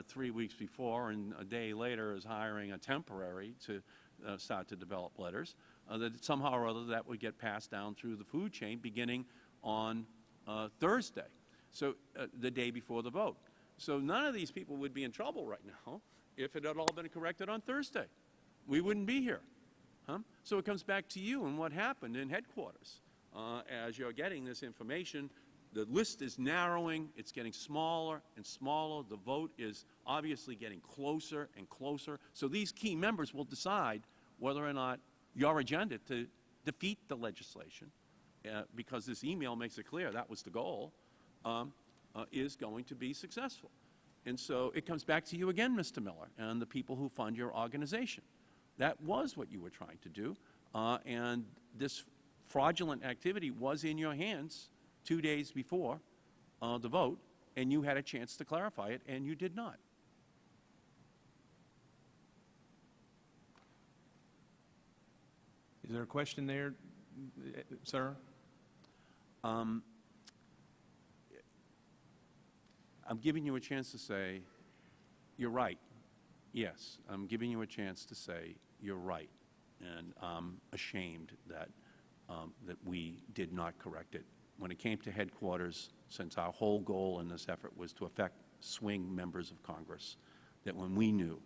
3 weeks before and a day later is hiring a temporary to start to develop letters, that somehow or other that would get passed down through the food chain beginning on Thursday, so the day before the vote. So none of these people would be in trouble right now if it had all been corrected on Thursday. We wouldn't be here. So it comes back to you and what happened in headquarters. As you're getting this information, the list is narrowing, it's getting smaller and smaller, the vote is obviously getting closer and closer. So these key members will decide whether or not your agenda to defeat the legislation, because this email makes it clear that was the goal, is going to be successful. And so it comes back to you again, Mr. Miller, and the people who fund your organization. That was what you were trying to do, and this fraudulent activity was in your hands 2 days before the vote, and you had a chance to clarify it, and you did not. Is there a question there, sir? I'm giving you a chance to say, you're right. Yes, I'm giving you a chance to say, you're right. And I'm ashamed that, that we did not correct it. When it came to headquarters, since our whole goal in this effort was to affect swing members of Congress, that when we knew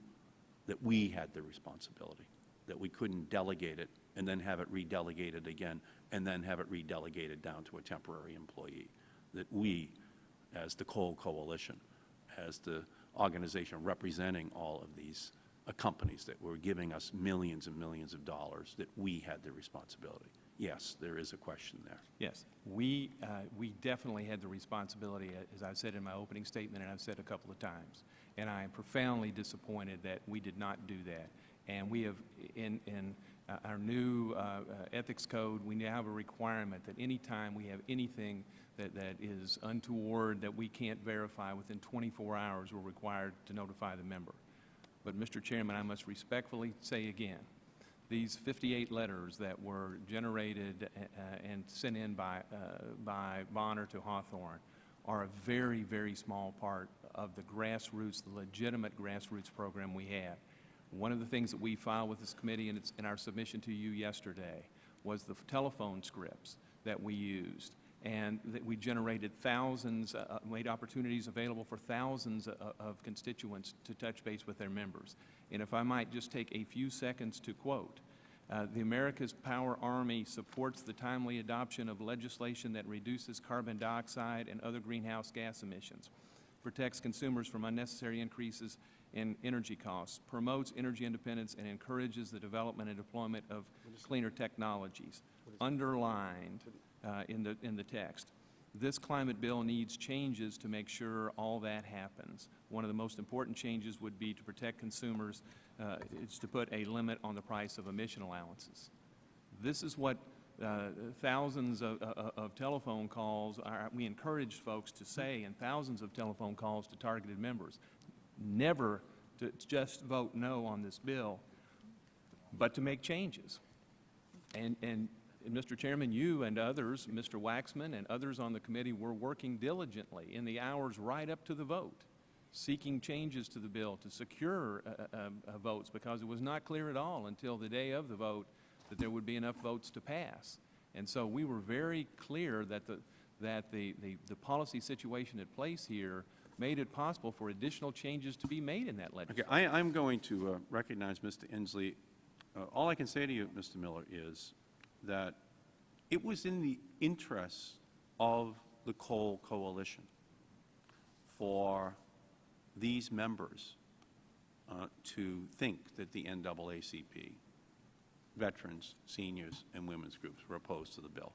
that we had the responsibility, that we couldn't delegate it and then have it redelegated again and then have it redelegated down to a temporary employee, that we, as the Coal Coalition, as the organization representing all of these companies that were giving us millions and millions of dollars, that we had the responsibility. Yes, there is a question there. Yes, we definitely had the responsibility, as I've said in my opening statement and I've said a couple of times. And I am profoundly disappointed that we did not do that. And we have, in our new ethics code, we now have a requirement that any time we have anything that is untoward that we can't verify within 24 hours, we're required to notify the member. But, Mr. Chairman, I must respectfully say again, these 58 letters that were generated and sent in by Bonner to Hawthorne are a very, very small part of the grassroots, the legitimate grassroots program we have. One of the things that we filed with this committee in our submission to you yesterday was the telephone scripts that we used, and that we generated thousands, made opportunities available for thousands of constituents to touch base with their members. And if I might just take a few seconds to quote, the America's Power Army supports the timely adoption of legislation that reduces carbon dioxide and other greenhouse gas emissions, protects consumers from unnecessary increases in energy costs, promotes energy independence, and encourages the development and deployment of cleaner technologies. Underlined in the text. This climate bill needs changes to make sure all that happens. One of the most important changes would be to protect consumers, is to put a limit on the price of emission allowances. This is what thousands of telephone calls we encourage folks to say, and thousands of telephone calls to targeted members. Never to just vote no on this bill, but to make changes. And Mr. Chairman, you and others, Mr. Waxman and others on the committee, were working diligently in the hours right up to the vote, seeking changes to the bill to secure votes, because it was not clear at all until the day of the vote that there would be enough votes to pass. And so we were very clear that the policy situation at place here made it possible for additional changes to be made in that legislation. Okay, I'm going to recognize Mr. Inslee. All I can say to you, Mr. Miller, is that it was in the interests of the Coal Coalition for these members to think that the NAACP, veterans, seniors, and women's groups were opposed to the bill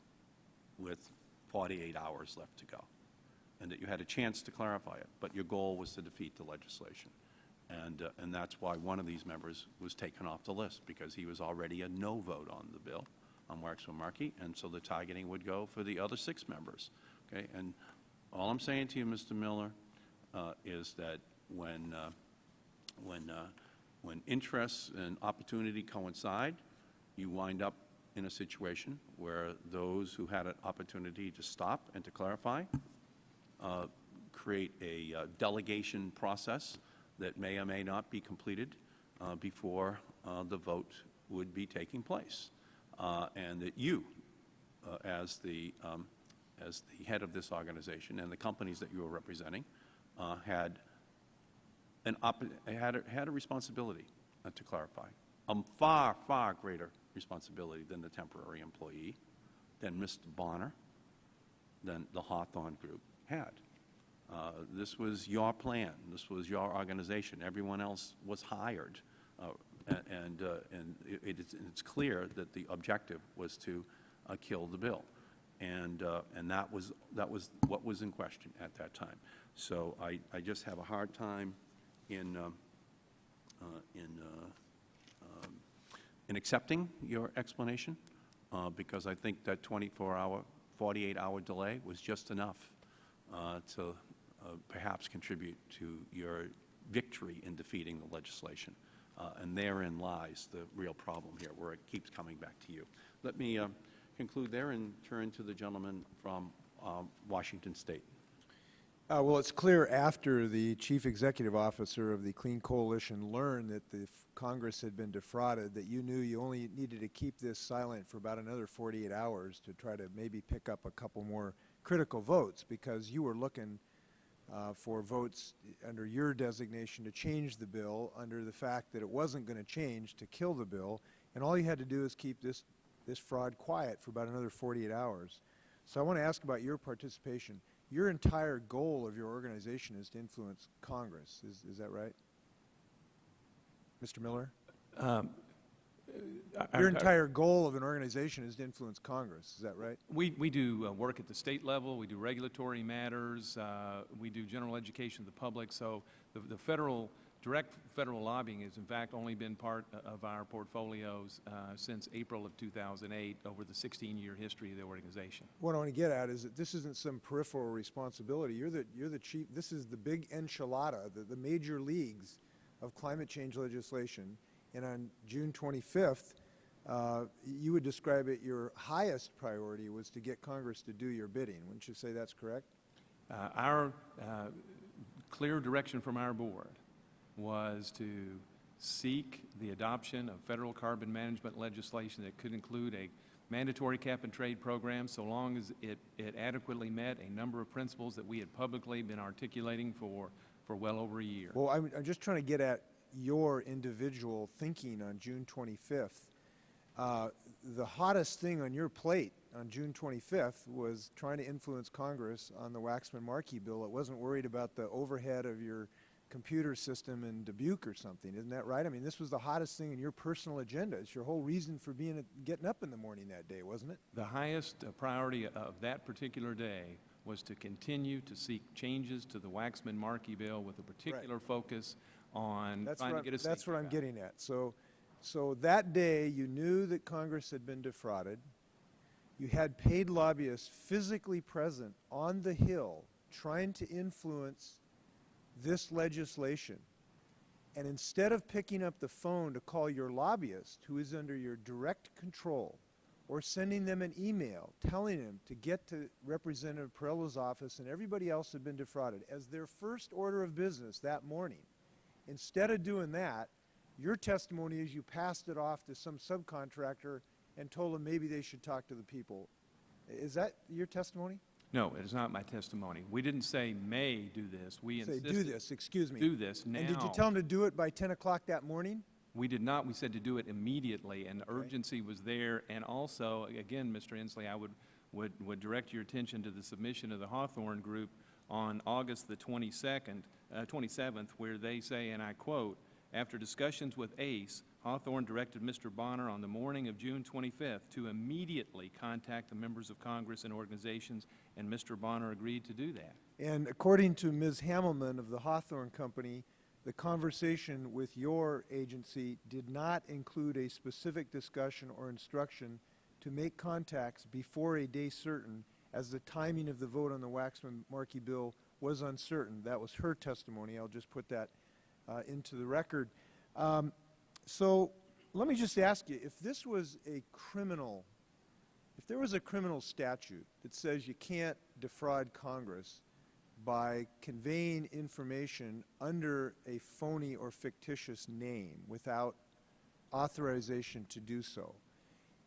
with 48 hours left to go, and that you had a chance to clarify it, but your goal was to defeat the legislation. And that's why one of these members was taken off the list, because he was already a no vote on the bill, on Waxman-Markey, and so the targeting would go for the other 6 members. Okay, and all I'm saying to you, Mr. Miller, is that when interests and opportunity coincide, you wind up in a situation where those who had an opportunity to stop and to clarify create a delegation process that may or may not be completed before the vote would be taking place, and that you, as the head of this organization and the companies that you are representing, had a responsibility to clarify, a far, far greater responsibility than the temporary employee, than Mr. Bonner, than the Hawthorne Group had. This was your plan. This was your organization. Everyone else was hired. And it's clear that the objective was to kill the bill. And that was what was in question at that time. So I just have a hard time in accepting your explanation, because I think that 24-hour, 48-hour delay was just enough to perhaps contribute to your victory in defeating the legislation. And therein lies the real problem here, where it keeps coming back to you. Let me conclude there and turn to the gentleman from Washington State. Well, it's clear after the chief executive officer of the Clean Coalition learned that the Congress had been defrauded that you knew you only needed to keep this silent for about another 48 hours to try to maybe pick up a couple more critical votes, because you were looking for votes under your designation to change the bill, under the fact that it wasn't going to change, to kill the bill, and all you had to do is keep this fraud quiet for about another 48 hours. So I want to ask about your participation. Your entire goal of your organization is to influence Congress. Is that right? Mr. Miller? Your entire goal of an organization is to influence Congress. Is that right? We do work at the state level. We do regulatory matters. We do general education of the public. So the direct federal lobbying has, in fact, only been part of our portfolios since April of 2008 over the 16-year history of the organization. What I want to get at is that this isn't some peripheral responsibility. You're the chief. This is the big enchilada, the major leagues of climate change legislation. And on June 25th, you would describe it, your highest priority was to get Congress to do your bidding. Wouldn't you say that's correct? Our clear direction from our board was to seek the adoption of federal carbon management legislation that could include a mandatory cap-and-trade program, so long as it adequately met a number of principles that we had publicly been articulating for well over a year. Well, I'm just trying to get at your individual thinking on June 25th. The hottest thing on your plate on June 25th was trying to influence Congress on the Waxman-Markey bill. It wasn't worried about the overhead of your computer system in Dubuque or something. Isn't that right? I mean, this was the hottest thing in your personal agenda. It's your whole reason for getting up in the morning that day, wasn't it? The highest priority of that particular day was to continue to seek changes to the Waxman-Markey bill with a particular focus on trying to get a That's what I'm getting at. So that day, you knew that Congress had been defrauded. You had paid lobbyists physically present on the Hill trying to influence this legislation. And instead of picking up the phone to call your lobbyist, who is under your direct control, or sending them an email telling them to get to Representative Perello's office and everybody else had been defrauded as their first order of business that morning, instead of doing that, your testimony is you passed it off to some subcontractor and told them maybe they should talk to the people. Is that your testimony? No, it is not my testimony. We didn't say may do this. We Say insisted do this, excuse me. do this now. And did you tell them to do it by 10 o'clock that morning? We did not. We said to do it immediately, and the urgency was there. And also, again, Mr. Inslee, I would direct your attention to the submission of the Hawthorne Group on August the 27th, where they say, and I quote, "After discussions with ACE, Hawthorne directed Mr. Bonner on the morning of June 25th to immediately contact the members of Congress and organizations, and Mr. Bonner agreed to do that." And according to Ms. Hamelman of the Hawthorne Company, the conversation with your agency did not include a specific discussion or instruction to make contacts before a day certain, as the timing of the vote on the Waxman-Markey bill was uncertain. That was her testimony. I'll just put that into the record. So let me just ask you, if this was a criminal, if there was a criminal statute that says you can't defraud Congress by conveying information under a phony or fictitious name without authorization to do so,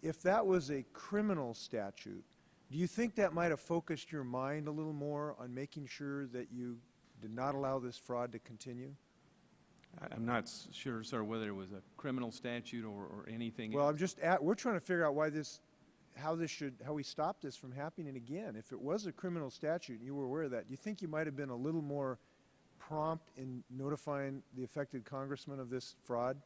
if that was a criminal statute, do you think that might have focused your mind a little more on making sure that you did not allow this fraud to continue? I'm not sure, sir, whether it was a criminal statute or anything Well, else. I'm just we're trying to figure out why this, how we stop this from happening again. If it was a criminal statute and you were aware of that, do you think you might have been a little more prompt in notifying the affected congressman of this fraud?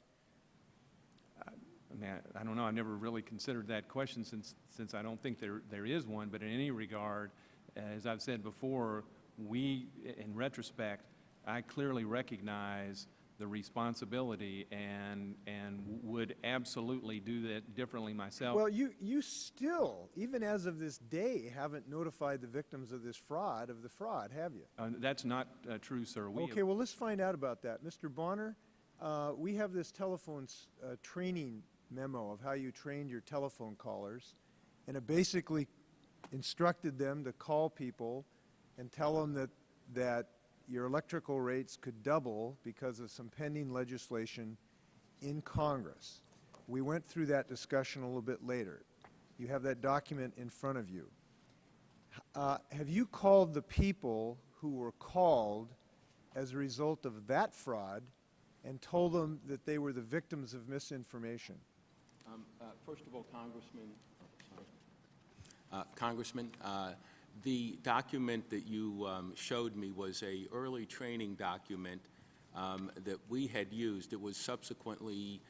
I mean, I don't know. I've never really considered that question since I don't think there is one. But in any regard, as I've said before, we, in retrospect, I clearly recognize the responsibility and would absolutely do that differently myself. Well, you still, even as of this day, haven't notified the victims of this fraud, have you? That's not true, sir. Okay, well, let's find out about that. Mr. Bonner, we have this telephone training memo of how you trained your telephone callers, and it basically instructed them to call people and tell them that your electrical rates could double because of some pending legislation in Congress. We went through that discussion a little bit later. You have that document in front of you. Have you called the people who were called as a result of that fraud and told them that they were the victims of misinformation? First of all, Congressman, the document that you showed me was a early training document that we had used. It was subsequently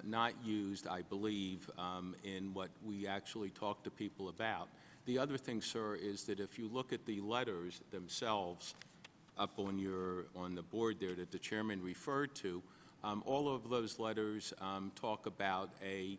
not used, I believe, in what we actually talked to people about. The other thing, sir, is that if you look at the letters themselves up on the board there that the chairman referred to, all of those letters talk about a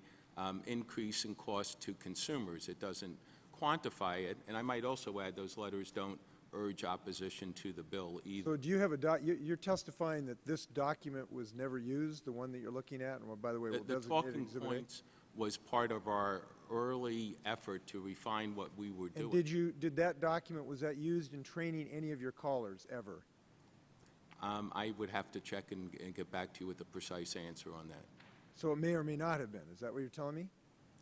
increase in cost to consumers. It doesn't quantify it, and I might also add those letters don't urge opposition to the bill either. So do you have you're testifying that this document was never used, the one that you're looking at? And by the way, The talking points was part of our early effort to refine what we were doing. And did that document, was that used in training any of your callers ever? I would have to check and get back to you with a precise answer on that. So it may or may not have been. Is that what you're telling me?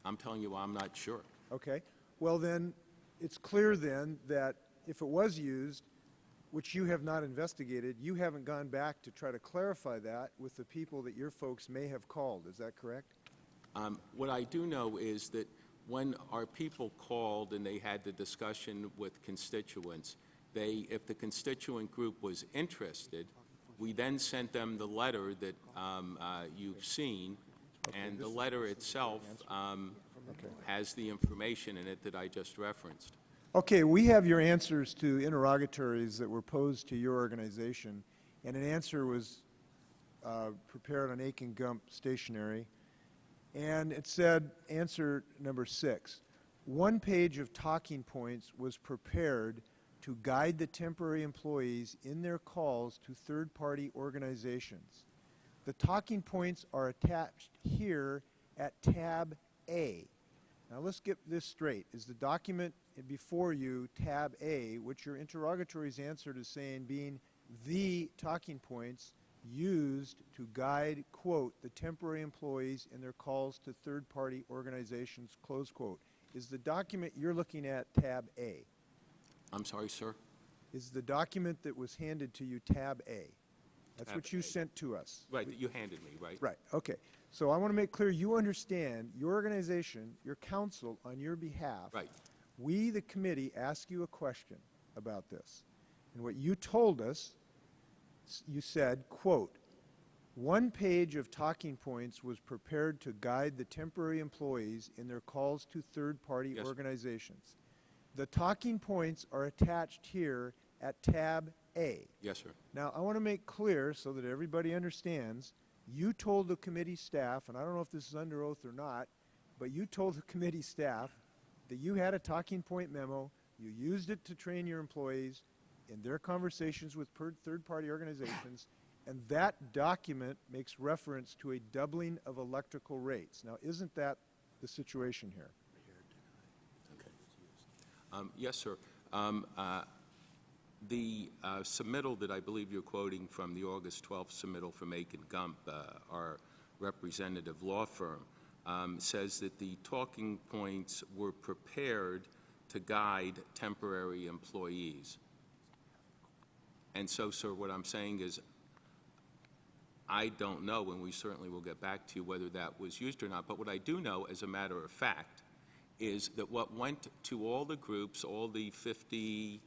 I'm telling you I'm not sure. Okay. Well, then, it's clear then that if it was used, which you have not investigated, you haven't gone back to try to clarify that with the people that your folks may have called. Is that correct? What I do know is that when our people called and they had the discussion with constituents, if the constituent group was interested, we then sent them the letter that you've seen, and the letter itself has the information in it that I just referenced. Okay, we have your answers to interrogatories that were posed to your organization, and an answer was prepared on Aiken Gump stationery, and it said, answer number 6, one page of talking points was prepared to guide the temporary employees in their calls to third-party organizations. The talking points are attached here at tab A. Now let's get this straight. Is the document before you tab A, which your interrogatories answered as saying being the talking points used to guide, quote, the temporary employees in their calls to third-party organizations, close quote. Is the document you're looking at tab A? I'm sorry, sir? Is the document that was handed to you tab A? That's Tab what you A. sent to us. Right, that you handed me, right? Right, okay. So I want to make clear you understand your organization, your counsel on your behalf. Right. We, the committee, asked you a question about this. And what you told us, you said, quote, one page of talking points was prepared to guide the temporary employees in their calls to third-party Yes. organizations. The talking points are attached here at tab A. Yes, sir. Now, I want to make clear so that everybody understands, you told the committee staff, and I don't know if this is under oath or not, but you told the committee staff that you had a talking point memo, you used it to train your employees in their conversations with third-party organizations, and that document makes reference to a doubling of electrical rates. Now, isn't that the situation here? Yes, sir. The submittal that I believe you're quoting from the August 12th submittal from Aiken Gump, our representative law firm, says that the talking points were prepared to guide temporary employees. And so, sir, what I'm saying is I don't know, and we certainly will get back to you whether that was used or not, but what I do know, as a matter of fact, is that what went to all the groups, all the 43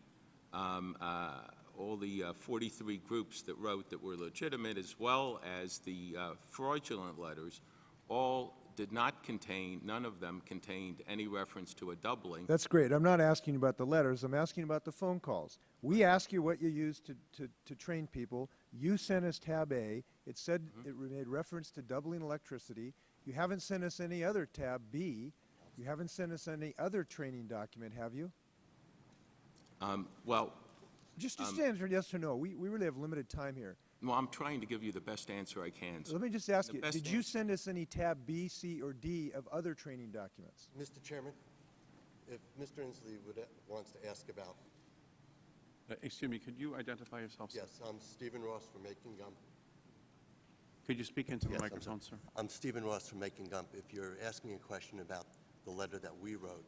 groups that wrote that were legitimate, as well as the fraudulent letters, all did not contain, none of them contained any reference to a doubling. That's great. I'm not asking about the letters. I'm asking about the phone calls. We ask you what you used to train people. You sent us tab A. It said it made reference to doubling electricity. You haven't sent us any other tab B. You haven't sent us any other training document, have you? Well, Just answer yes or no. We really have limited time here. well, I'm trying to give you the best answer I can. Let me just ask The you, best did you answer- send us any tab B, C, or D of other training documents? Mr. Chairman, if Mr. Inslee wants to ask about, Excuse me, could you identify yourself, sir? yes, I'm Stephen Ross from Macon Gump. Could you speak into the Yes, I'm microphone, sir? I'm Stephen Ross from Macon Gump. If you're asking a question about the letter that we wrote,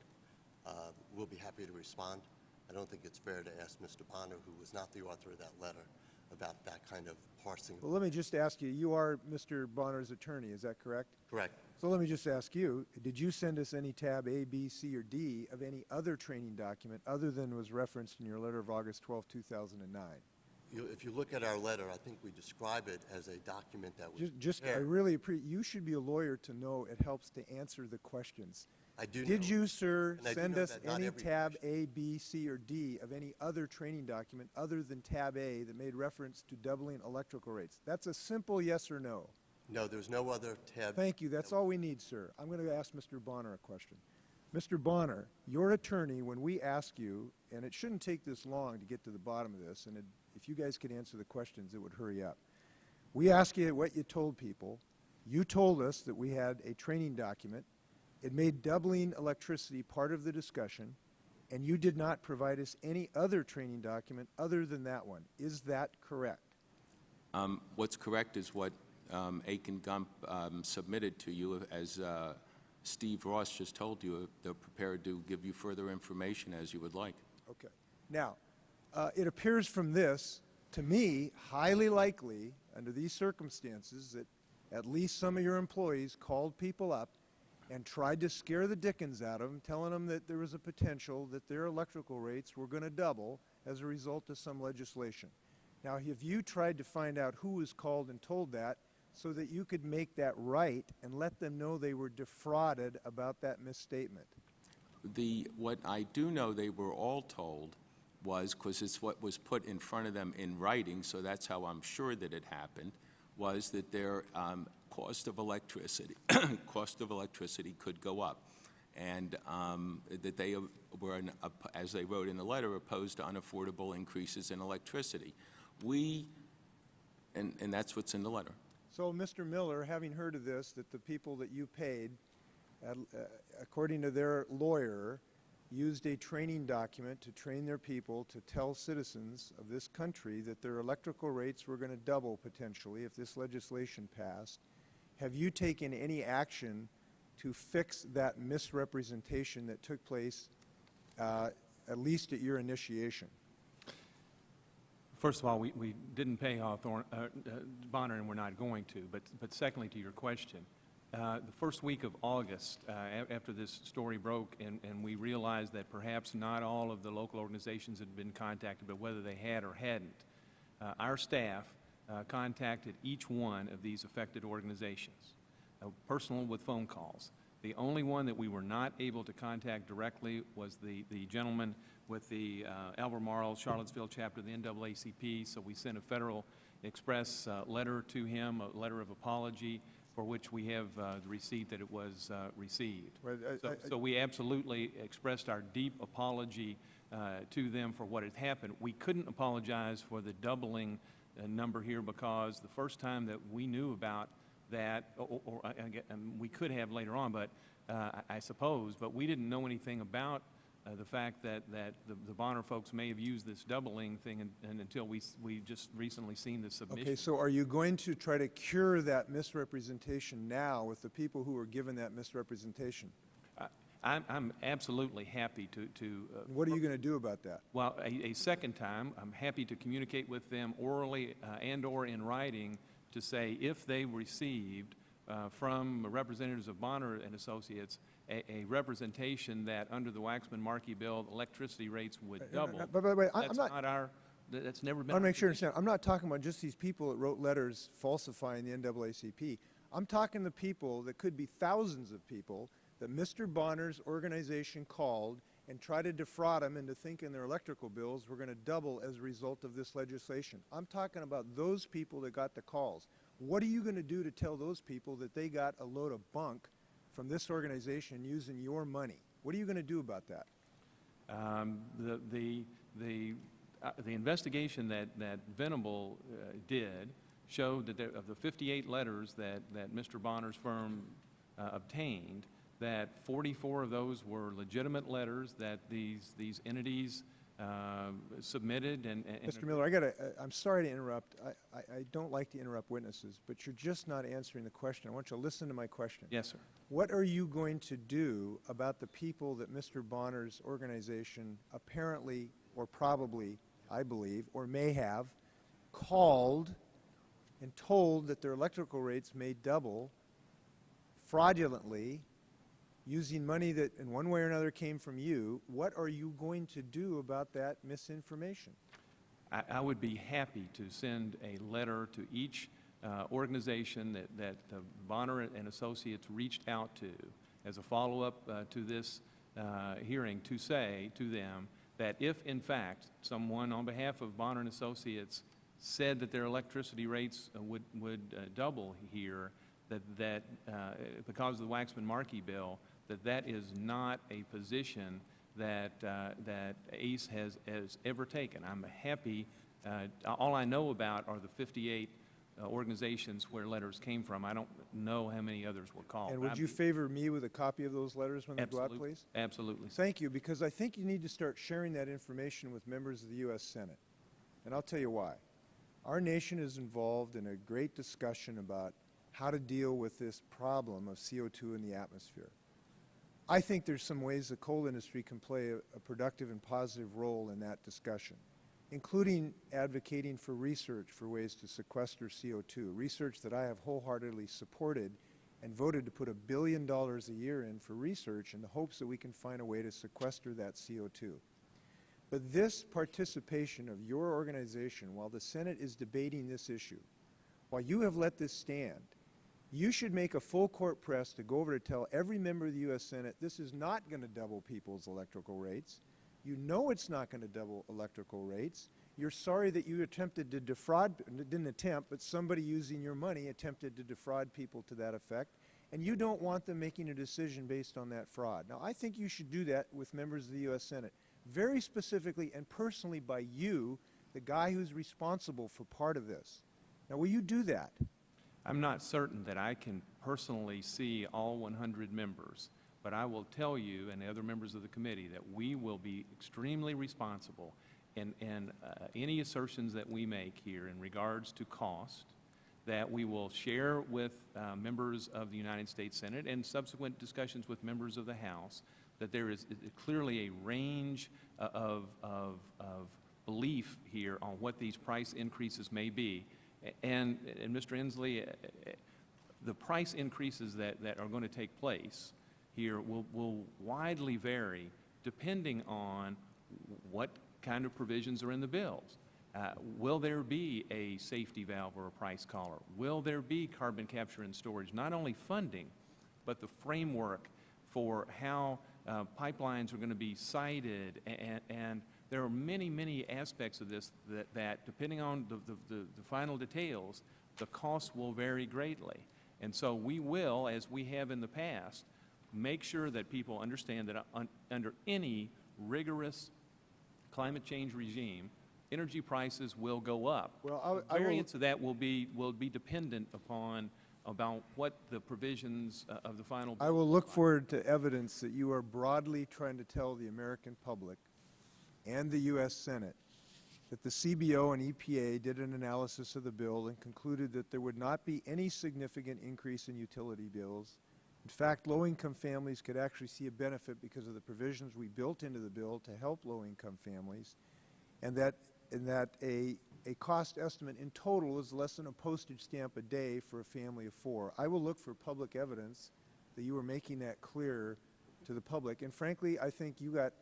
we'll be happy to respond. I don't think it's fair to ask Mr. Bonner, who was not the author of that letter, about that kind of parsing. Well, let me just ask you, you are Mr. Bonner's attorney, is that correct? Correct. So let me just ask you, did you send us any tab A, B, C, or D of any other training document other than was referenced in your letter of August 12, 2009? If you look at our letter, I think we describe it as a document that was I prepared. really appreciate, you should be a lawyer to know it helps to answer the questions. I do know. Did you, sir, And I do send know us that not any every tab question- A, B, C, or D of any other training document other than tab A that made reference to doubling electrical rates? That's a simple yes or no. No, there's no other tab. Thank you. That's all we need, sir. I'm going to ask Mr. Bonner a question. Mr. Bonner, your attorney, when we ask you, and it shouldn't take this long to get to the bottom of this, and if you guys could answer the questions, it would hurry up. We ask you what you told people. You told us that we had a training document. It made doubling electricity part of the discussion, and you did not provide us any other training document other than that one. Is that correct? What's correct is what Aiken Gump submitted to you. As Steve Ross just told you, they're prepared to give you further information as you would like. Okay. Now, it appears from this, to me, highly likely, under these circumstances, that at least some of your employees called people up and tried to scare the dickens out of them, telling them that there was a potential that their electrical rates were going to double as a result of some legislation. Now, have you tried to find out who was called and told that so that you could make that right and let them know they were defrauded about that misstatement? What I do know they were all told was, because it's what was put in front of them in writing, so that's how I'm sure that it happened, was that their cost of electricity could go up, and that they were, as they wrote in the letter, opposed to unaffordable increases in electricity. And that's what's in the letter. So, Mr. Miller, having heard of this, that the people that you paid, according to their lawyer, used a training document to train their people to tell citizens of this country that their electrical rates were going to double potentially if this legislation passed, have you taken any action to fix that misrepresentation that took place, at least at your initiation? First of all, we didn't pay Bonner, and we're not going to. But secondly, to your question, the first week of August, after this story broke, and we realized that perhaps not all of the local organizations had been contacted, but whether they had or hadn't, our staff contacted each one of these affected organizations, personal with phone calls. The only one that we were not able to contact directly was the gentleman with the Albemarle Charlottesville chapter of the NAACP, so we sent a Federal Express letter to him, a letter of apology, for which we have the receipt that it was received. So we absolutely expressed our deep apology to them for what had happened. We couldn't apologize for the doubling number here because the first time that we knew about that, we could have later on, but I suppose, but we didn't know anything about the fact that the Bonner folks may have used this doubling thing and until we just recently seen the submission. Okay, so are you going to try to cure that misrepresentation now with the people who were given that misrepresentation? I'm absolutely happy to What are you going to do about that? well, a second time, I'm happy to communicate with them orally and/or in writing to say if they received from representatives of Bonner and Associates a representation that under the Waxman-Markey bill, electricity rates would double. But That's not our. That's never been. I want to our make sure you position. understand. I'm not talking about just these people that wrote letters falsifying the NAACP. I'm talking the people that could be thousands of people that Mr. Bonner's organization called and tried to defraud them into thinking their electrical bills were going to double as a result of this legislation. I'm talking about those people that got the calls. What are you going to do to tell those people that they got a load of bunk from this organization using your money? What are you going to do about that? The investigation that Venable did showed that of the 58 letters that Mr. Bonner's firm obtained, that 44 of those were legitimate letters that these entities submitted. And Mr. Miller, I'm sorry to interrupt. I don't like to interrupt witnesses, but you're just not answering the question. I want you to listen to my question. Yes, sir. What are you going to do about the people that Mr. Bonner's organization apparently or probably, I believe, or may have called and told that their electrical rates may double fraudulently using money that in one way or another came from you? What are you going to do about that misinformation? I would be happy to send a letter to each organization that Bonner and Associates reached out to as a follow-up to this hearing to say to them that if, in fact, someone on behalf of Bonner and Associates said that their electricity rates would double here, that because of the Waxman-Markey bill, that is not a position that ACE has ever taken. I'm happy. All I know about are the 58 organizations where letters came from. I don't know how many others were called. And would you favor me with a copy of those letters when they go out, please? Absolutely. Thank you, because I think you need to start sharing that information with members of the U.S. Senate. And I'll tell you why. Our nation is involved in a great discussion about how to deal with this problem of CO2 in the atmosphere. I think there's some ways the coal industry can play a productive and positive role in that discussion, including advocating for research for ways to sequester CO2, research that I have wholeheartedly supported and voted to put $1 billion a year in for research in the hopes that we can find a way to sequester that CO2. But this participation of your organization, while the Senate is debating this issue, while you have let this stand, you should make a full court press to go over to tell every member of the U.S. Senate this is not going to double people's electrical rates. You know it's not going to double electrical rates. You're sorry that you attempted to defraud, didn't attempt, but somebody using your money attempted to defraud people to that effect. And you don't want them making a decision based on that fraud. Now, I think you should do that with members of the U.S. Senate, very specifically and personally by you, the guy who's responsible for part of this. Now, will you do that? I'm not certain that I can personally see all 100 members, but I will tell you and the other members of the committee that we will be extremely responsible in any assertions that we make here in regards to cost, that we will share with members of the United States Senate and subsequent discussions with members of the House, that there is clearly a range of belief here on what these price increases may be. And Mr. Inslee, the price increases that are going to take place here will widely vary depending on what kind of provisions are in the bills. Will there be a safety valve or a price collar? Will there be carbon capture and storage? Not only funding, but the framework for how pipelines are going to be sited, and there are many, many aspects of this that depending on the final details, the cost will vary greatly. And so we will, as we have in the past, make sure that people understand that under any rigorous climate change regime, energy prices will go up. Well, The variance of that will be dependent upon about what the provisions of the final bill I will look forward to evidence that you are broadly trying to tell the American public and the U.S. Senate that the CBO and EPA did an analysis of the bill and concluded that there would not be any significant increase in utility bills. In fact, low-income families could actually see a benefit because of the provisions we built into the bill to help low-income families, and that a cost estimate in total is less than a postage stamp a day for a family of 4. I will look for public evidence that you are making that clear to the public. And frankly, I think you got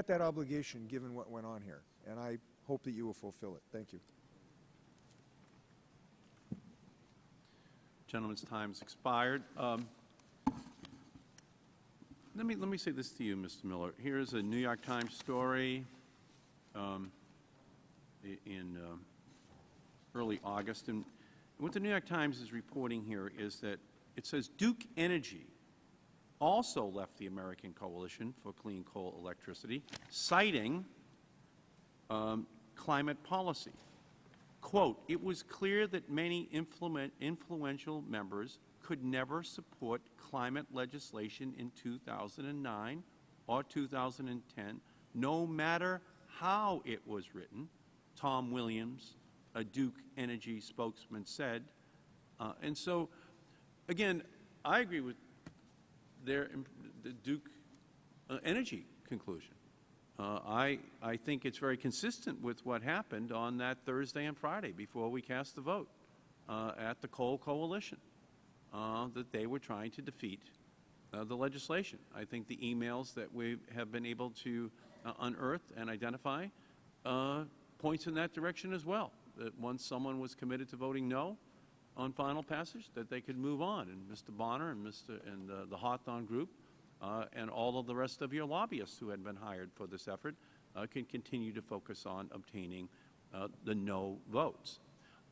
that obligation given what went on here, and I hope that you will fulfill it. Thank you. Gentleman's time has expired. Let me say this to you, Mr. Miller. Here's a New York Times story in early August, and what the New York Times is reporting here is that it says Duke Energy also left the American Coalition for Clean Coal Electricity, citing climate policy. Quote, "It was clear that many influential members could never support climate legislation in 2009 or 2010, no matter how it was written," Tom Williams, a Duke Energy spokesman, said. And so, again, I agree with the Duke Energy conclusion. I think it's very consistent with what happened on that Thursday and Friday before we cast the vote at the Coal Coalition, that they were trying to defeat the legislation. I think the emails that we have been able to unearth and identify points in that direction as well, that once someone was committed to voting no on final passage, that they could move on. And Mr. Bonner and the Hawthorne Group and all of the rest of your lobbyists who had been hired for this effort can continue to focus on obtaining the no votes.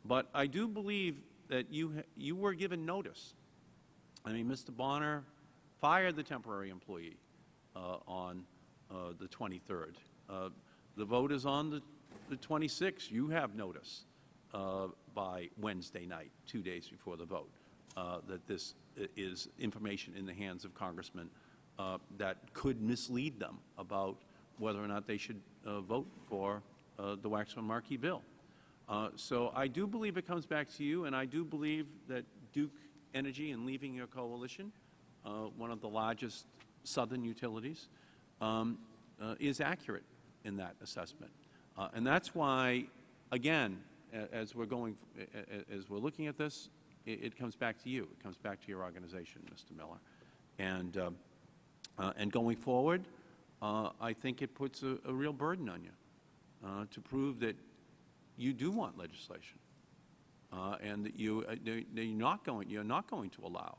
But I do believe that you were given notice. I mean, Mr. Bonner fired the temporary employee on the 23rd. The vote is on the 26th. You have notice by Wednesday night, 2 days before the vote, that this is information in the hands of congressmen that could mislead them about whether or not they should vote for the Waxman-Markey bill. So I do believe it comes back to you, and I do believe that Duke Energy, in leaving your coalition, one of the largest southern utilities, is accurate in that assessment. And that's why, again, as we're looking at this, it comes back to you. It comes back to your organization, Mr. Miller. And going forward, I think it puts a real burden on you to prove that you do want legislation, and that you're not going to allow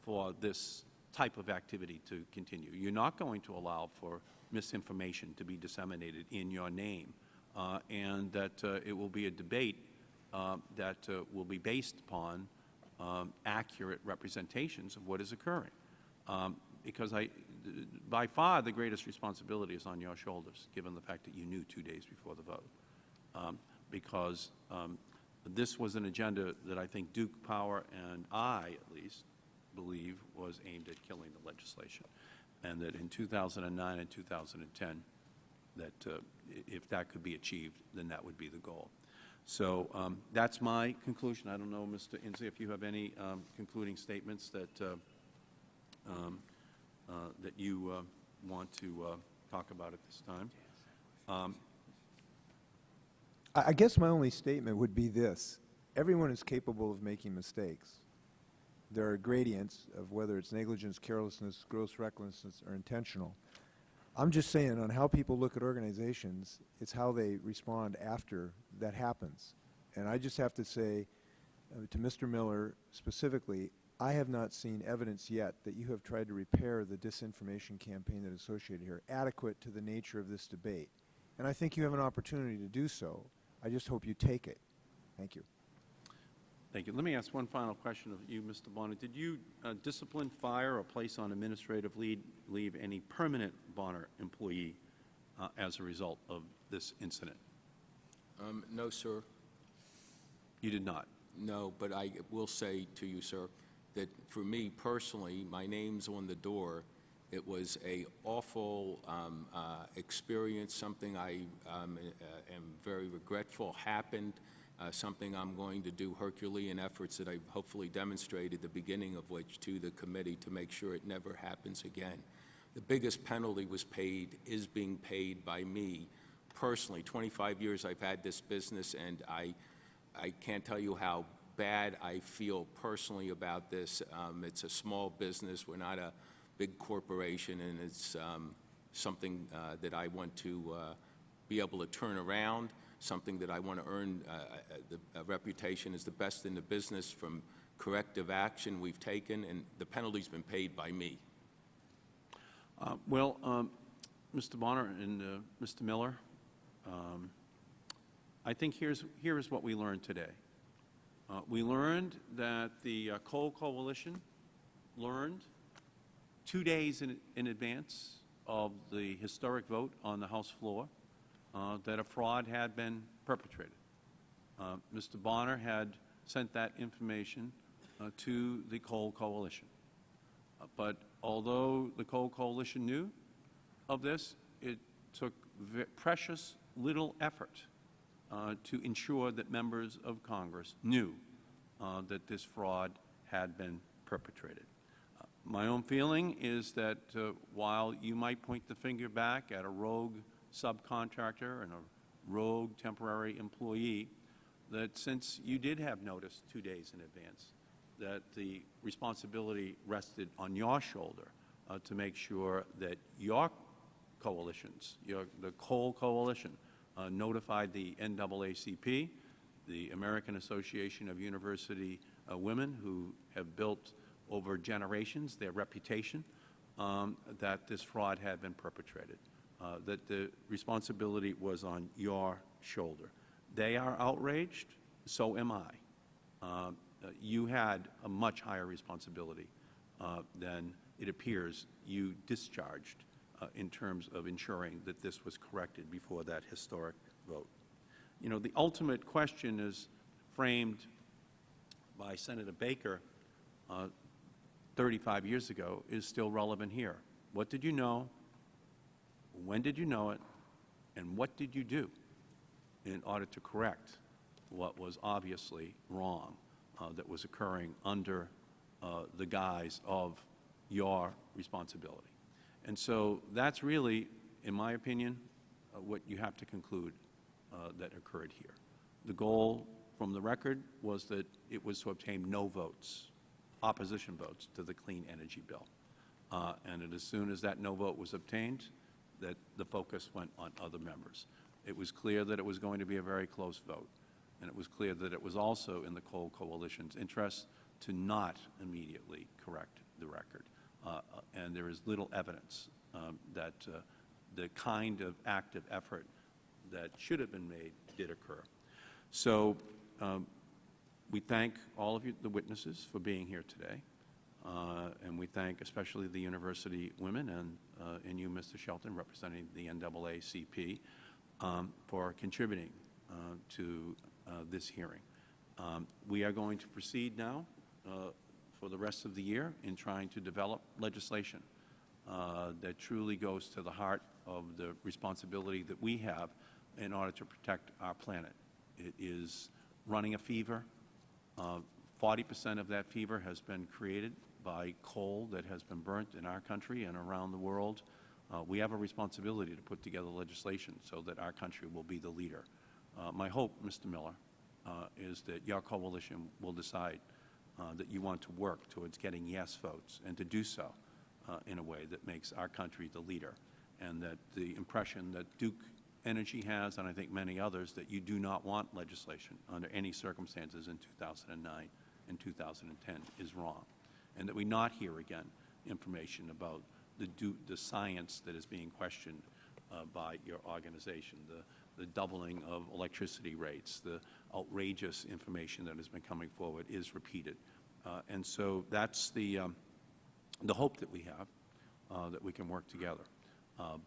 for this type of activity to continue. You're not going to allow for misinformation to be disseminated in your name, and that it will be a debate that will be based upon accurate representations of what is occurring. Because by far the greatest responsibility is on your shoulders, given the fact that you knew 2 days before the vote. Because this was an agenda that I think Duke Power and I, at least, believe was aimed at killing the legislation. And that in 2009 and 2010, that if that could be achieved, then that would be the goal. So that's my conclusion. I don't know, Mr. Inslee, if you have any concluding statements that that you want to talk about at this time. I guess my only statement would be this. Everyone is capable of making mistakes. There are gradients of whether it's negligence, carelessness, gross recklessness, or intentional. I'm just saying on how people look at organizations, it's how they respond after that happens. And I just have to say to Mr. Miller specifically, I have not seen evidence yet that you have tried to repair the disinformation campaign that is associated here, adequate to the nature of this debate. And I think you have an opportunity to do so. I just hope you take it. Thank you. Thank you. Let me ask one final question of you, Mr. Bonner. Did you discipline, fire, or place on administrative leave any permanent Bonner employee as a result of this incident? No, sir. You did not. No, but I will say to you, sir, that for me personally, my name's on the door. It was a awful experience, something I am very regretful happened, something I'm going to do Herculean efforts that I've hopefully demonstrated, the beginning of which, to the committee to make sure it never happens again. The biggest penalty was paid, is being paid by me personally. 25 years I've had this business, and I can't tell you how bad I feel personally about this. It's a small business. We're not a big corporation, and it's something that I want to be able to turn around, something that I want to earn a reputation as the best in the business from corrective action we've taken, and the penalty's been paid by me. Mr. Bonner and Mr. Miller, I think here is what we learned today. We learned that the Coal Coalition learned 2 days in advance of the historic vote on the House floor that a fraud had been perpetrated. Mr. Bonner had sent that information to the Coal Coalition. But although the Coal Coalition knew of this, it took precious little effort to ensure that members of Congress knew that this fraud had been perpetrated. My own feeling is that while you might point the finger back at a rogue subcontractor and a rogue temporary employee, that since you did have notice 2 days in advance, that the responsibility rested on your shoulder to make sure that your coalitions, the Coal Coalition, notified the NAACP, the American Association of University Women, who have built over generations their reputation, that this fraud had been perpetrated, that the responsibility was on your shoulder. They are outraged, so am I. You had a much higher responsibility than it appears you discharged in terms of ensuring that this was corrected before that historic vote. You know, the ultimate question is framed by Senator Baker 35 years ago is still relevant here. What did you know? When did you know it? And what did you do in order to correct what was obviously wrong that was occurring under the guise of your responsibility? And so that's really, in my opinion, what you have to conclude that occurred here. The goal from the record was that it was to obtain no votes, opposition votes to the Clean Energy Bill. And as soon as that no vote was obtained, that the focus went on other members. It was clear that it was going to be a very close vote. And it was clear that it was also in the Coal Coalition's interest to not immediately correct the record. And there is little evidence that the kind of active effort that should have been made did occur. So we thank all of you, the witnesses, for being here today. And we thank especially the university women and you, Mr. Shelton, representing the NAACP, for contributing to this hearing. We are going to proceed now for the rest of the year in trying to develop legislation that truly goes to the heart of the responsibility that we have in order to protect our planet. It is running a fever. 40% of that fever has been created by coal that has been burnt in our country and around the world. We have a responsibility to put together legislation so that our country will be the leader. My hope, Mr. Miller, is that your coalition will decide that you want to work towards getting yes votes and to do so in a way that makes our country the leader, and that the impression that Duke Energy has, and I think many others, that you do not want legislation under any circumstances in 2009 and 2010 is wrong, and that we not hear again information about the science that is being questioned by your organization, the doubling of electricity rates, the outrageous information that has been coming forward is repeated. And so that's the hope that we have, that we can work together.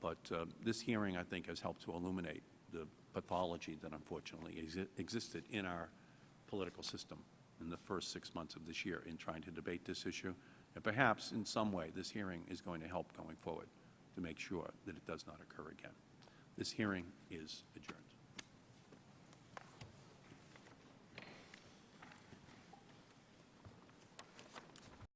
But this hearing, I think, has helped to illuminate the pathology that unfortunately existed in our political system in the first 6 months of this year in trying to debate this issue. And perhaps in some way this hearing is going to help going forward to make sure that it does not occur again. This hearing is adjourned.